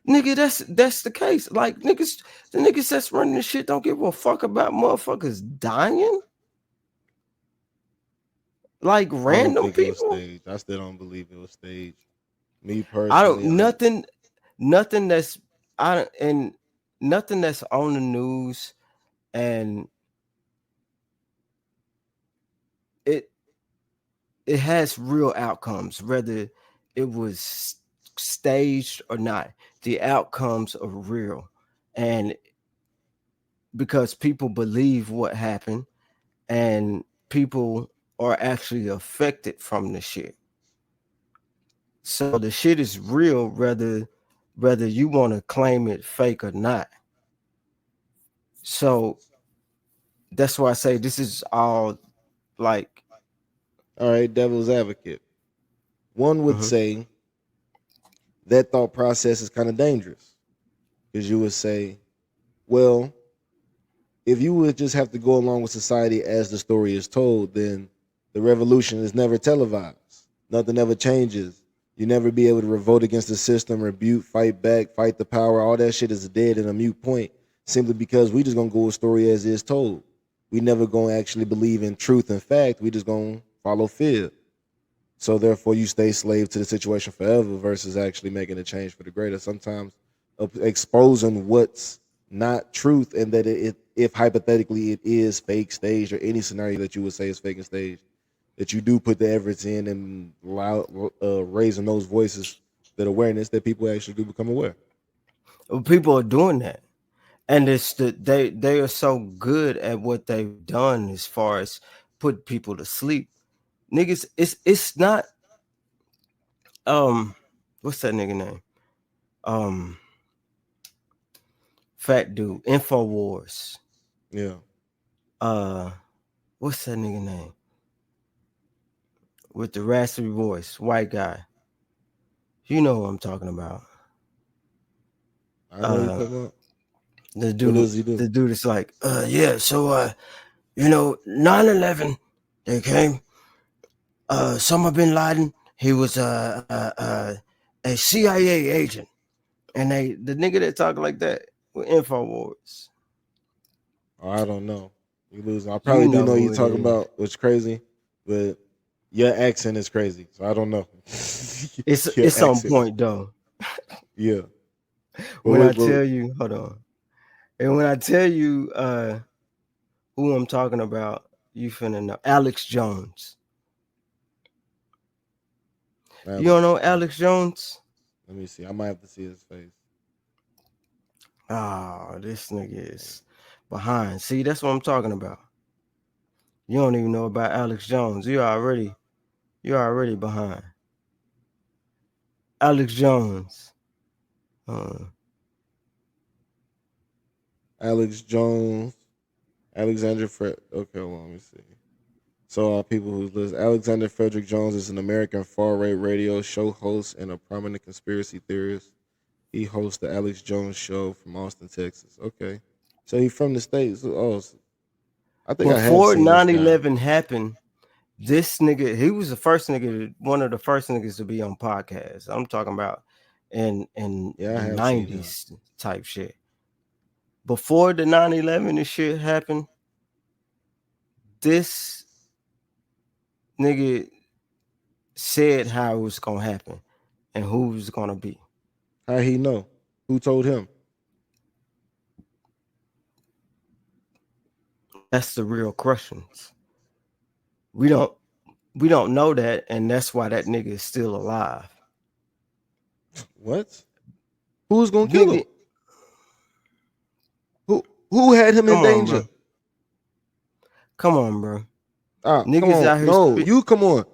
[SPEAKER 2] Nigga, that's the case. Like, the niggas that's running this shit don't give a fuck about motherfuckers dying. Like,
[SPEAKER 1] I don't
[SPEAKER 2] random
[SPEAKER 1] think it was
[SPEAKER 2] people.
[SPEAKER 1] staged. I still don't believe it was staged. Me
[SPEAKER 2] I don't
[SPEAKER 1] personally, I'm
[SPEAKER 2] nothing nothing that's I and nothing that's on the news. and it it has real outcomes, whether it was staged or not. The outcomes are real, and because people believe what happened, and people are actually affected from the shit. So the shit is real, whether you want to claim it fake or not. So that's why I say this is all like,
[SPEAKER 1] All right, devil's advocate. One would
[SPEAKER 2] mhm.
[SPEAKER 1] say that thought process is kind of dangerous because you would say, well, if you would just have to go along with society as the story is told, then the revolution is never televised. Nothing ever changes. You never be able to revolt against the system, rebuke, fight back, fight the power. All that shit is dead and a mute point simply because we just gonna go with story as is told. We never gonna actually believe in truth and fact. We just gonna follow fear. So therefore, you stay slave to the situation forever versus actually making a change for the greater. Sometimes exposing what's not truth and that if hypothetically it is fake staged or any scenario that you would say is fake and staged, that you do put the efforts in and raising those voices, that awareness that people actually do become aware.
[SPEAKER 2] People are doing that, and they are so good at what they've done as far as put people to sleep. Niggas, it's not what's that nigga name? Um, Fat dude, Infowars.
[SPEAKER 1] Yeah,
[SPEAKER 2] Uh, what's that nigga name with the raspy voice, white guy? You know what I'm talking about.
[SPEAKER 1] I know you
[SPEAKER 2] Uh,
[SPEAKER 1] talking about.
[SPEAKER 2] the
[SPEAKER 1] What
[SPEAKER 2] dude,
[SPEAKER 1] does he do?
[SPEAKER 2] the dude is like, yeah. So, 9/11, they came. Osama bin Laden, he was a CIA agent, and the nigga that talk like that with Infowars.
[SPEAKER 1] Oh, I don't know. You losing. I
[SPEAKER 2] You
[SPEAKER 1] probably do
[SPEAKER 2] know
[SPEAKER 1] know you
[SPEAKER 2] who it
[SPEAKER 1] talking
[SPEAKER 2] is.
[SPEAKER 1] about what's crazy, but your accent is crazy. So I don't know. Your
[SPEAKER 2] It's on
[SPEAKER 1] accent is
[SPEAKER 2] point though.
[SPEAKER 1] yeah. But
[SPEAKER 2] When I
[SPEAKER 1] what
[SPEAKER 2] tell you, hold on, and when I tell you who I'm talking about, you finna know Alex Jones. You don't
[SPEAKER 1] Alex
[SPEAKER 2] know
[SPEAKER 1] Jones?
[SPEAKER 2] Alex Jones?
[SPEAKER 1] Let me see. I might have to see his face.
[SPEAKER 2] Oh, this nigga is behind. See, that's what I'm talking about. You don't even know about Alex Jones. You're already behind. Alex Jones. Uh,
[SPEAKER 1] Alex Jones, Alexander Fred. Okay, well, let me see. So, people who listen, Alexander Frederick Jones is an American far-right radio show host and a prominent conspiracy theorist. He hosts the Alex Jones Show from Austin, Texas. Okay, so he's from the states. Oh, I think I have
[SPEAKER 2] Before
[SPEAKER 1] seen this guy.
[SPEAKER 2] 9/11 happened, this nigga, he was the first nigga, one of the first niggas to be on podcasts. I'm talking about in
[SPEAKER 1] Yeah, I
[SPEAKER 2] the
[SPEAKER 1] have seen him.
[SPEAKER 2] 90s type shit. Before the 9/11 and shit happened, this nigga said how it was gonna happen and who was gonna be.
[SPEAKER 1] How he know? Who told him?
[SPEAKER 2] That's the real questions. We don't we don't know that, and that's why that nigga is still alive.
[SPEAKER 1] What? Who was gonna kill him?
[SPEAKER 2] Nigga,
[SPEAKER 1] Who had him in
[SPEAKER 2] come on,
[SPEAKER 1] danger?
[SPEAKER 2] bro. Come on, bro.
[SPEAKER 1] Ah, come
[SPEAKER 2] Niggas
[SPEAKER 1] on.
[SPEAKER 2] out here
[SPEAKER 1] No,
[SPEAKER 2] spit.
[SPEAKER 1] you come on.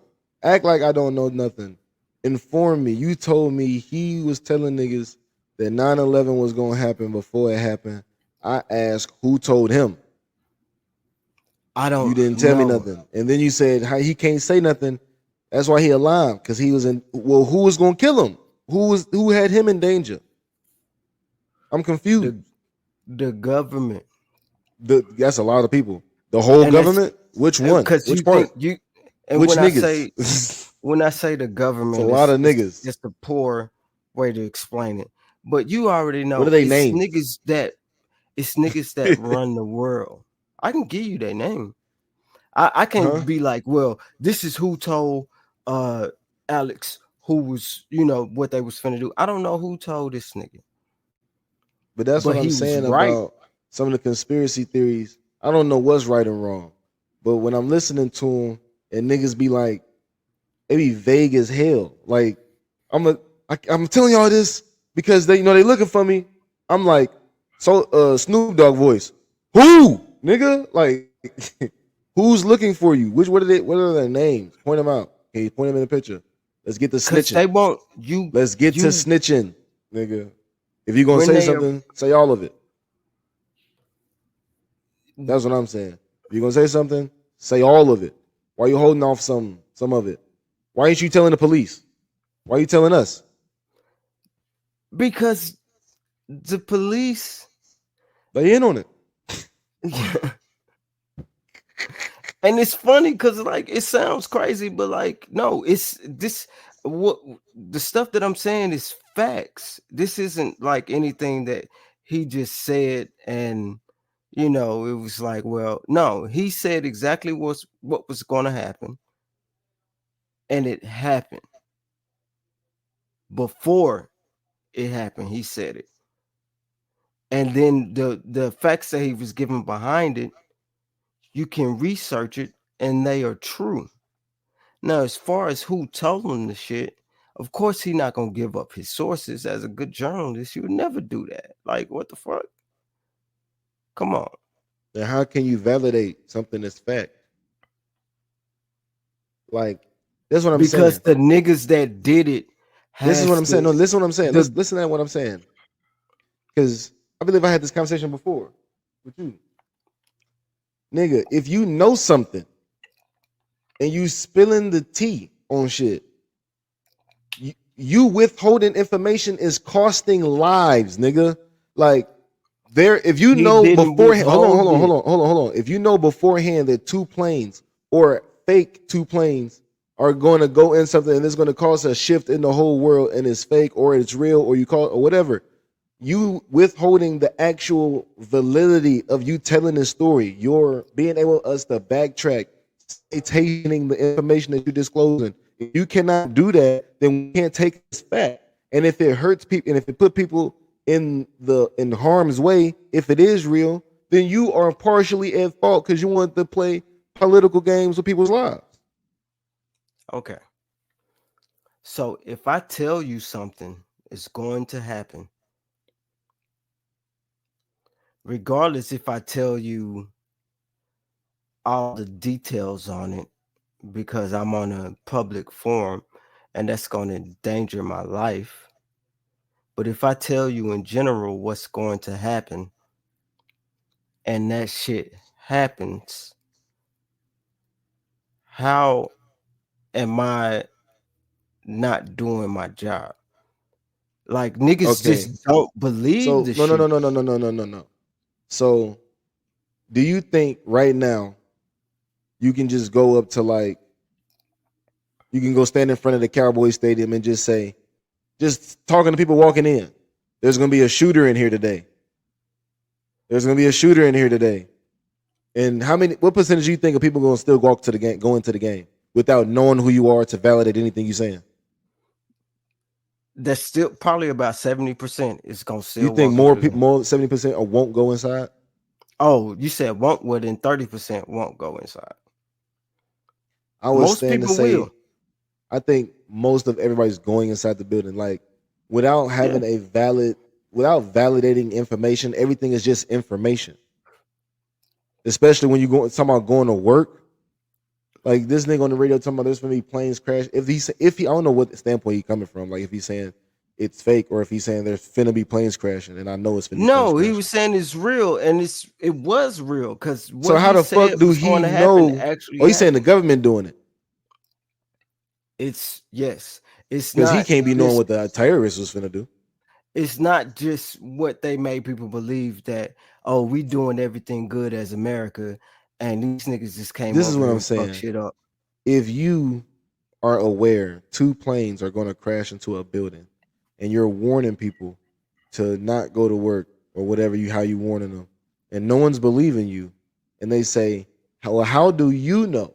[SPEAKER 1] Act like I don't know nothing. Inform me. You told me he was telling niggas that 9/11 was gonna happen before it happened. I asked who told him.
[SPEAKER 2] I
[SPEAKER 1] You
[SPEAKER 2] don't
[SPEAKER 1] didn't tell me
[SPEAKER 2] know.
[SPEAKER 1] nothing. And then you said how he can't say nothing. That's why he alive. Because he was in well, who was gonna kill him? Who had him in danger? I'm confused.
[SPEAKER 2] The the government.
[SPEAKER 1] That's a lot of people. The whole
[SPEAKER 2] And that's
[SPEAKER 1] government? Which one?
[SPEAKER 2] because
[SPEAKER 1] Which
[SPEAKER 2] you
[SPEAKER 1] part?
[SPEAKER 2] think you and
[SPEAKER 1] Which niggas?
[SPEAKER 2] when I say the
[SPEAKER 1] It's a
[SPEAKER 2] government,
[SPEAKER 1] lot
[SPEAKER 2] is
[SPEAKER 1] of niggas.
[SPEAKER 2] it's the poor way to explain it. But you already
[SPEAKER 1] What are
[SPEAKER 2] know
[SPEAKER 1] they names?
[SPEAKER 2] it's niggas that run the world. I can give you their name. I
[SPEAKER 1] Huh?
[SPEAKER 2] can't be like, well, this is who told uh Alex who was, what they was finna do. I don't know who told this nigga,
[SPEAKER 1] But that's
[SPEAKER 2] but
[SPEAKER 1] what I'm
[SPEAKER 2] he was
[SPEAKER 1] saying
[SPEAKER 2] right.
[SPEAKER 1] about. some of the conspiracy theories, I don't know what's right or wrong. But when I'm listening to them and niggas be like, it be vague as hell. Like I'm telling y'all this because they they looking for me. I'm like, so Snoop Dogg voice. Who? Nigga? Like who's looking for you? What are their names? Point them out. Okay, point them in the picture. Let's get to
[SPEAKER 2] Cause
[SPEAKER 1] snitching.
[SPEAKER 2] they want you
[SPEAKER 1] Let's get to
[SPEAKER 2] you
[SPEAKER 1] snitching, nigga. If you're gonna
[SPEAKER 2] when
[SPEAKER 1] say
[SPEAKER 2] they are
[SPEAKER 1] something, say all of it. That's what I'm saying. If you're gonna say something, say all of it. Why you holding off some of it? Why ain't you telling the police? Why are you telling us?
[SPEAKER 2] because the police
[SPEAKER 1] They in on it.
[SPEAKER 2] and it's funny because like it sounds crazy, but like no, it's this what the stuff that I'm saying is facts. This isn't like anything that he just said and it was like, well, no, he said exactly what was going to happen, and it happened before it happened. He said it, and then the facts that he was giving behind it, you can research it, and they are true. Now, as far as who told him the shit, of course he not gonna give up his sources. As a good journalist, you would never do that. Like, what the fuck? Come on.
[SPEAKER 1] Then how can you validate something that's fact? Like, that's what I'm
[SPEAKER 2] Because
[SPEAKER 1] saying.
[SPEAKER 2] the niggas that did it
[SPEAKER 1] This is what
[SPEAKER 2] has
[SPEAKER 1] I'm saying.
[SPEAKER 2] to
[SPEAKER 1] No, listen what I'm saying.
[SPEAKER 2] the
[SPEAKER 1] Listen to what I'm saying. Because I believe I had this conversation before with you. Nigga, if you know something and you spilling the tea on shit, you withholding information is costing lives, nigga. Like if you
[SPEAKER 2] he
[SPEAKER 1] know
[SPEAKER 2] didn't
[SPEAKER 1] beforehand,
[SPEAKER 2] withhold it.
[SPEAKER 1] hold on. If you know beforehand that two planes or fake two planes are going to go in something and it's going to cause a shift in the whole world and it's fake or it's real or you call it or whatever, you withholding the actual validity of you telling the story, you're being able us to backtrack, citating the information that you're disclosing. If you cannot do that, then we can't take it as fact. And if it hurts people, and if it put people in harm's way, if it is real, then you are partially at fault because you want to play political games with people's lives.
[SPEAKER 2] Okay. So if I tell you something is going to happen, regardless if I tell you all the details on it because I'm on a public forum and that's going to endanger my life. But if I tell you in general what's going to happen and that shit happens, how am I not doing my job? Like niggas
[SPEAKER 1] Okay.
[SPEAKER 2] just don't believe
[SPEAKER 1] So
[SPEAKER 2] the
[SPEAKER 1] no no no
[SPEAKER 2] shit.
[SPEAKER 1] no no no no no no no. So do you think right now you can just go up to like you can go stand in front of the Cowboy Stadium and just talking to people walking in. There's gonna be a shooter in here today. There's gonna be a shooter in here today. And what percentage do you think of people gonna still walk to the game, go into the game without knowing who you are to validate anything you're saying?
[SPEAKER 2] That's still probably about 70% is gonna
[SPEAKER 1] You
[SPEAKER 2] still
[SPEAKER 1] think
[SPEAKER 2] walk into
[SPEAKER 1] more
[SPEAKER 2] the
[SPEAKER 1] people,
[SPEAKER 2] game.
[SPEAKER 1] more 70% won't go inside?
[SPEAKER 2] Oh, you said won't, well then 30% won't go inside.
[SPEAKER 1] I would
[SPEAKER 2] Most
[SPEAKER 1] stand to
[SPEAKER 2] people will.
[SPEAKER 1] say I think most of everybody's going inside the building, like without
[SPEAKER 2] Yeah.
[SPEAKER 1] having without validating information. Everything is just information. Especially when you go talking about going to work. Like this nigga on the radio talking about there's gonna be planes crash. If he I don't know what standpoint he coming from. Like if he's saying it's fake or if he's saying there's finna be planes crashing, and I know it's finna be planes
[SPEAKER 2] No, he was
[SPEAKER 1] crashing.
[SPEAKER 2] saying it's real, and it was real because
[SPEAKER 1] So
[SPEAKER 2] what
[SPEAKER 1] how
[SPEAKER 2] he
[SPEAKER 1] the
[SPEAKER 2] said
[SPEAKER 1] fuck do
[SPEAKER 2] was
[SPEAKER 1] he
[SPEAKER 2] going to happen
[SPEAKER 1] know?
[SPEAKER 2] actually
[SPEAKER 1] Oh, he's saying the
[SPEAKER 2] happened.
[SPEAKER 1] government doing it
[SPEAKER 2] It's yes. It's
[SPEAKER 1] because he
[SPEAKER 2] not
[SPEAKER 1] can't be knowing
[SPEAKER 2] just
[SPEAKER 1] what the terrorists was finna do.
[SPEAKER 2] it's not just what they made people believe that, oh, we doing everything good as America and these niggas just came
[SPEAKER 1] This is
[SPEAKER 2] over
[SPEAKER 1] what
[SPEAKER 2] here
[SPEAKER 1] I'm
[SPEAKER 2] and fuck
[SPEAKER 1] saying.
[SPEAKER 2] shit up.
[SPEAKER 1] If you are aware two planes are going to crash into a building, and you're warning people to not go to work or whatever how you warning them, and no one's believing you, and they say, how do you know?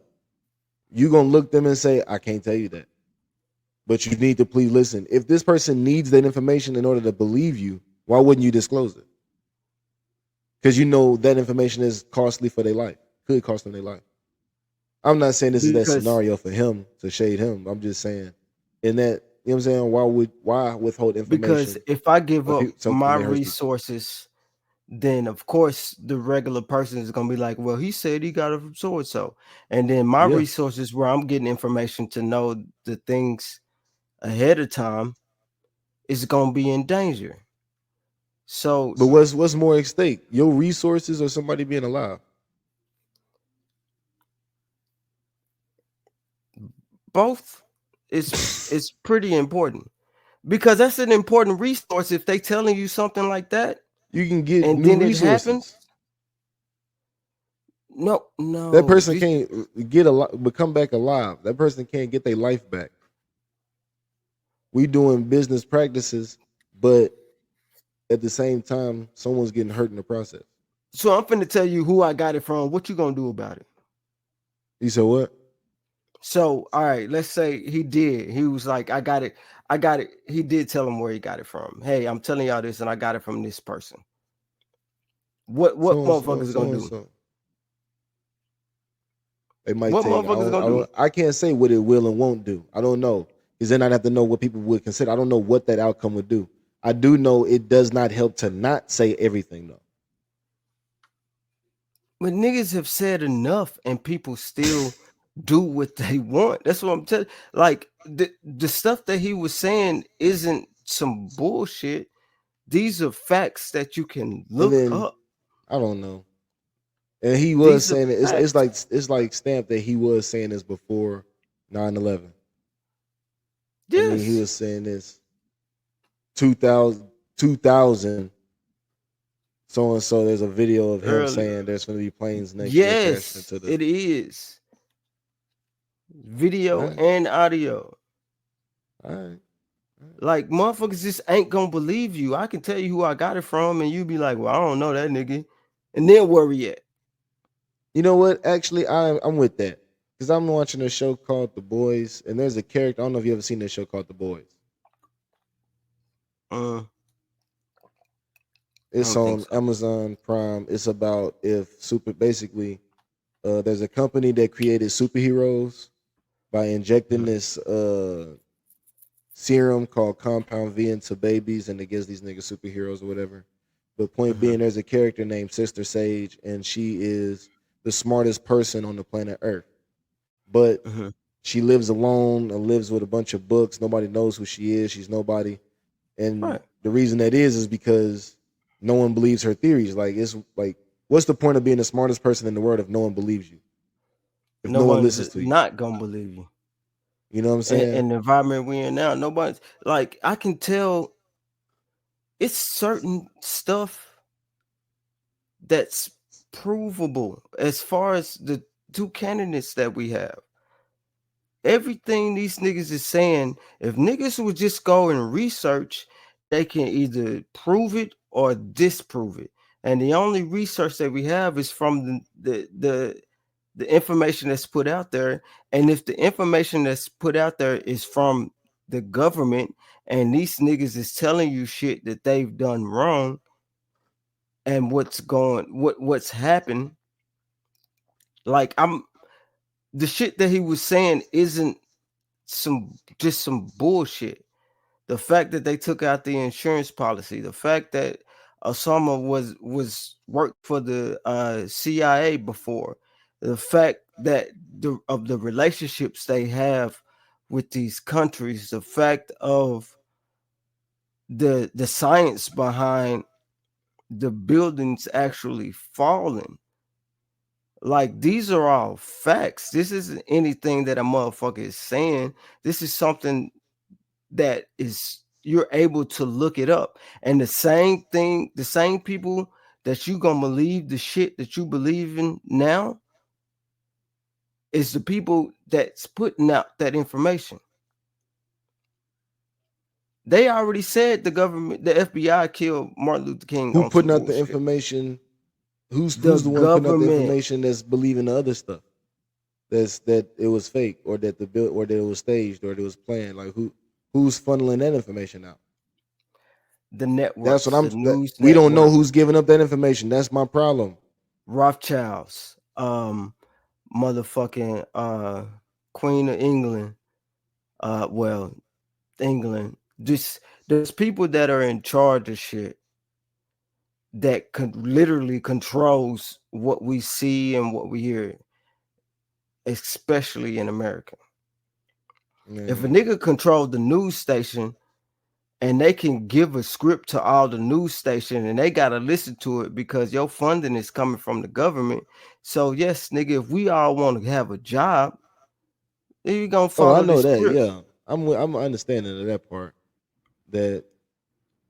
[SPEAKER 1] You gonna look them and say, I can't tell you that. But you need to please listen. If this person needs that information in order to believe you, why wouldn't you disclose it? because you know that information is costly for their life. Could cost them their life. I'm not saying this is that
[SPEAKER 2] because
[SPEAKER 1] scenario for him to shade him. I'm just saying, in that, you know what I'm saying, why withhold
[SPEAKER 2] because
[SPEAKER 1] information
[SPEAKER 2] if I give
[SPEAKER 1] of
[SPEAKER 2] up
[SPEAKER 1] something
[SPEAKER 2] my
[SPEAKER 1] that hurts people?
[SPEAKER 2] resources, then of course the regular person is gonna be like, well, he said he got it from so and so, and then my
[SPEAKER 1] Yeah,
[SPEAKER 2] resources where I'm getting information to know the things ahead of time is gonna be in danger. So
[SPEAKER 1] but what's more at stake? Your resources or somebody being alive?
[SPEAKER 2] both is pretty important because that's an important resource. If they telling you something like that
[SPEAKER 1] You can get
[SPEAKER 2] and
[SPEAKER 1] new
[SPEAKER 2] then it happens,
[SPEAKER 1] resources.
[SPEAKER 2] no,
[SPEAKER 1] That
[SPEAKER 2] no,
[SPEAKER 1] person can't get but come back alive. That person can't get their life back. We doing business practices, but at the same time, someone's getting hurt in the process.
[SPEAKER 2] so I'm finna tell you who I got it from. What you gonna do about it?
[SPEAKER 1] You said what?
[SPEAKER 2] So, all right, let's say he did. He was like, I got it. I got it. He did tell him where he got it from. Hey, I'm telling y'all this, and I got it from this person. What
[SPEAKER 1] So and so,
[SPEAKER 2] motherfuckers
[SPEAKER 1] so
[SPEAKER 2] gonna
[SPEAKER 1] and
[SPEAKER 2] do?
[SPEAKER 1] so. They might
[SPEAKER 2] What
[SPEAKER 1] take.
[SPEAKER 2] motherfuckers
[SPEAKER 1] I
[SPEAKER 2] gonna do?
[SPEAKER 1] don't. I can't say what it will and won't do. I don't know because then I'd have to know what people would consider. I don't know what that outcome would do. I do know it does not help to not say everything though.
[SPEAKER 2] But niggas have said enough, and people still do what they want. That's what I'm telling. Like the stuff that he was saying isn't some bullshit. These are facts that you can
[SPEAKER 1] And
[SPEAKER 2] look
[SPEAKER 1] then
[SPEAKER 2] up.
[SPEAKER 1] I don't know. And he was
[SPEAKER 2] These are
[SPEAKER 1] saying it.
[SPEAKER 2] facts.
[SPEAKER 1] It's like stamped that he was saying this before 9/11. I mean, he
[SPEAKER 2] Yes,
[SPEAKER 1] was saying this 2000 so and so. There's a video of him
[SPEAKER 2] early.
[SPEAKER 1] saying there's going to be planes next year crashing
[SPEAKER 2] Yes,
[SPEAKER 1] into the.
[SPEAKER 2] it is
[SPEAKER 1] All
[SPEAKER 2] video
[SPEAKER 1] right,
[SPEAKER 2] and audio.
[SPEAKER 1] all right. All right.
[SPEAKER 2] Like motherfuckers just ain't gonna believe you. I can tell you who I got it from, and you be like, "Well, I don't know that nigga," and then where we at?
[SPEAKER 1] You know what? Actually, I'm with that because I'm watching a show called The Boys, and there's a character. I don't know if you ever seen this show called The Boys.
[SPEAKER 2] Uh, I
[SPEAKER 1] It's
[SPEAKER 2] don't think
[SPEAKER 1] on
[SPEAKER 2] so.
[SPEAKER 1] Amazon Prime. It's about if super basically there's a company that created superheroes by injecting
[SPEAKER 2] Mhm,
[SPEAKER 1] this serum called Compound V into babies, and it gives these niggas superheroes or whatever. But point
[SPEAKER 2] mhm,
[SPEAKER 1] being, there's a character named Sister Sage, and she is the smartest person on the planet Earth. But
[SPEAKER 2] mhm.
[SPEAKER 1] she lives alone and lives with a bunch of books. Nobody knows who she is. She's nobody. And
[SPEAKER 2] Right.
[SPEAKER 1] the reason that is because no one believes her theories. Like it's like, what's the point of being the smartest person in the world if no one believes you? If
[SPEAKER 2] No
[SPEAKER 1] no one
[SPEAKER 2] one's
[SPEAKER 1] listens to you?
[SPEAKER 2] not gonna believe you.
[SPEAKER 1] You know what I'm
[SPEAKER 2] And,
[SPEAKER 1] saying?
[SPEAKER 2] and the environment we in now, nobody's like I can tell it's certain stuff that's provable as far as the two candidates that we have. Everything these niggas is saying, if niggas would just go and research, they can either prove it or disprove it. And the only research that we have is from the information that's put out there. And if the information that's put out there is from the government and these niggas is telling you shit that they've done wrong and what's happened, like I'm the shit that he was saying isn't some bullshit. The fact that they took out the insurance policy, the fact that Osama was worked for the CIA before, the fact that the relationships they have with these countries, the fact of the science behind the buildings actually falling. Like these are all facts. This isn't anything that a motherfucker is saying. This is something that is you're able to look it up. And the same thing, the same people that you gonna believe the shit that you believe in now is the people that's putting out that information. They already said the government, the FBI killed Martin Luther King
[SPEAKER 1] Who
[SPEAKER 2] on some
[SPEAKER 1] putting out the
[SPEAKER 2] bullshit.
[SPEAKER 1] information?
[SPEAKER 2] The
[SPEAKER 1] Who's the one putting out the
[SPEAKER 2] government,
[SPEAKER 1] information that's believing the other stuff? That's that it was fake or that the bill or that it was staged or that it was planned. Like who's funneling that information out?
[SPEAKER 2] the
[SPEAKER 1] That's what
[SPEAKER 2] networks,
[SPEAKER 1] I'm.
[SPEAKER 2] the news
[SPEAKER 1] We don't know
[SPEAKER 2] network,
[SPEAKER 1] who's giving up that information. That's my problem.
[SPEAKER 2] Rothschilds, motherfucking Queen of England, well, England. Just there's people that are in charge of shit that literally controls what we see and what we hear, especially in America. If a
[SPEAKER 1] Man.
[SPEAKER 2] nigga controlled the news station and they can give a script to all the news station and they gotta listen to it because your funding is coming from the government. So yes, nigga, if we all want to have a job, then you gonna
[SPEAKER 1] Oh, I
[SPEAKER 2] follow
[SPEAKER 1] know
[SPEAKER 2] this
[SPEAKER 1] that.
[SPEAKER 2] script.
[SPEAKER 1] Yeah, I'm understanding of that part. That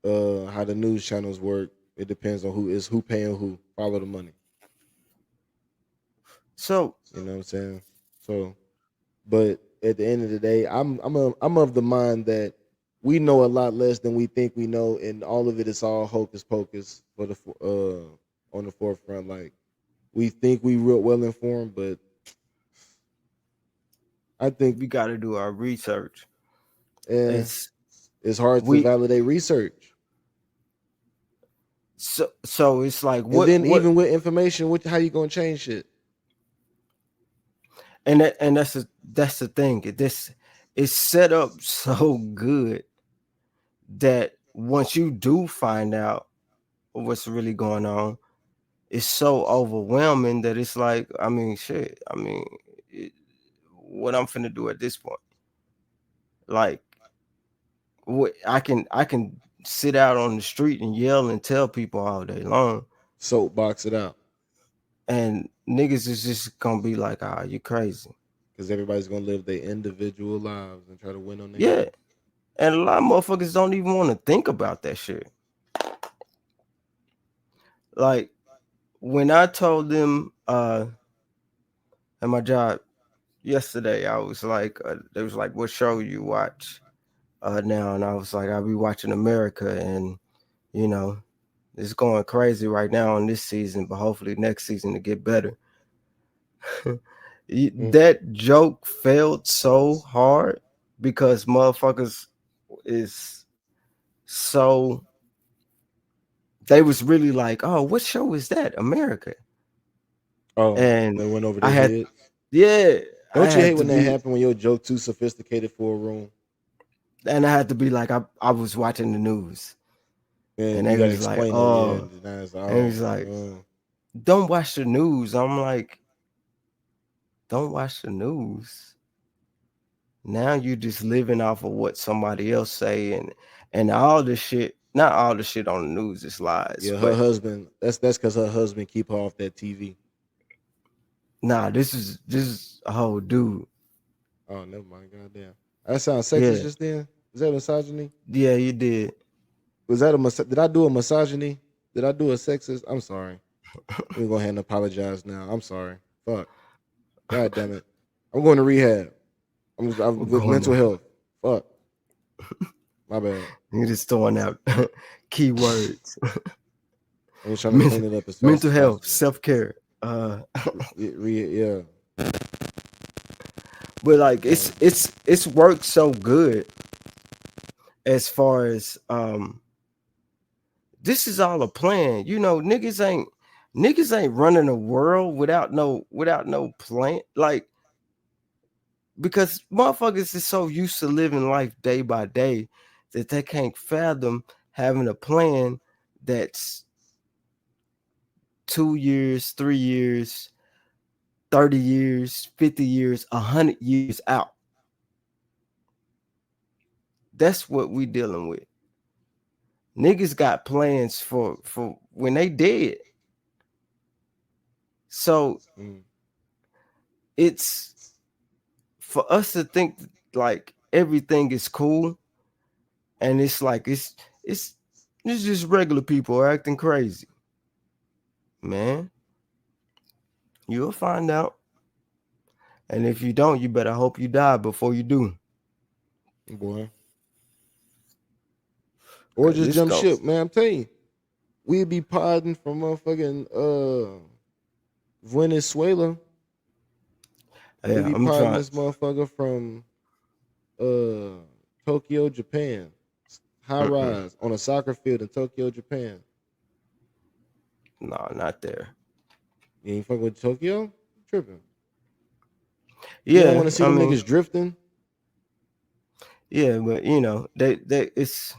[SPEAKER 1] how the news channels work. It depends on who paying who. Follow the money.
[SPEAKER 2] So
[SPEAKER 1] You know what I'm saying? So, but at the end of the day, I'm of the mind that we know a lot less than we think we know, and all of it is all hocus pocus for the on the forefront. Like we think we real well informed, but I think
[SPEAKER 2] we gotta do our research.
[SPEAKER 1] eh,
[SPEAKER 2] It's
[SPEAKER 1] it's hard to
[SPEAKER 2] we
[SPEAKER 1] validate research.
[SPEAKER 2] so it's like
[SPEAKER 1] And then
[SPEAKER 2] what
[SPEAKER 1] even with information, how you gonna change shit?
[SPEAKER 2] and that's the thing. This is set up so good that once you do find out what's really going on, it's so overwhelming that it's like, I mean, shit. I mean, it, what I'm finna do at this point? Like, what I can sit out on the street and yell and tell people all day long,
[SPEAKER 1] Soapbox it out
[SPEAKER 2] and niggas is just gonna be like, "Ah, you crazy."
[SPEAKER 1] because everybody's gonna live their individual lives and try to win on their
[SPEAKER 2] Yeah,
[SPEAKER 1] own.
[SPEAKER 2] and a lot of motherfuckers don't even want to think about that shit. Like when I told them at my job yesterday, I was like, they was like, "What show you watch now?" And I was like, "I'll be watching America," and you know, it's going crazy right now on this season, but hopefully next season to get better.
[SPEAKER 1] Mm.
[SPEAKER 2] That joke failed so hard because motherfuckers is so they was really like, "Oh, what show is that? America."
[SPEAKER 1] Oh,
[SPEAKER 2] And
[SPEAKER 1] they went over
[SPEAKER 2] I
[SPEAKER 1] their
[SPEAKER 2] had,
[SPEAKER 1] heads.
[SPEAKER 2] yeah, I
[SPEAKER 1] Don't you hate
[SPEAKER 2] had to
[SPEAKER 1] when that
[SPEAKER 2] be,
[SPEAKER 1] happen when your joke too sophisticated for a room
[SPEAKER 2] and I had to be like, I was watching the news, and
[SPEAKER 1] and
[SPEAKER 2] they
[SPEAKER 1] you gotta
[SPEAKER 2] was like,
[SPEAKER 1] explain it? Yeah,
[SPEAKER 2] "Oh,"
[SPEAKER 1] and then it's
[SPEAKER 2] and it
[SPEAKER 1] oh,
[SPEAKER 2] was like, "Don't watch the news." I'm like, "Don't watch the news." Now you just living off of what somebody else say, and all the shit. Not all the shit on the news is lies,
[SPEAKER 1] yeah. Her
[SPEAKER 2] but
[SPEAKER 1] husband. That's because her husband keep her off that TV.
[SPEAKER 2] nah, this is a whole dude.
[SPEAKER 1] Oh, never mind. Goddamn. That sounds sexist
[SPEAKER 2] Yeah,
[SPEAKER 1] just then. Is that misogyny?
[SPEAKER 2] yeah, you did.
[SPEAKER 1] Was that did I do a misogyny? Did I do a sexist? I'm sorry. Let me go ahead and apologize now. I'm sorry. Fuck. God damn it. I'm going to rehab. I'm
[SPEAKER 2] We're
[SPEAKER 1] with
[SPEAKER 2] going
[SPEAKER 1] mental
[SPEAKER 2] to
[SPEAKER 1] health. Fuck. My bad.
[SPEAKER 2] you just throwing out keywords.
[SPEAKER 1] I'm just trying to
[SPEAKER 2] mental,
[SPEAKER 1] clean it up as fast
[SPEAKER 2] mental
[SPEAKER 1] as
[SPEAKER 2] health,
[SPEAKER 1] possible.
[SPEAKER 2] self care.
[SPEAKER 1] Yeah.
[SPEAKER 2] But like
[SPEAKER 1] Um,
[SPEAKER 2] it's worked so good as far as this is all a plan. You know, niggas ain't running a world without no plan. Like because motherfuckers is so used to living life day by day that they can't fathom having a plan that's 2 years, 3 years, 30 years, 50 years, 100 years out. That's what we dealing with. Niggas got plans for when they dead. So
[SPEAKER 1] mm,
[SPEAKER 2] it's for us to think like everything is cool and it's like it's it's just regular people acting crazy. Man, you'll find out. And if you don't, you better hope you die before you do.
[SPEAKER 1] boy. Or
[SPEAKER 2] Cause
[SPEAKER 1] just
[SPEAKER 2] it's
[SPEAKER 1] jump
[SPEAKER 2] go.
[SPEAKER 1] ship, man. I'm telling you. We'd be podding from motherfucking Venezuela. We
[SPEAKER 2] Yeah,
[SPEAKER 1] be
[SPEAKER 2] I'm
[SPEAKER 1] podding
[SPEAKER 2] trying.
[SPEAKER 1] this motherfucker from uh Tokyo, Japan. high rise on a soccer field in Tokyo, Japan.
[SPEAKER 2] No, not there.
[SPEAKER 1] You ain't fucking with Tokyo? You tripping. You don't
[SPEAKER 2] Yeah,
[SPEAKER 1] want to see
[SPEAKER 2] I
[SPEAKER 1] them
[SPEAKER 2] mean,
[SPEAKER 1] niggas drifting?
[SPEAKER 2] yeah, but you know, they it's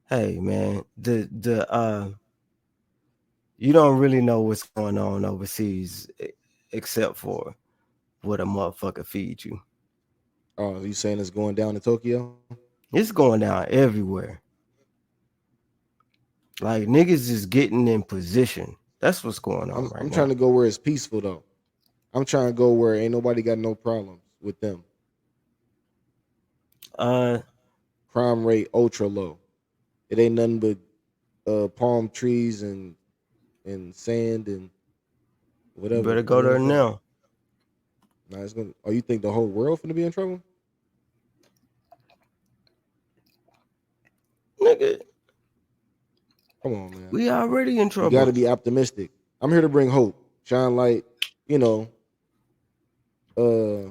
[SPEAKER 2] hey man, you don't really know what's going on overseas except for what a motherfucker feeds you.
[SPEAKER 1] Oh, you saying it's going down in Tokyo?
[SPEAKER 2] It's going down everywhere. Like niggas is getting in position. That's what's going on
[SPEAKER 1] I'm
[SPEAKER 2] right
[SPEAKER 1] trying
[SPEAKER 2] now.
[SPEAKER 1] to go where it's peaceful though. I'm trying to go where ain't nobody got no problems with them.
[SPEAKER 2] Uh,
[SPEAKER 1] Crime rate ultra low. It ain't nothing but palm trees and sand and
[SPEAKER 2] you
[SPEAKER 1] whatever.
[SPEAKER 2] better
[SPEAKER 1] You
[SPEAKER 2] go
[SPEAKER 1] know what
[SPEAKER 2] there
[SPEAKER 1] I'm saying?
[SPEAKER 2] now,
[SPEAKER 1] Nah, it's gonna. Oh, you think the whole world finna be in trouble?
[SPEAKER 2] nigga.
[SPEAKER 1] Come on, man.
[SPEAKER 2] We already in
[SPEAKER 1] You got
[SPEAKER 2] trouble.
[SPEAKER 1] to be optimistic. I'm here to bring hope, shine light. You know, uh,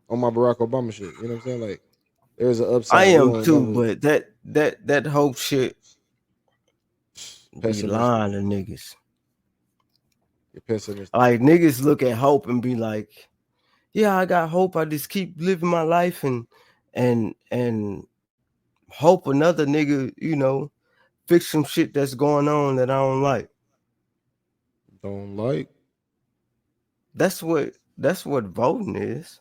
[SPEAKER 1] on my Barack Obama shit. You know what I'm saying? Like, there's an
[SPEAKER 2] I
[SPEAKER 1] upside. We
[SPEAKER 2] am
[SPEAKER 1] won't
[SPEAKER 2] too,
[SPEAKER 1] never
[SPEAKER 2] but that whole shit be
[SPEAKER 1] pessimistic.
[SPEAKER 2] lying to niggas.
[SPEAKER 1] You're pessimistic.
[SPEAKER 2] Like niggas look at hope and be like, yeah, I got hope. I just keep living my life and hope another nigga, fix some shit that's going on that I don't like.
[SPEAKER 1] Don't like.
[SPEAKER 2] That's what voting is.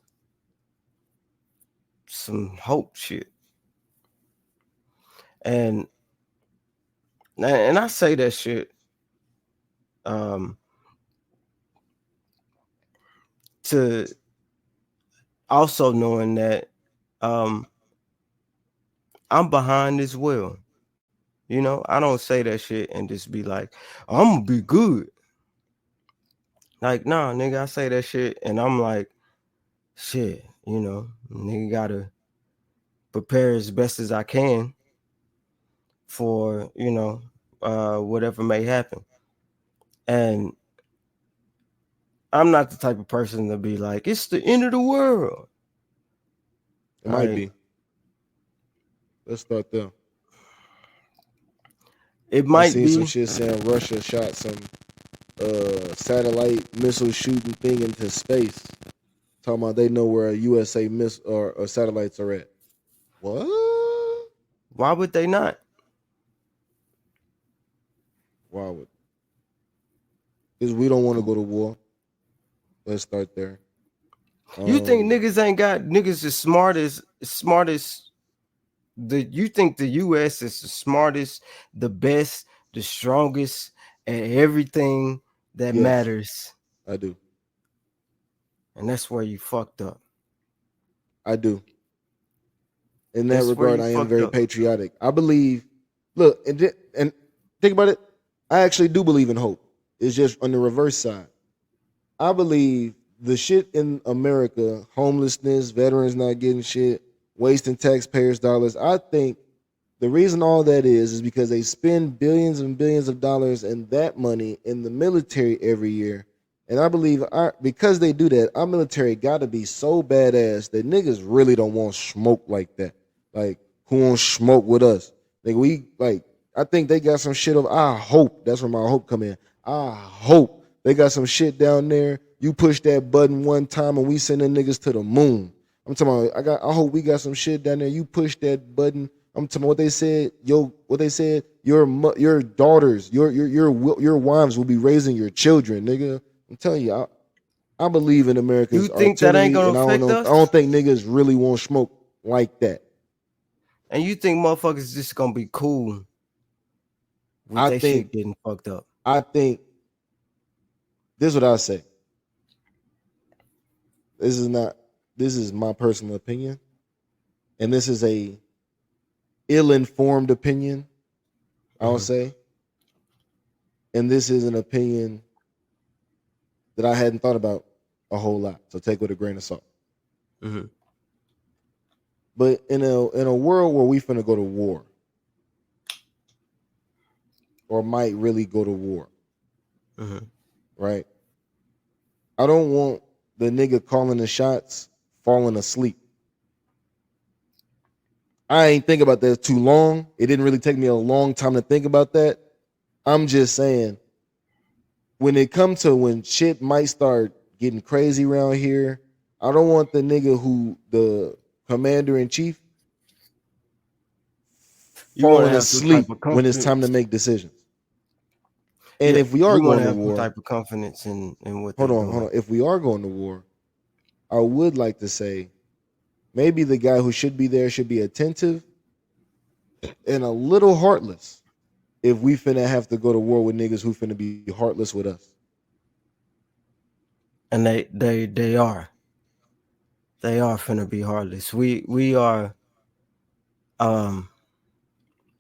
[SPEAKER 2] Some hope shit. And I say that shit um to also knowing that um I'm behind as well. I don't say that shit and just be like, I'm gonna be good. Like, nah, nigga, I say that shit and I'm like, shit, nigga gotta prepare as best as I can for, whatever may happen. And I'm not the type of person to be like, it's the end of the world.
[SPEAKER 1] It might
[SPEAKER 2] Like,
[SPEAKER 1] be. Let's start there.
[SPEAKER 2] it
[SPEAKER 1] I
[SPEAKER 2] might
[SPEAKER 1] seen some
[SPEAKER 2] be.
[SPEAKER 1] shit saying Russia shot some satellite missile shooting thing into space. Talking about they know where a USA or satellites are at. What?
[SPEAKER 2] Why would they not?
[SPEAKER 1] Why would? Because we don't want to go to war. Let's start there.
[SPEAKER 2] You think
[SPEAKER 1] Um,
[SPEAKER 2] niggas ain't got niggas as smartest you think the US is the smartest, the best, the strongest at everything that
[SPEAKER 1] yes,
[SPEAKER 2] matters.
[SPEAKER 1] I do.
[SPEAKER 2] And that's where you fucked up.
[SPEAKER 1] I do. In that
[SPEAKER 2] That's where
[SPEAKER 1] regard,
[SPEAKER 2] you
[SPEAKER 1] I am
[SPEAKER 2] fucked
[SPEAKER 1] very
[SPEAKER 2] up.
[SPEAKER 1] patriotic. I believe. Look, and think about it. I actually do believe in hope. It's just on the reverse side. I believe the shit in America, homelessness, veterans not getting shit, wasting taxpayers' dollars. I think the reason all that is because they spend billions and billions of dollars and that money in the military every year. And I believe because they do that, our military got to be so badass that niggas really don't want smoke like that. Like, who wants smoke with us? I think they got some shit of. I hope that's where my hope come in. I hope they got some shit down there. You push that button one time and we sending niggas to the moon. I'm talking about. I hope we got some shit down there. You push that button. I'm talking about what they said. What they said. Your daughters, your wives will be raising your children, nigga. I'm telling you. I believe in
[SPEAKER 2] You
[SPEAKER 1] America's
[SPEAKER 2] think that ain't
[SPEAKER 1] artillery,
[SPEAKER 2] gonna
[SPEAKER 1] and I don't
[SPEAKER 2] affect
[SPEAKER 1] know. I
[SPEAKER 2] us?
[SPEAKER 1] don't think niggas really want smoke like that.
[SPEAKER 2] And you think motherfuckers just gonna be cool with
[SPEAKER 1] I
[SPEAKER 2] their
[SPEAKER 1] think.
[SPEAKER 2] shit getting fucked up?
[SPEAKER 1] I think. This is what I say. This is not. This is my personal opinion, and this is a ill-informed opinion. I'll
[SPEAKER 2] Mm-hmm.
[SPEAKER 1] say, and this is an opinion that I hadn't thought about a whole lot. So take with a grain of salt.
[SPEAKER 2] Mm-hmm.
[SPEAKER 1] But in a world where we finna go to war, or might really go to war,
[SPEAKER 2] Mm-hmm.
[SPEAKER 1] right? I don't want the nigga calling the shots falling asleep. I ain't think about that too long. It didn't really take me a long time to think about that. I'm just saying, when it comes to when shit might start getting crazy around here, I don't want the nigga who the commander in chief
[SPEAKER 2] You want to
[SPEAKER 1] falling
[SPEAKER 2] have some type
[SPEAKER 1] asleep
[SPEAKER 2] of
[SPEAKER 1] when it's time to
[SPEAKER 2] confidence.
[SPEAKER 1] make decisions. And
[SPEAKER 2] Yeah,
[SPEAKER 1] if we are
[SPEAKER 2] you want to
[SPEAKER 1] going to
[SPEAKER 2] have some
[SPEAKER 1] war,
[SPEAKER 2] type of confidence in what
[SPEAKER 1] hold
[SPEAKER 2] they're
[SPEAKER 1] on, hold
[SPEAKER 2] doing.
[SPEAKER 1] on. If we are going to war, I would like to say maybe the guy who should be there should be attentive and a little heartless if we finna have to go to war with niggas who finna be heartless with us.
[SPEAKER 2] And they are finna be heartless. We are um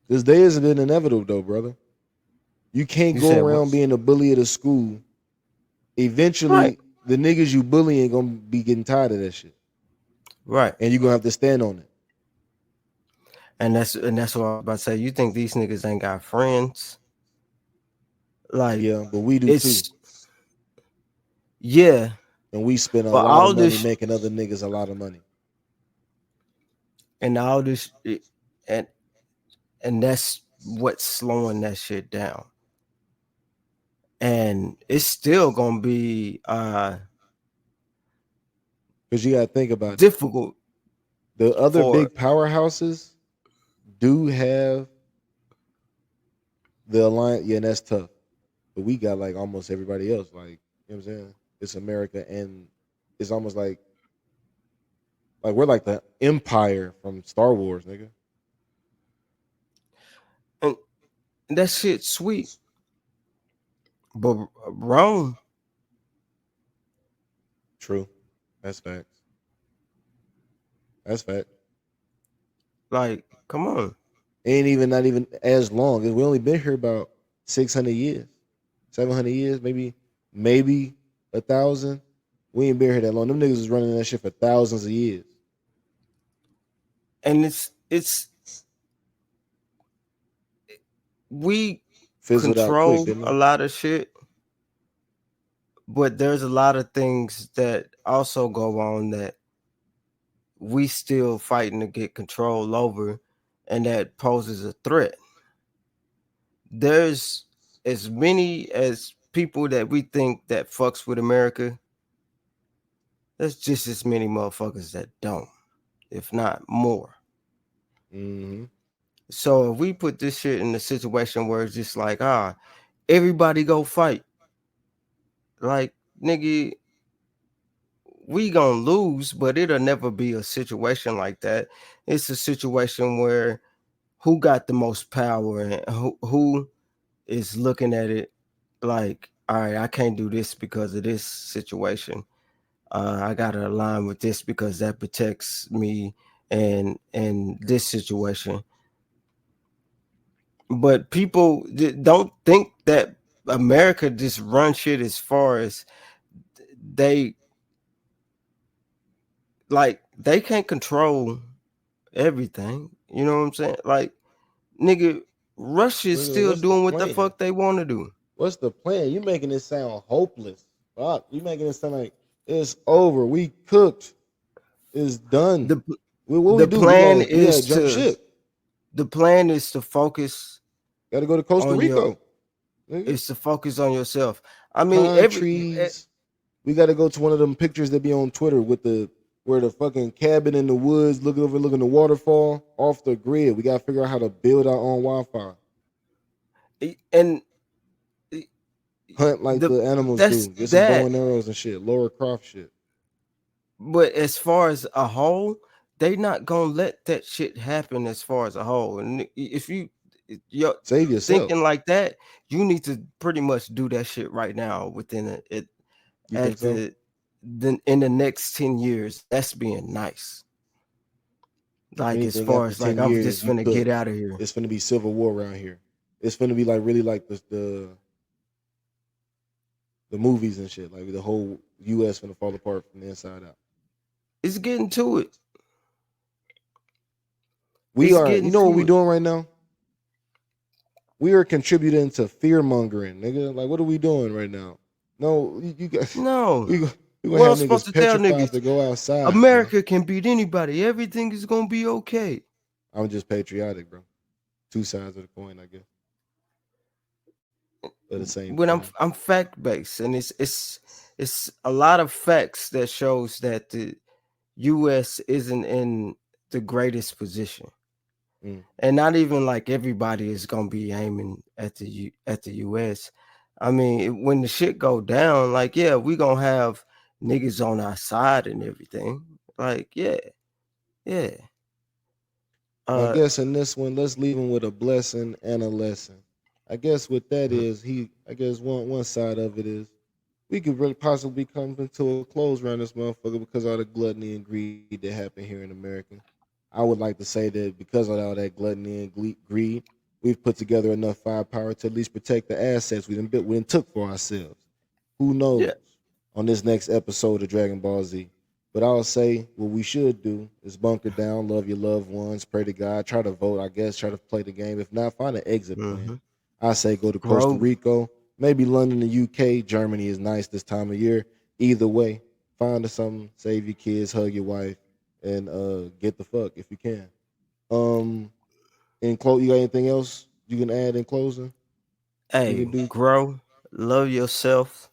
[SPEAKER 1] This day has been inevitable though, brother. You can't
[SPEAKER 2] you
[SPEAKER 1] go
[SPEAKER 2] said
[SPEAKER 1] around
[SPEAKER 2] what's
[SPEAKER 1] being a bully at a school.
[SPEAKER 2] right,
[SPEAKER 1] Eventually, the niggas you bullying gonna be getting tired of that shit,
[SPEAKER 2] right.
[SPEAKER 1] and you gonna have to stand on it.
[SPEAKER 2] And that's what I was about to say. You think these niggas ain't got friends? Like
[SPEAKER 1] Yeah, but we do too,
[SPEAKER 2] it's yeah,
[SPEAKER 1] and we spend a
[SPEAKER 2] but
[SPEAKER 1] lot of
[SPEAKER 2] all
[SPEAKER 1] money
[SPEAKER 2] this
[SPEAKER 1] making other niggas a lot of money.
[SPEAKER 2] and all this and and that's what's slowing that shit down. And it's still gonna be
[SPEAKER 1] Because you gotta think about it.
[SPEAKER 2] difficult
[SPEAKER 1] The other
[SPEAKER 2] for
[SPEAKER 1] big powerhouses do have the alliance. Yeah, and that's tough. But we got like almost everybody else. Like, you know what I'm saying? It's America, and it's almost like we're like the Empire from Star Wars, nigga.
[SPEAKER 2] and that shit sweet. But Rome,
[SPEAKER 1] True. That's facts. That's fact.
[SPEAKER 2] like, come on.
[SPEAKER 1] Ain't even not even as long. We only been here about 600 years, 700 years, maybe 1,000. We ain't been here that long. Them niggas was running that shit for thousands of years.
[SPEAKER 2] And it's we
[SPEAKER 1] Fizzled out quick,
[SPEAKER 2] control
[SPEAKER 1] didn't
[SPEAKER 2] a
[SPEAKER 1] it?
[SPEAKER 2] lot of shit, but there's a lot of things that also go on that we still fighting to get control over, and that poses a threat. There's as many as people that we think that fucks with America. There's just as many motherfuckers that don't, if not more.
[SPEAKER 1] Mm-hmm.
[SPEAKER 2] So if we put this shit in a situation where it's just like, everybody go fight, like, nigga, we gonna lose, but it'll never be a situation like that. It's a situation where who got the most power and who is looking at it like, all right, I can't do this because of this situation. I gotta align with this because that protects me and this situation. But people don't think that America just run shit as far as they they can't control everything. You know what I'm saying? Like, nigga, Russia's
[SPEAKER 1] Nigga,
[SPEAKER 2] still
[SPEAKER 1] what's the
[SPEAKER 2] doing what the
[SPEAKER 1] plan?
[SPEAKER 2] fuck they want to do.
[SPEAKER 1] What's the plan? You making it sound hopeless. Fuck. You making it sound like it's over. We cooked. It's done.
[SPEAKER 2] The
[SPEAKER 1] What we
[SPEAKER 2] the
[SPEAKER 1] do? We
[SPEAKER 2] plan
[SPEAKER 1] gotta
[SPEAKER 2] is
[SPEAKER 1] jump
[SPEAKER 2] to
[SPEAKER 1] ship.
[SPEAKER 2] the plan is to focus
[SPEAKER 1] Gotta go to Costa
[SPEAKER 2] on your
[SPEAKER 1] Rica. Nigga.
[SPEAKER 2] is to focus on yourself. I mean,
[SPEAKER 1] Pine trees. We gotta go to one of them pictures that be on Twitter with the where the fucking cabin in the woods looking the waterfall off the grid. We gotta figure out how to build our own Wi-Fi.
[SPEAKER 2] and
[SPEAKER 1] Hunt like
[SPEAKER 2] the
[SPEAKER 1] the animals
[SPEAKER 2] that's
[SPEAKER 1] do. Get some bow
[SPEAKER 2] that.
[SPEAKER 1] and arrows and shit. Laura Croft shit.
[SPEAKER 2] But as far as a whole, they not gonna let that shit happen. As far as a whole, and if you're
[SPEAKER 1] Save yourself.
[SPEAKER 2] thinking like that, you need to pretty much do that shit right now within it
[SPEAKER 1] You think
[SPEAKER 2] at
[SPEAKER 1] so?
[SPEAKER 2] the in the next 10 years. That's being nice. Like, as
[SPEAKER 1] Anything
[SPEAKER 2] far
[SPEAKER 1] after
[SPEAKER 2] as like
[SPEAKER 1] 10
[SPEAKER 2] I'm
[SPEAKER 1] years,
[SPEAKER 2] just
[SPEAKER 1] you
[SPEAKER 2] finna get
[SPEAKER 1] cooked.
[SPEAKER 2] out of here.
[SPEAKER 1] It's gonna be civil war around here. It's gonna be like really like the movies and shit. Like the whole US gonna fall apart from the inside out.
[SPEAKER 2] It's getting to it.
[SPEAKER 1] We
[SPEAKER 2] It's
[SPEAKER 1] are, you
[SPEAKER 2] getting
[SPEAKER 1] know what
[SPEAKER 2] to
[SPEAKER 1] we
[SPEAKER 2] it.
[SPEAKER 1] doing right now? We are contributing to fear mongering, nigga. Like, what are we doing right now? No, you got
[SPEAKER 2] No,
[SPEAKER 1] we gonna
[SPEAKER 2] what I'm
[SPEAKER 1] have
[SPEAKER 2] supposed
[SPEAKER 1] niggas
[SPEAKER 2] to tell
[SPEAKER 1] petrified
[SPEAKER 2] niggas?
[SPEAKER 1] to go outside, bro.
[SPEAKER 2] America can beat anybody. Everything is gonna be okay.
[SPEAKER 1] I'm just patriotic, bro. Two sides of the coin, I guess, of the same
[SPEAKER 2] When
[SPEAKER 1] coin.
[SPEAKER 2] I'm fact based, and it's a lot of facts that shows that the U.S. isn't in the greatest position,
[SPEAKER 1] Mm.
[SPEAKER 2] and not even like everybody is gonna be aiming at at the U.S. I mean, when the shit go down, like yeah, we gonna have niggas on our side and everything. Like yeah.
[SPEAKER 1] And I
[SPEAKER 2] Uh,
[SPEAKER 1] guess in this one, let's leave him with a blessing and a lesson. I guess what that
[SPEAKER 2] mhm.
[SPEAKER 1] is, I guess one side of it is we could really possibly come into a close around this motherfucker because of all the gluttony and greed that happen here in America. I would like to say that because of all that gluttony and greed, we've put together enough firepower to at least protect the assets we done took for ourselves. Who knows
[SPEAKER 2] Yeah.
[SPEAKER 1] on this next episode of Dragon Ball Z? But I'll say what we should do is bunker down, love your loved ones, pray to God, try to vote, I guess, try to play the game. If not, find an exit plan.
[SPEAKER 2] Hmm.
[SPEAKER 1] I say go to Costa
[SPEAKER 2] Grow.
[SPEAKER 1] Rica, maybe London, the UK. Germany is nice this time of year. Either way, find something, save your kids, hug your wife, and get the fuck if you can. Um, you got anything else you can add in closing? We can
[SPEAKER 2] Hey,
[SPEAKER 1] do.
[SPEAKER 2] grow. Love yourself.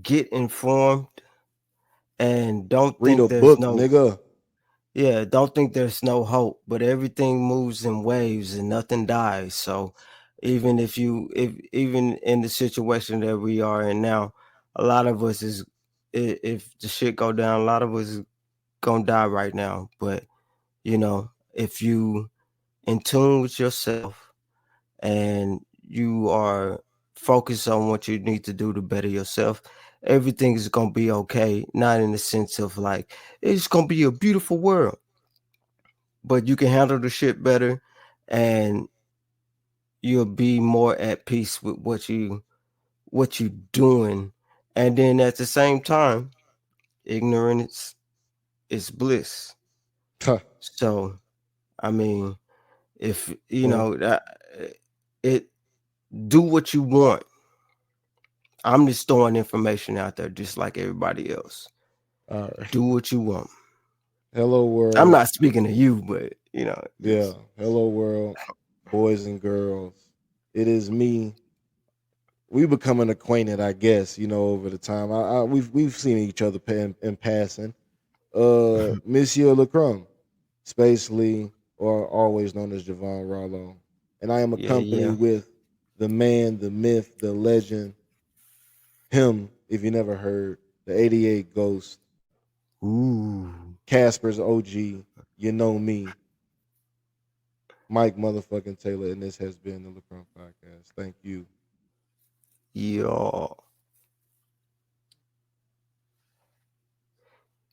[SPEAKER 2] Get informed, and don't
[SPEAKER 1] Read
[SPEAKER 2] think
[SPEAKER 1] a
[SPEAKER 2] there's
[SPEAKER 1] book,
[SPEAKER 2] no
[SPEAKER 1] nigga.
[SPEAKER 2] yeah, don't think there's no hope, but everything moves in waves and nothing dies. So if even in the situation that we are in now, a lot of us is if the shit go down, a lot of us is gonna die right now. But if you in tune with yourself and you are focused on what you need to do to better yourself, everything is gonna be okay. Not in the sense of like it's gonna be a beautiful world, but you can handle the shit better, and you'll be more at peace with what you doing. And then at the same time, ignorance is bliss.
[SPEAKER 1] Huh.
[SPEAKER 2] So I mean, if
[SPEAKER 1] Well,
[SPEAKER 2] it do what you want. I'm just throwing information out there just like everybody else.
[SPEAKER 1] all right.
[SPEAKER 2] Do what you want.
[SPEAKER 1] Hello,
[SPEAKER 2] I'm
[SPEAKER 1] world.
[SPEAKER 2] not speaking to you, but
[SPEAKER 1] Yeah. Hello, world. Boys and girls. It is me. We becoming acquainted, I guess. Over the time. We've seen each other in passing. Monsieur Lakrum, Space Lee, or always known as Javon Rollo, and I am
[SPEAKER 2] yeah,
[SPEAKER 1] accompanied
[SPEAKER 2] yeah.
[SPEAKER 1] with the man, the myth, the legend, him. If you never heard, the '88 Ghost,
[SPEAKER 2] Ooh,
[SPEAKER 1] Casper's OG. You know me, Mike motherfucking Taylor, and this has been the Lakrum Podcast. Thank you.
[SPEAKER 2] yeah.